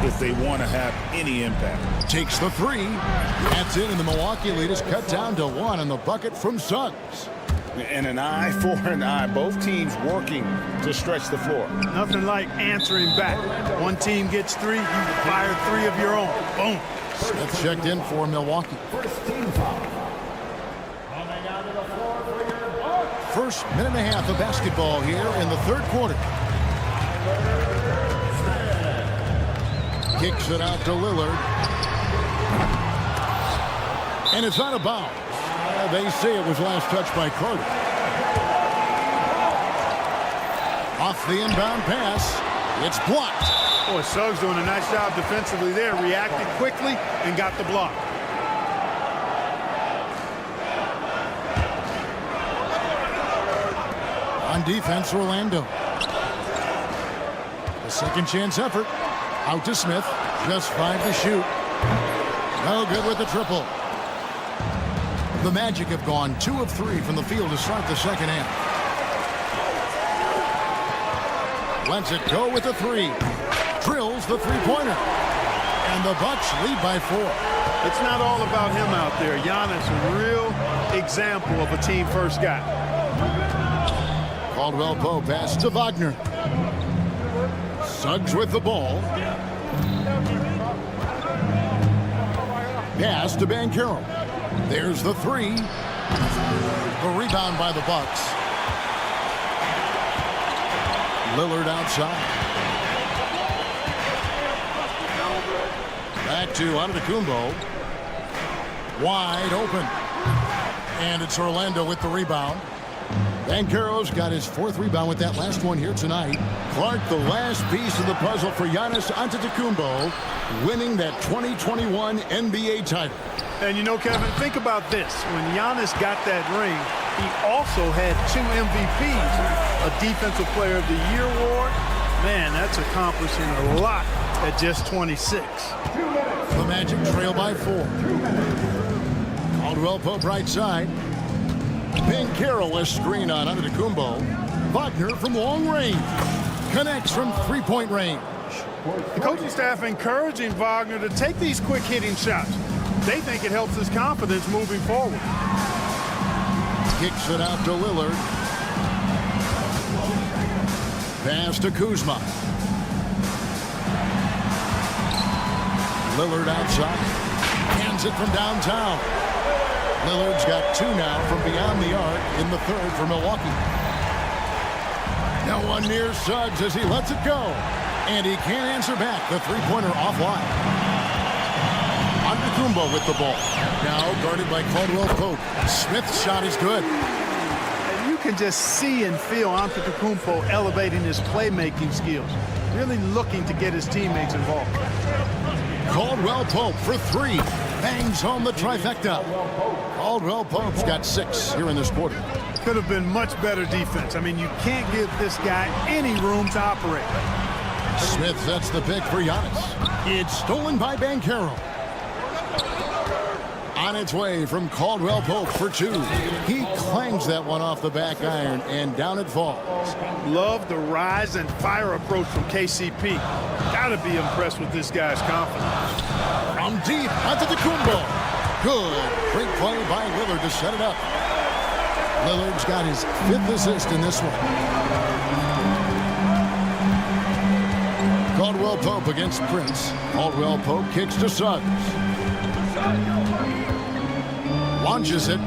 if they want to have any impact. Takes the 3. That's in, and the Milwaukee lead is cut down to 1 on the bucket from Suggs. And an eye for an eye. Both teams working to stretch the floor. Nothing like answering back. One team gets 3, you fire 3 of your own. Boom. Smith checked in for Milwaukee. First minute and a half of basketball here in the third quarter. Kicks it out to Lillard. And it's out of bounds. They say it was last touched by Carter. Off the inbound pass. It's blocked. Boy, Suggs doing a nice job defensively there. Reacted quickly and got the block. On defense, Orlando. A second chance effort. Out to Smith. Just 5 to shoot. No good with the triple. The Magic have gone 2 of 3 from the field to start the second half. Lets it go with the 3. Drills the 3-pointer. And the Bucks lead by 4. It's not all about him out there. Giannis, a real example of a team-first guy. Caldwell Pope pass to Wagner. Suggs with the ball. Pass to Banchero. There's the three. The rebound by the Bucks. Lillard outside. Back to Antetokounmpo. Wide open. And it's Orlando with the rebound. Banchero's got his 4th rebound with that last one here tonight. Clark, the last piece of the puzzle for Giannis Antetokounmpo, winning that 2021 NBA title. And you know, Kevin, think about this. When Giannis got that ring, he also had 2 MVPs. A Defensive Player of the Year award. Man, that's accomplishing a lot at just 26. The Magic trail by 4. Caldwell Pope right side. Banchero a screen on Antetokounmpo. Wagner from long range. Connects from 3-point range. The coaching staff encouraging Wagner to take these quick hitting shots. They think it helps his confidence moving forward. Kicks it out to Lillard. Pass to Kuzma. Lillard outside. Hands it from downtown. Lillard's got 2 now from beyond the arc in the 3rd for Milwaukee. No one near Suggs as he lets it go. And he can't answer back. The 3-pointer offline. Antetokounmpo with the ball. Now guarded by Caldwell Pope. Smith's shot is good. And you can just see and feel Antetokounmpo elevating his playmaking skills. Really looking to get his teammates involved. Caldwell Pope for 3. Bangs home the trifecta. Caldwell Pope's got 6 here in this quarter. Could have been much better defense. I mean, you can't give this guy any room to operate. Smith sets the pick for Giannis. It's stolen by Banchero. On its way from Caldwell Pope for 2. He clangs that one off the back iron, and down it falls. Love the rise and fire approach from KCP. Gotta be impressed with this guy's confidence. From deep, Antetokounmpo. Good. Great play by Lillard to set it up. Lillard's got his 5th assist in this one. Caldwell Pope against Prince. Caldwell Pope kicks to Suggs. Launches it.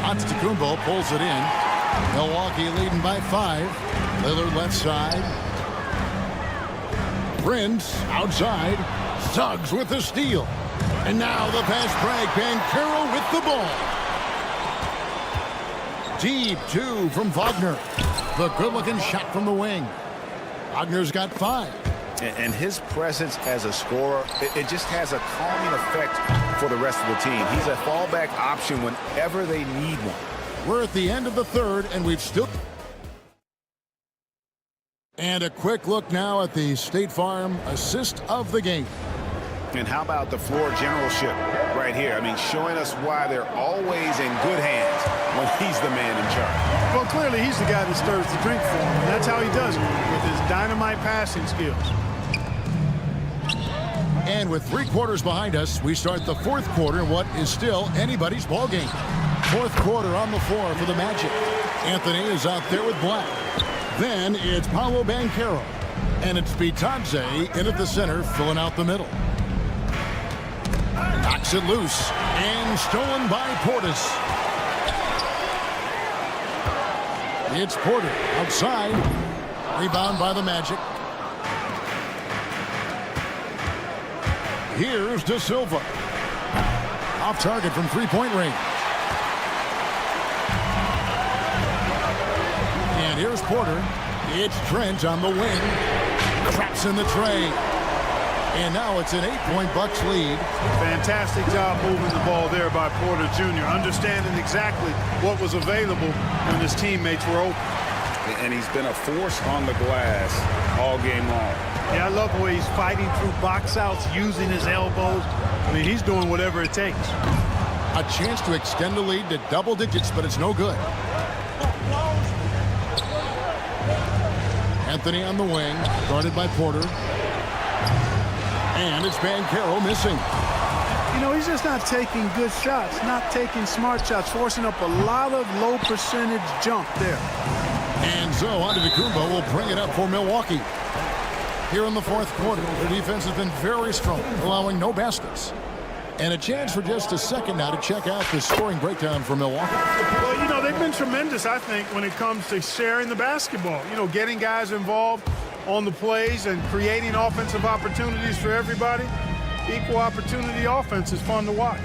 Antetokounmpo pulls it in. Milwaukee leading by 5. Lillard left side. Prince outside. Suggs with the steal. And now the pass break. Banchero with the ball. Deep 2 from Wagner. The good-looking shot from the wing. Wagner's got 5. And his presence as a scorer, it just has a calming effect for the rest of the team. He's a fallback option whenever they need one. We're at the end of the 3rd, and we've still... And a quick look now at the State Farm assist of the game. And how about the floor generalship right here? I mean, showing us why they're always in good hands when he's the man in charge. Well, clearly he's the guy that stirs the drink for him. And that's how he does it, with his dynamite passing skills. And with 3 quarters behind us, we start the 4th quarter in what is still anybody's ball game. 4th quarter on the floor for the Magic. Anthony is out there with Black. Then it's Paolo Banchero. And it's Bitadze in at the center, filling out the middle. Knocks it loose. And stolen by Portis. It's Porter outside. Rebound by the Magic. Here's De Silva. Off target from 3-point range. And here's Porter. It's Trent on the wing. Traps in the tray. And now it's an 8-point Bucks lead. Fantastic job moving the ball there by Porter Jr., understanding exactly what was available when his teammates were open. And he's been a force on the glass all game long. Yeah, I love the way he's fighting through box outs, using his elbows. I mean, he's doing whatever it takes. A chance to extend the lead to double digits, but it's no good. Anthony on the wing, guarded by Porter. And it's Banchero missing. You know, he's just not taking good shots, not taking smart shots, forcing up a lot of low percentage jump there. And so Antetokounmpo will bring it up for Milwaukee. Here in the fourth quarter, the defense has been very strong, allowing no baskets. And a chance for just a second now to check out the scoring breakdown for Milwaukee. Well, you know, they've been tremendous, I think, when it comes to sharing the basketball. You know, getting guys involved on the plays and creating offensive opportunities for everybody. Equal opportunity offense is fun to watch.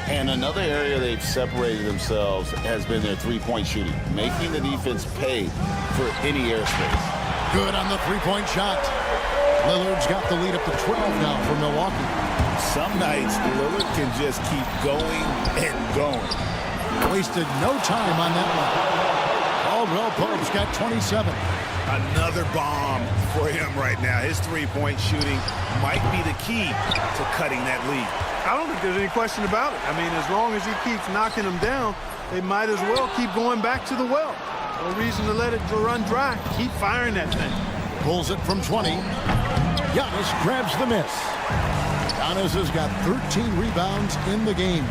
And another area they've separated themselves has been their three-point shooting, making the defense pay for any airspace. Good on the three-point shot. Lillard's got the lead up to 12 now for Milwaukee. Some nights, Lillard can just keep going and going. Wasted no time on that one. Caldwell Pope's got 27. Another bomb for him right now. His three-point shooting might be the key to cutting that lead. I don't think there's any question about it. I mean, as long as he keeps knocking them down, they might as well keep going back to the well. No reason to let it run dry. Keep firing that thing. Pulls it from 20. Giannis grabs the miss. Giannis has got 13 rebounds in the game.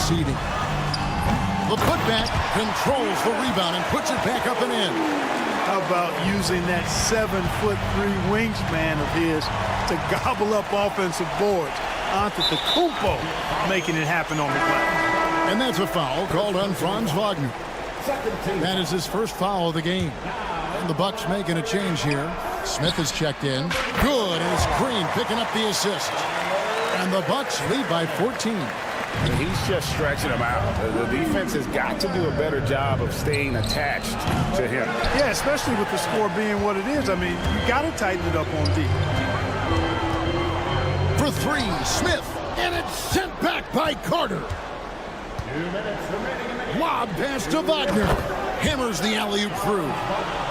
Seeding. The putback controls the rebound and puts it back up and in. How about using that 7'3" wingspan of his to gobble up offensive boards? Antetokounmpo making it happen on the glass. And that's a foul called on Franz Wagner. That is his first foul of the game. And the Bucks making a change here. Smith is checked in. Good, and it's Green picking up the assist. And the Bucks lead by 14. He's just stretching them out. The defense has got to do a better job of staying attached to him. Yeah, especially with the score being what it is. I mean, you got to tighten it up on defense. For three, Smith, and it's sent back by Carter. 2 minutes remaining in the Lob pass to Wagner. Hammers the alley-oop through.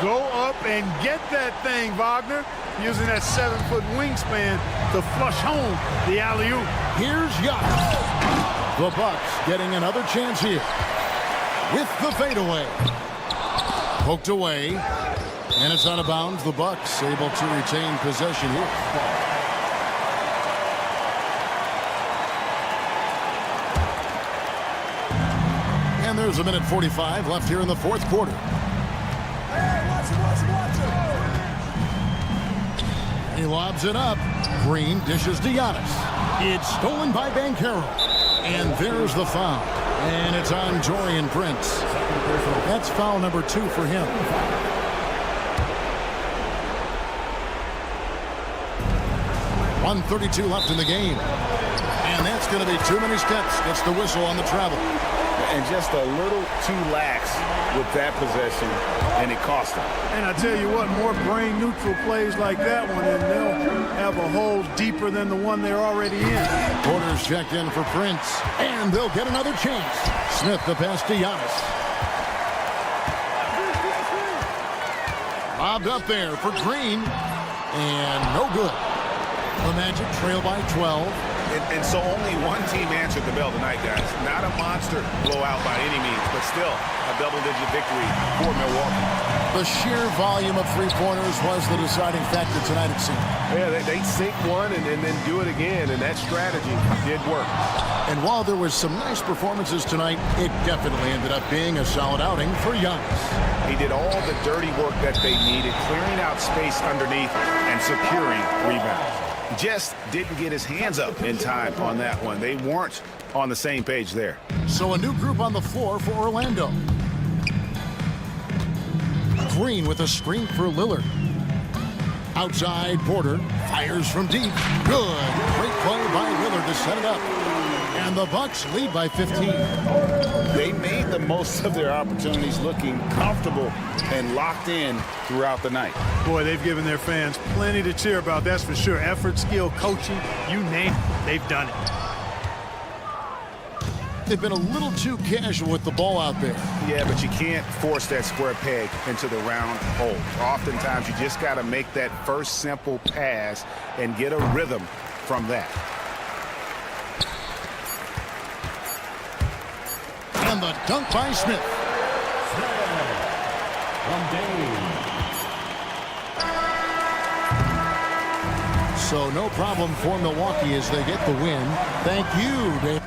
Go up and get that thing, Wagner. Using that 7-foot wingspan to flush home the alley-oop. Here's Giannis. The Bucks getting another chance here. With the fadeaway. Poked away. And it's out of bounds. The Bucks able to retain possession here. And there's a minute 45 left here in the fourth quarter. He lobs it up. Green dishes to Giannis. It's stolen by Banchero. And there's the foul. And it's on Taurean Prince. That's foul number 2 for him. .132 left in the game. And that's going to be too many steps. Gets the whistle on the travel. And just a little too lax with that possession, and it cost them. And I tell you what, more brain-neutral plays like that one, and they'll have a hole deeper than the one they're already in. Porter's checked in for Prince, and they'll get another chance. Smith the pass to Giannis. Lobbed up there for Green, and no good. The Magic trail by 12. And so only one team answered the bell tonight, guys. Not a monster blowout by any means, but still a double-digit victory for Milwaukee. The sheer volume of three-pointers was the deciding factor tonight, it seemed. Yeah, they sink one and then do it again, and that strategy did work. And while there was some nice performances tonight, it definitely ended up being a solid outing for Giannis. He did all the dirty work that they needed, clearing out space underneath and securing rebounds. Just didn't get his hands up in time on that one. They weren't on the same page there. So a new group on the floor for Orlando. Green with a screen for Lillard. Outside, Porter fires from deep. Good. Great play by Lillard to set it up. And the Bucks lead by 15. They made the most of their opportunities, looking comfortable and locked in throughout the night. Boy, they've given their fans plenty to cheer about, that's for sure. Effort, skill, coaching, you name it, they've done it. They've been a little too casual with the ball out there. Yeah, but you can't force that square peg into the round hole. Oftentimes, you just got to make that first simple pass and get a rhythm from that. And the dunk by Smith. so no problem for Milwaukee as they get the win. Thank you, Dave.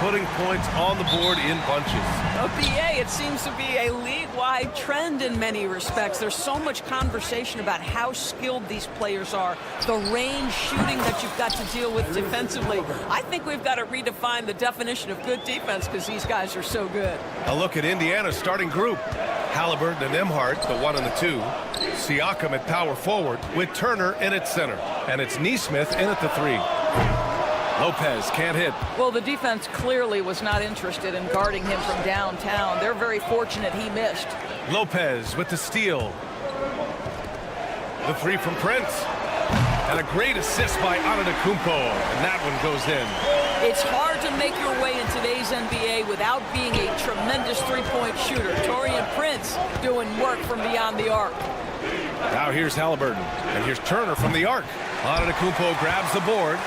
putting points on the board in bunches. BA, it seems to be a league-wide trend in many respects. There's so much conversation about how skilled these players are, the range shooting that you've got to deal with defensively. I think we've got to redefine the definition of good defense because these guys are so good. A look at Indiana's starting group. Halliburton and Nembhard, the 1 and the 2. Siakam at power forward with Turner in at center. And it's Nesmith in at the 3. Lopez can't hit. Well, the defense clearly was not interested in guarding him from downtown. They're very fortunate he missed. Lopez with the steal. The 3 from Prince. And a great assist by Antetokounmpo. And that one goes in. It's hard to make your way in today's NBA without being a tremendous three-point shooter. Taurean Prince doing work from beyond the arc. Now here's Halliburton. And here's Turner from the arc. Antetokounmpo grabs the board.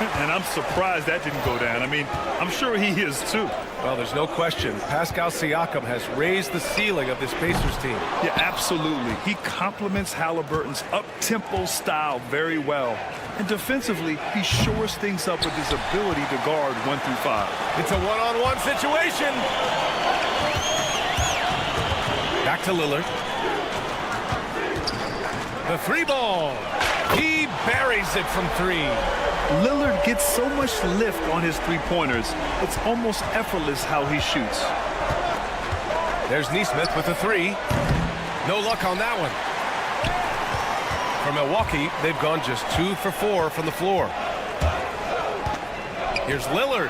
And I'm surprised that didn't go down. I mean, I'm sure he is too. Well, there's no question. Pascal Siakam has raised the ceiling of this Pacers team. Yeah, absolutely. He complements Halliburton's up-tempo style very well. And defensively, he shores things up with his ability to guard 1 through 5. It's a one-on-one situation. Back to Lillard. The 3 ball. He buries it from 3. Lillard gets so much lift on his three-pointers, it's almost effortless how he shoots. There's Nesmith with the 3. No luck on that one. For Milwaukee, they've gone just 2 for 4 from the floor. Here's Lillard.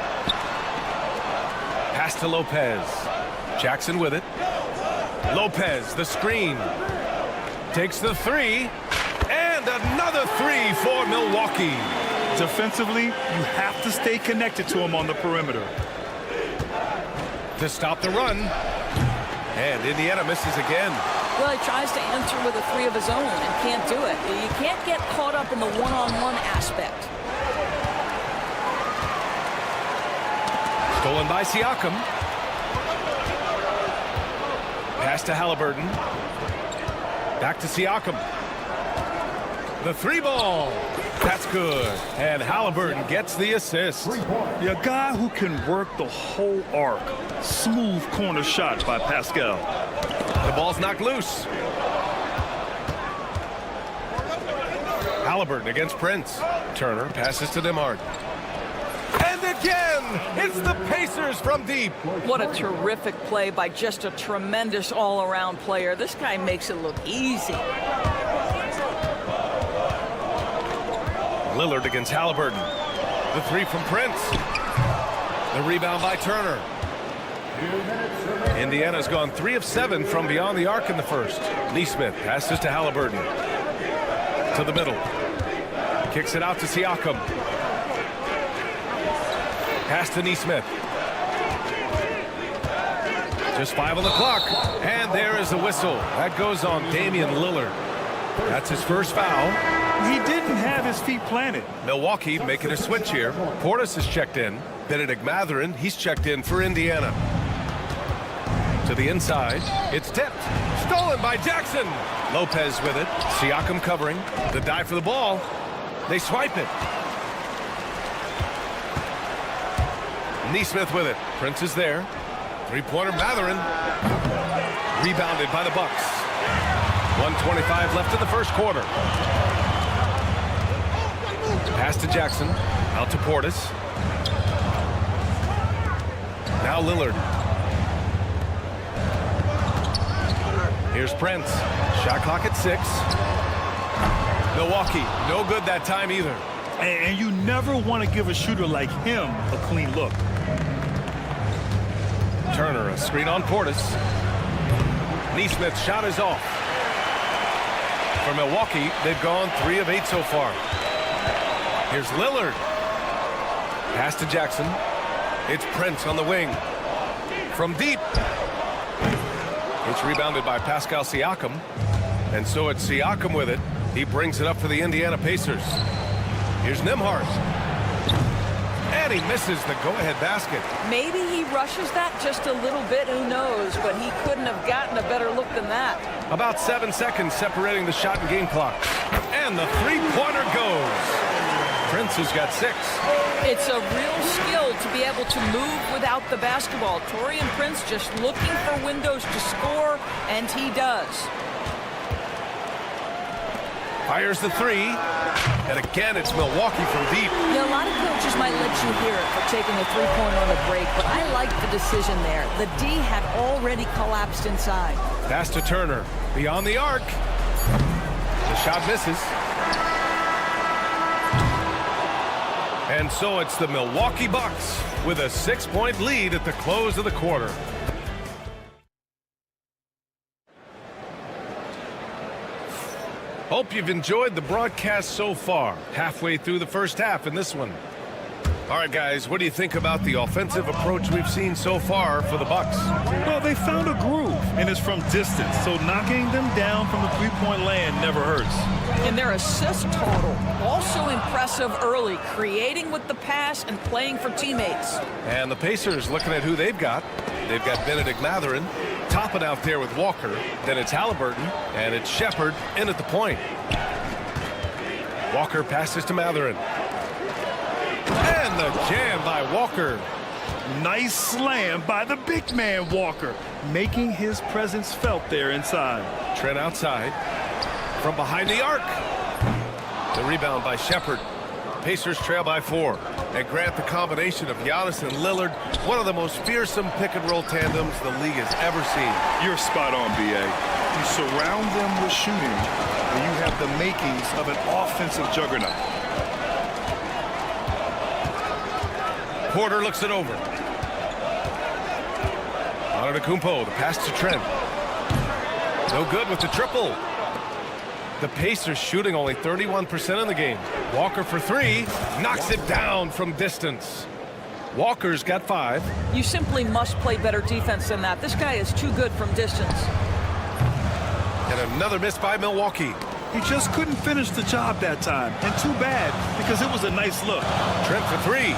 Pass to Lopez. Jackson with it. Lopez, the screen. Takes the 3. And another 3 for Milwaukee. Defensively, you have to stay connected to him on the perimeter. To stop the run. And Indiana misses again. Well, he tries to answer with a 3 of his own and can't do it. You can't get caught up in the one-on-one aspect. Stolen by Siakam. Pass to Halliburton. Back to Siakam. The 3 ball. That's good. And Halliburton gets the assist. Yeah, a guy who can work the whole arc. Smooth corner shot by Pascal. The ball's knocked loose. Halliburton against Prince. Turner passes to Nembhard. And again, it's the Pacers from deep. What a terrific play by just a tremendous all-around player. This guy makes it look easy. Lillard against Halliburton. The 3 from Prince. The rebound by Turner. Indiana's gone 3 of 7 from beyond the arc in the first. Nesmith passes to Halliburton. To the middle. Kicks it out to Siakam. Pass to Nesmith. Just 5 on the clock. And there is the whistle. That goes on Damian Lillard. That's his first foul. He didn't have his feet planted. Milwaukee making a switch here. Portis is checked in. Benedict Mathurin, he's checked in for Indiana. To the inside. It's tipped. Stolen by Jackson. Lopez with it. Siakam covering. The dive for the ball. They swipe it. Nesmith with it. Prince is there. 3-pointer Mathurin. Rebounded by the Bucks. 1:25 left in the first quarter. Pass to Jackson. Out to Portis. Now Lillard. Here's Prince. Shot clock at 6. Milwaukee, no good that time either. And you never want to give a shooter like him a clean look. Turner, a screen on Portis. Nesmith's shot is off. For Milwaukee, they've gone 3 of 8 so far. Here's Lillard. Pass to Jackson. It's Prince on the wing. From deep. It's rebounded by Pascal Siakam. And so it's Siakam with it. He brings it up for the Indiana Pacers. Here's Nembhard. And he misses the go-ahead basket. Maybe he rushes that just a little bit, who knows, but he couldn't have gotten a better look than that. About 7 seconds separating the shot and game clock. And the 3-pointer goes. Prince has got 6. It's a real skill to be able to move without the basketball. Taurean Prince just looking for windows to score, and he does. Fires the three. And again, it's Milwaukee from deep. Yeah, a lot of coaches might let you hear it for taking a three-pointer on the break, but I like the decision there. The D had already collapsed inside. Pass to Turner. Beyond the arc. The shot misses. And so it's the Milwaukee Bucks with a 6-point lead at the close of the quarter. Hope you've enjoyed the broadcast so far. Halfway through the first half in this one. All right, guys, what do you think about the offensive approach we've seen so far for the Bucks? Well, they found a groove, and it's from distance. So knocking them down from the three-point land never hurts. And their assist total, also impressive early, creating with the pass and playing for teammates. And the Pacers looking at who they've got. They've got Benedict Mathurin topping out there with Walker. Then it's Halliburton, and it's Shepherd in at the point. Walker passes to Mathurin. And the jam by Walker. Nice slam by the big man Walker, making his presence felt there inside. Trent outside. From behind the arc. The rebound by Shepherd. Pacers trail by 4. And Grant, the combination of Giannis and Lillard, one of the most fearsome pick-and-roll tandems the league has ever seen. You're spot on, B.A. You surround them with shooting, and you have the makings of an offensive juggernaut. Porter looks it over. Antetokounmpo, the pass to Trent. No good with the triple. The Pacers shooting only 31% in the game. Walker for 3, knocks it down from distance. Walker's got 5. You simply must play better defense than that. This guy is too good from distance. And another miss by Milwaukee. He just couldn't finish the job that time, and too bad, because it was a nice look. Trent for 3,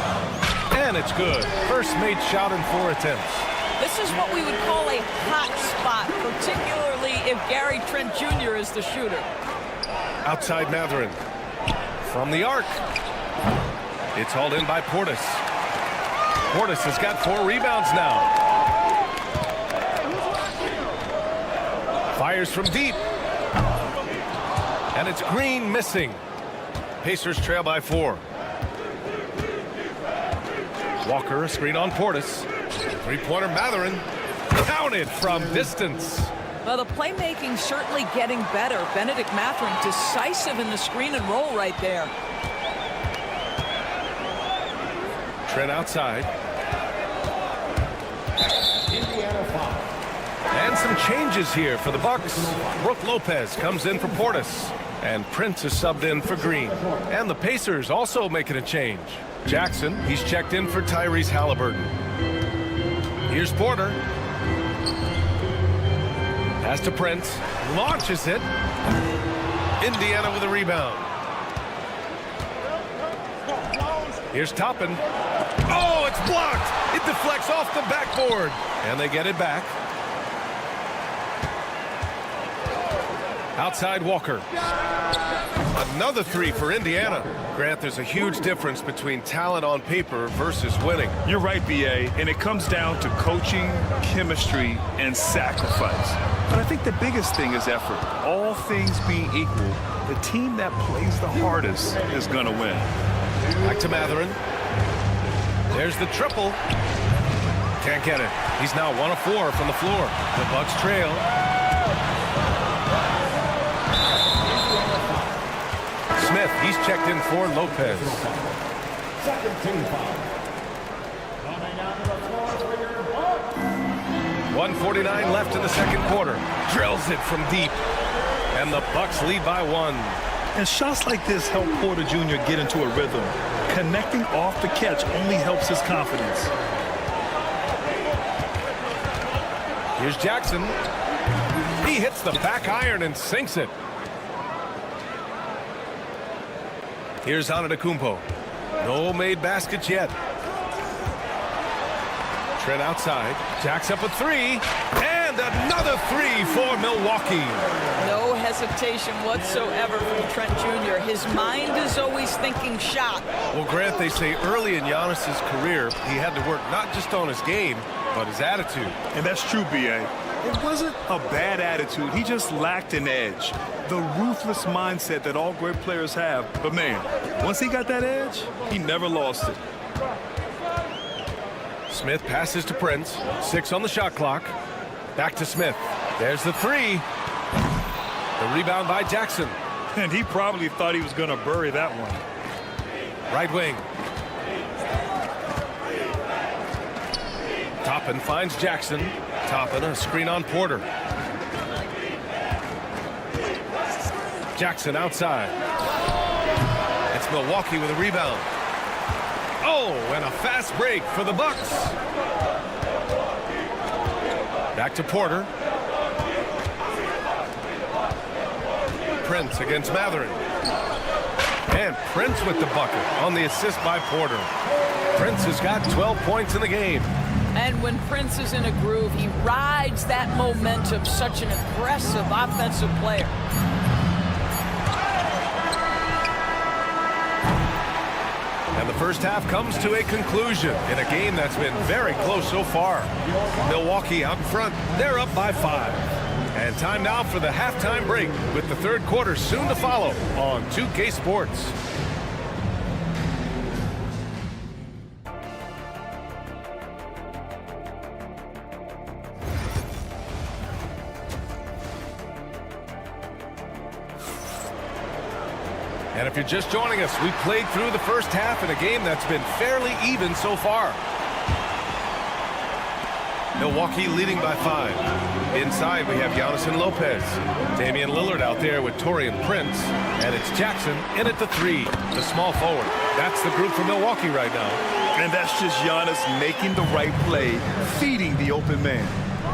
and it's good. First made shot in 4 attempts. This is what we would call a hot spot, particularly if Gary Trent Jr. is the shooter. Outside Mathurin. From the arc. It's hauled in by Portis. Portis has got 4 rebounds now. Fires from deep. And it's Green missing. Pacers trail by 4. Walker, a screen on Portis. Three-pointer Mathurin. Counted from distance. Well, the playmaking certainly getting better. Benedict Mathurin decisive in the screen and roll right there. Trent outside. And some changes here for the Bucks. Brook Lopez comes in for Portis. And Prince is subbed in for Green. And the Pacers also making a change. Jackson, he's checked in for Tyrese Halliburton. Here's Porter. Pass to Prince. Launches it. Indiana with a rebound. Here's Toppin. Oh, it's blocked. It deflects off the backboard. And they get it back. Outside Walker. Another 3 for Indiana. Grant, there's a huge difference between talent on paper versus winning. You're right, B.A., and it comes down to coaching, chemistry, and sacrifice. But I think the biggest thing is effort. All things being equal, the team that plays the hardest is going to win. Back to Mathurin. There's the triple. Can't get it. He's now 1 of 4 from the floor. The Bucks trail. Smith, he's checked in for Lopez. Second team foul. Coming out of the floor for your Bucks. 1:49 left in the second quarter. Drills it from deep. And the Bucks lead by 1. And shots like this help Porter Jr. get into a rhythm. Connecting off the catch only helps his confidence. Here's Jackson. He hits the back iron and sinks it. Here's Antetokounmpo. No made baskets yet. Trent outside. Jacks up a 3. And another the three for Milwaukee. No hesitation whatsoever from Trent Jr. His mind is always thinking shot. Well, Grant, they say early in Giannis's career, he had to work not just on his game, but his attitude. And that's true, B.A. It wasn't a bad attitude. He just lacked an edge. The ruthless mindset that all great players have. But, man, once he got that edge, he never lost it. Smith passes to Prince. 6 on the shot clock. Back to Smith. There's the three. The rebound by Jackson. And he probably thought he was going to bury that one. Right wing. Toppin finds Jackson. Toppin, a screen on Porter. Jackson outside. It's Milwaukee with a rebound. Oh, and a fast break for the Bucks. Back to Porter. Prince against Matherin. And Prince with the bucket on the assist by Porter. Prince has got 12 points in the game. And when Prince is in a groove, he rides that momentum. Such an aggressive offensive player. And the first half comes to a conclusion in a game that's been very close so far. Milwaukee out in front. They're up by 5. And time now for the halftime break with the third quarter soon to follow on 2K Sports. And if you're just joining us, we played through the first half in a game that's been fairly even so far. Milwaukee leading by 5. Inside, we have Giannis and Lopez. Damian Lillard out there with Taurean Prince. And it's Jackson in at the 3, the small forward. That's the group for Milwaukee right now. And that's just Giannis making the right play, feeding the open man.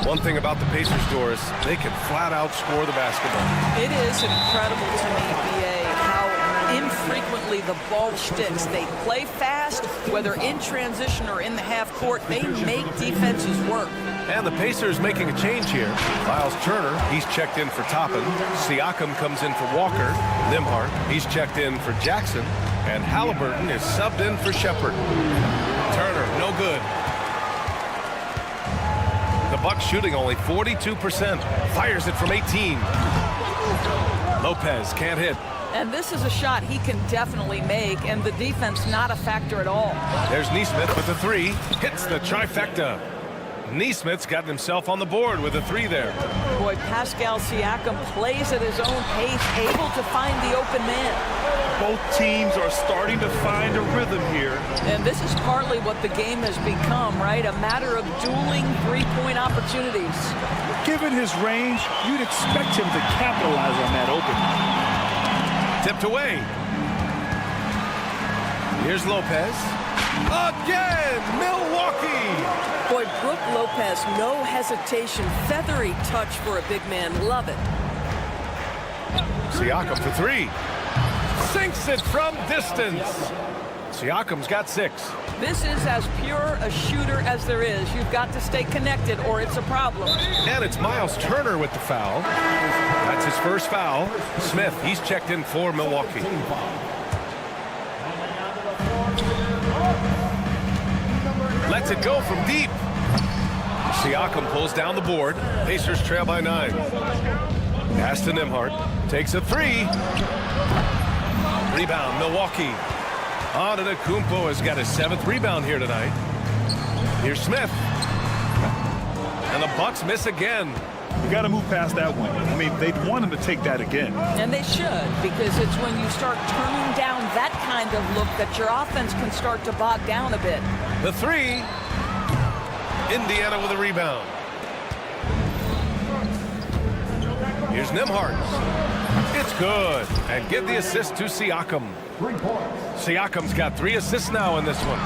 One thing about the Pacers, Doris, they can flat out score the basketball. It is incredible to me, B.A., how infrequently the ball sticks. They play fast, whether in transition or in the half court. They make defenses work. And the Pacers making a change here. Miles Turner, he's checked in for Toppin. Siakam comes in for Walker. Nembhard, he's checked in for Jackson. And Halliburton is subbed in for Shepherd. Turner, no good. The Bucks shooting only 42%. Fires it from 18. Lopez can't hit. And this is a shot he can definitely make, and the defense not a factor at all. There's Nesmith with the 3. Hits the trifecta. Nesmith's gotten himself on the board with a 3 there. Boy, Pascal Siakam plays at his own pace, able to find the open man. Both teams are starting to find a rhythm here. And this is partly what the game has become, right? A matter of dueling three-point opportunities. Given his range, you'd expect him to capitalize on that opening. Tipped away. Here's Lopez. Again, Milwaukee. Boy, Brook Lopez, no hesitation. Feathery touch for a big man. Love it. Siakam for 3. Sinks it from distance. Siakam's got 6. This is as pure a shooter as there is. You've got to stay connected or it's a problem. And it's Miles Turner with the foul. That's his first foul. Smith, he's checked in for Milwaukee. Lets it go from deep. Siakam pulls down the board. Pacers trail by 9. Pass to Nembhard. Takes a 3. Rebound, Milwaukee. Antetokounmpo has got his 7th rebound here tonight. Here's Smith. And the Bucks miss again. You got to move past that one. I mean, they'd want him to take that again. And they should, because it's when you start turning down that kind of look that your offense can start to bog down a bit. The 3. Indiana with a rebound. Here's Nembhard. It's good. And give the assist to Siakam. Siakam's got 3 assists now in this one.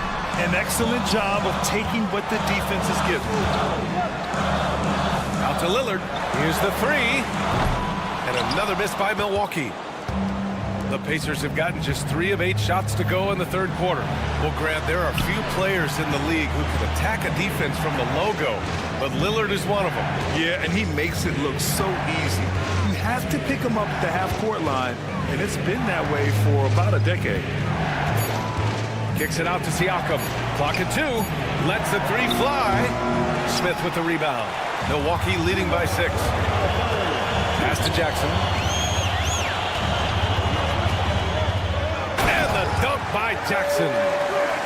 An excellent job of taking what the defense is giving. Out to Lillard. Here's the 3. And another miss by Milwaukee. The Pacers have gotten just 3 of 8 shots to go in the third quarter. Well, Grant, there are few players in the league who can attack a defense from the logo, but Lillard is one of them. Yeah, and he makes it look so easy. You have to pick him up at the half-court line, and it's been that way for about a decade. Kicks it out to Siakam. Clock at 2. Lets the 3 fly. Smith with the rebound. Milwaukee leading by 6. Pass to Jackson. And the dunk by Jackson.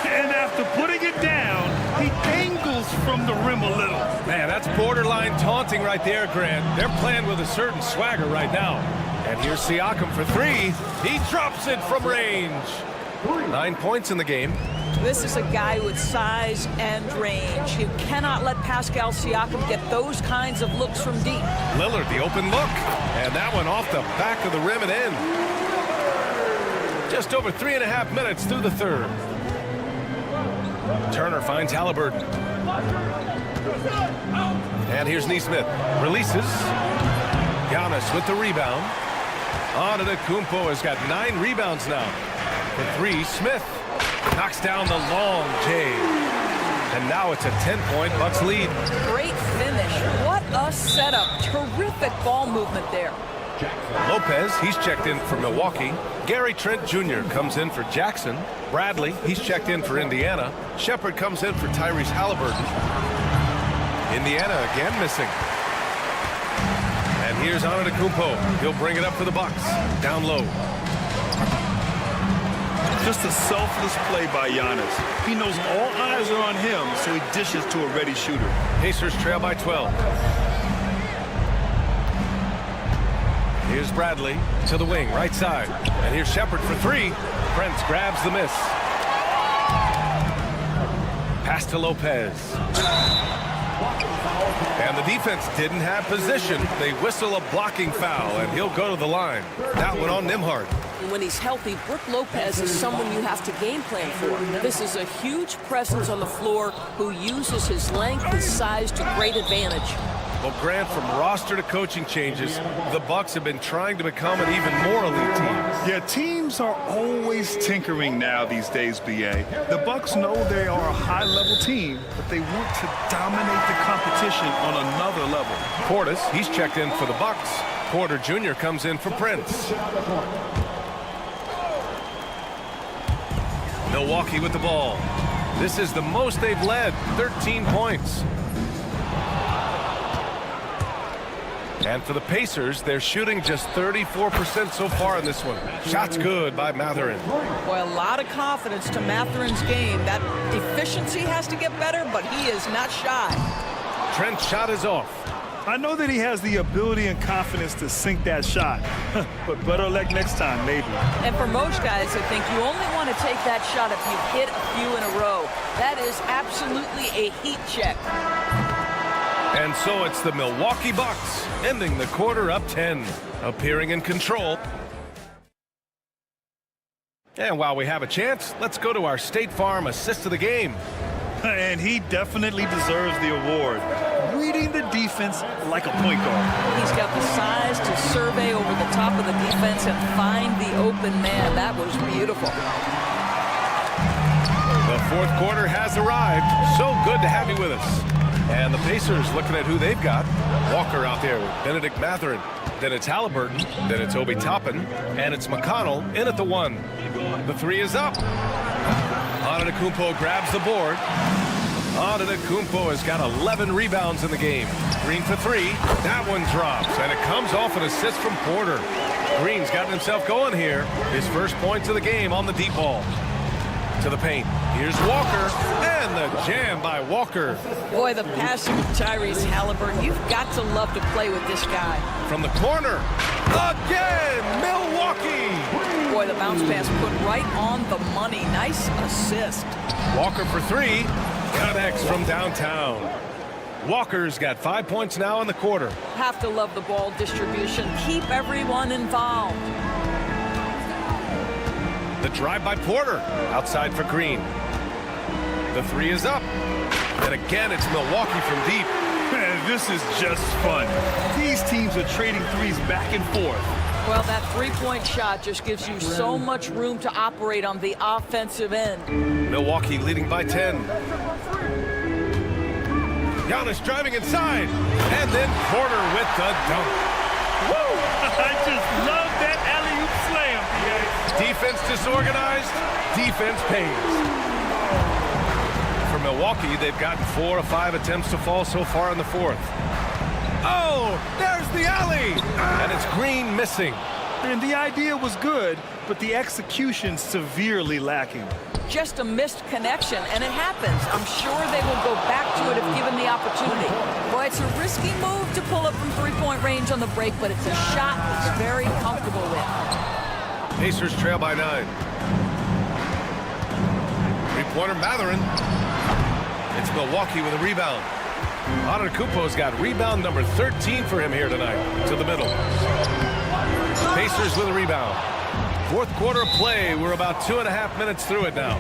And after putting it down, he angles from the rim a little. Man, that's borderline taunting right there, Grant. They're playing with a certain swagger right now. And here's Siakam for 3. He drops it from range. 9 points in the game. This is a guy with size and range. You cannot let Pascal Siakam get those kinds of looks from deep. Lillard, the open look. And that one off the back of the rim and in. Just over 3.5 minutes through the third. Turner finds Halliburton. And here's Nesmith. Releases. Giannis with the rebound. Antetokounmpo has got 9 rebounds now. For 3, Smith knocks down the long J. And now it's a 10-point Bucks lead. Great finish. What a setup. Terrific ball movement there. Lopez, he's checked in for Milwaukee. Gary Trent Jr. comes in for Jackson. Bradley, he's checked in for Indiana. Shepard comes in for Tyrese Halliburton. Indiana again missing. And here's Antetokounmpo. He'll bring it up for the Bucks. Down low. Just a selfless play by Giannis. He knows all eyes are on him, so he dishes to a ready shooter. Pacers trail by 12. Here's Bradley to the wing, right side. And here's Shepard for 3. Prince grabs the miss. Pass to Lopez. And the defense didn't have position. They whistle a blocking foul, and he'll go to the line. That one on Nembhard. When he's healthy, Brook Lopez is someone you have to game plan for. This is a huge presence on the floor who uses his length, his size to great advantage. Well, Grant, from roster to coaching changes, the Bucks have been trying to become an even more elite team. Yeah, teams are always tinkering now these days, B.A. The Bucks know they are a high-level team, but they want to dominate the competition on another level. Portis, he's checked in for the Bucks. Porter Jr. comes in for Prince. Milwaukee with the ball. This is the most they've led, 13 points. And for the Pacers, they're shooting just 34% so far in this one. Shots good by Mathurin. Boy, a lot of confidence to Mathurin's game. That efficiency has to get better, but he is not shy. Trent's shot is off. I know that he has the ability and confidence to sink that shot, but better luck next time, maybe. And for most guys, I think you only want to take that shot if you've hit a few in a row. That is absolutely a heat check. And so it's the Milwaukee Bucks ending the quarter up 10, appearing in control. And while we have a chance, let's go to our State Farm assist of the game. And he definitely deserves the award. Reading the defense like a point guard. He's got the size to survey over the top of the defense and find the open man. That was beautiful. The fourth quarter has arrived. So good to have you with us. And the Pacers looking at who they've got. Walker out there with Benedict Mathurin. Then it's Halliburton. Then it's Obi Toppin. And it's McConnell in at the 1. The 3 is up. Antetokounmpo grabs the board. Antetokounmpo has got 11 rebounds in the game. Green for 3. That one drops, and it comes off an assist from Porter. Green's gotten himself going here. His first points of the game on the deep ball. To the paint. Here's Walker, and the jam by Walker. Boy, the passing of Tyrese Halliburton. You've got to love to play with this guy. From the corner. Again, Milwaukee. Boy, the bounce pass put right on the money. Nice assist. Walker for 3. Connects from downtown. Walker's got 5 points now in the quarter. Have to love the ball distribution. Keep everyone involved. The drive by Porter. Outside for Green. The 3 is up. And again, it's Milwaukee from deep. Man, this is just fun. These teams are trading threes back and forth. Well, that three-point shot just gives you so much room to operate on the offensive end. Milwaukee leading by 10. Giannis driving inside, and then Porter with the dunk. Woo! I just love that alley-oop slam, PA. Defense disorganized, defense pays. For Milwaukee, they've gotten 4 of 5 attempts to fall so far in the fourth. Oh, there's the alley! And it's Green missing. And the idea was good, but the execution severely lacking. Just a missed connection, and it happens. I'm sure they will go back to it if given the opportunity. Boy, it's a risky move to pull up from three-point range on the break, but it's a shot he's very comfortable with. Pacers trail by 9. Three-pointer Mathurin. It's Milwaukee with a rebound. Antetokounmpo's got rebound number 13 for him here tonight. To the middle. Pacers with a rebound. Fourth quarter of play. We're about 2.5 minutes through it now.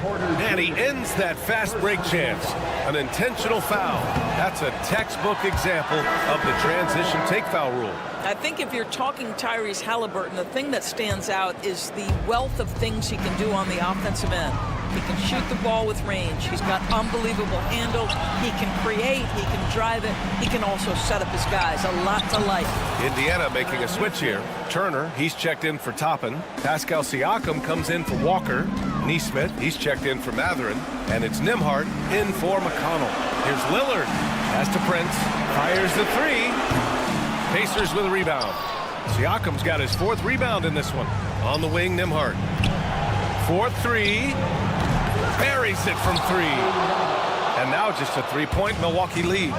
And he ends that fast break chance. An intentional foul. That's a textbook example of the transition take foul rule. I think if you're talking Tyrese Halliburton, the thing that stands out is the wealth of things he can do on the offensive end. He can shoot the ball with range. He's got unbelievable handle. He can create. He can drive it. He can also set up his guys. A lot to like. Indiana making a switch here. Turner, he's checked in for Toppin. Pascal Siakam comes in for Walker. Nesmith, he's checked in for Mathurin. And it's Nembhard in for McConnell. Here's Lillard. Pass to Prince. Fires the three. Pacers with a rebound. Siakam's got his 4th rebound in this one. On the wing, Nembhard. 4-3. Buries it from 3. And now just a 3-point Milwaukee lead.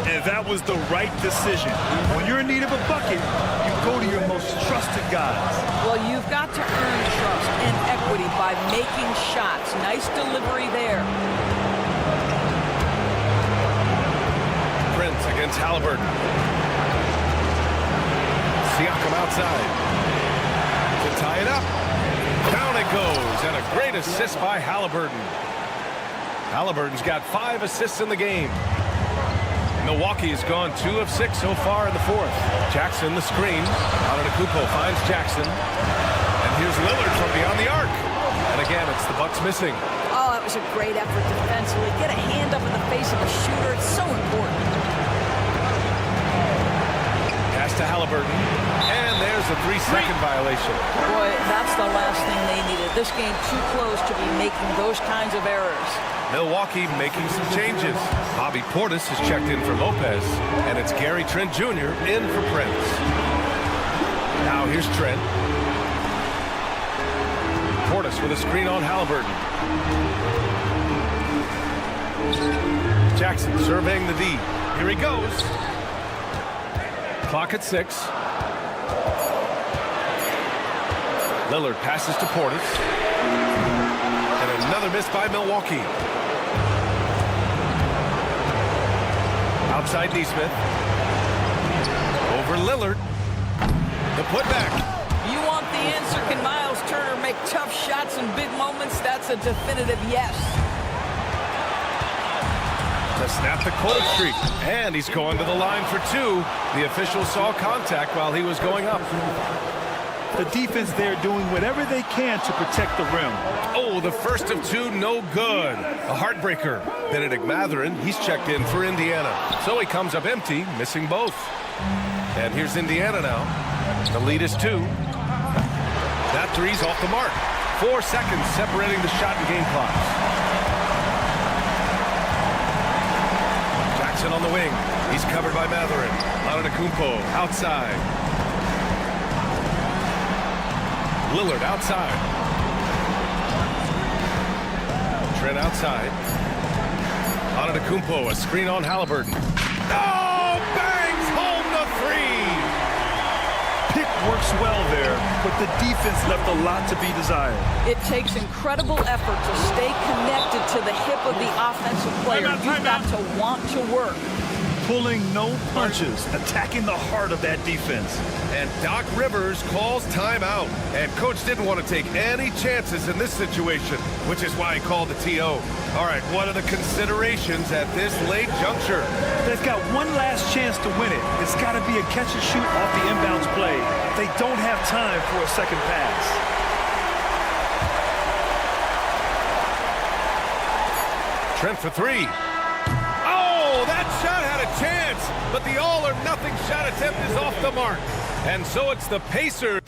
And that was the right decision. When you're in need of a bucket, you go to your most trusted guys. Well, you've got to earn trust and equity by making shots. Nice delivery there. Prince against Halliburton. Siakam outside. To tie it up. Down it goes, and a great assist by Halliburton. Halliburton's got 5 assists in the game. Milwaukee has gone 2 of 6 so far in the fourth. Jackson the screen. Antetokounmpo finds Jackson. And here's Lillard from beyond the arc. And again, it's the Bucks missing. Oh, that was a great effort defensively. Get a hand up in the face of a shooter. It's so important. Pass to Halliburton. And there's a 3-second violation. Boy, that's the last thing they needed. This game too close to be making those kinds of errors. Milwaukee making some changes. Bobby Portis is checked in for Lopez. And it's Gary Trent Jr. in for Prince. Now here's Trent. Portis with a screen on Halliburton. Jackson surveying the D. Here he goes. Clock at 6. Lillard passes to Portis. And another miss by Milwaukee. Outside Nesmith. Over Lillard. The putback. You want the answer. Can Miles Turner make tough shots in big moments? That's a definitive yes. To snap the cold streak. And he's going to the line for 2. The official saw contact while he was going up. The defense there doing whatever they can to protect the rim. Oh, the first of 2, no good. A heartbreaker. Benedict Mathurin, he's checked in for Indiana. So he comes up empty, missing both. And here's Indiana now. The lead is 2. That three's off the mark. 4 seconds separating the shot and game clocks. Jackson on the wing. He's covered by Mathurin. Antetokounmpo outside. Lillard outside. Trent outside. Antetokounmpo, a screen on Halliburton. Oh, bangs home the 3. Pick works well there, but the defense left a lot to be desired. It takes incredible effort to stay connected to the hip of the offensive player. You've got to want to work. pulling no punches, attacking the heart of that defense. And Doc Rivers calls timeout. And Coach didn't want to take any chances in this situation, which is why he called the TO. All right, what are the considerations at this late juncture? They've got one last chance to win it. It's got to be a catch and shoot off the inbounds play. They don't have time for a second pass. Trent for three. Oh, that shot had a chance, but the all-or-nothing shot attempt is off the mark. And so it's the Pacers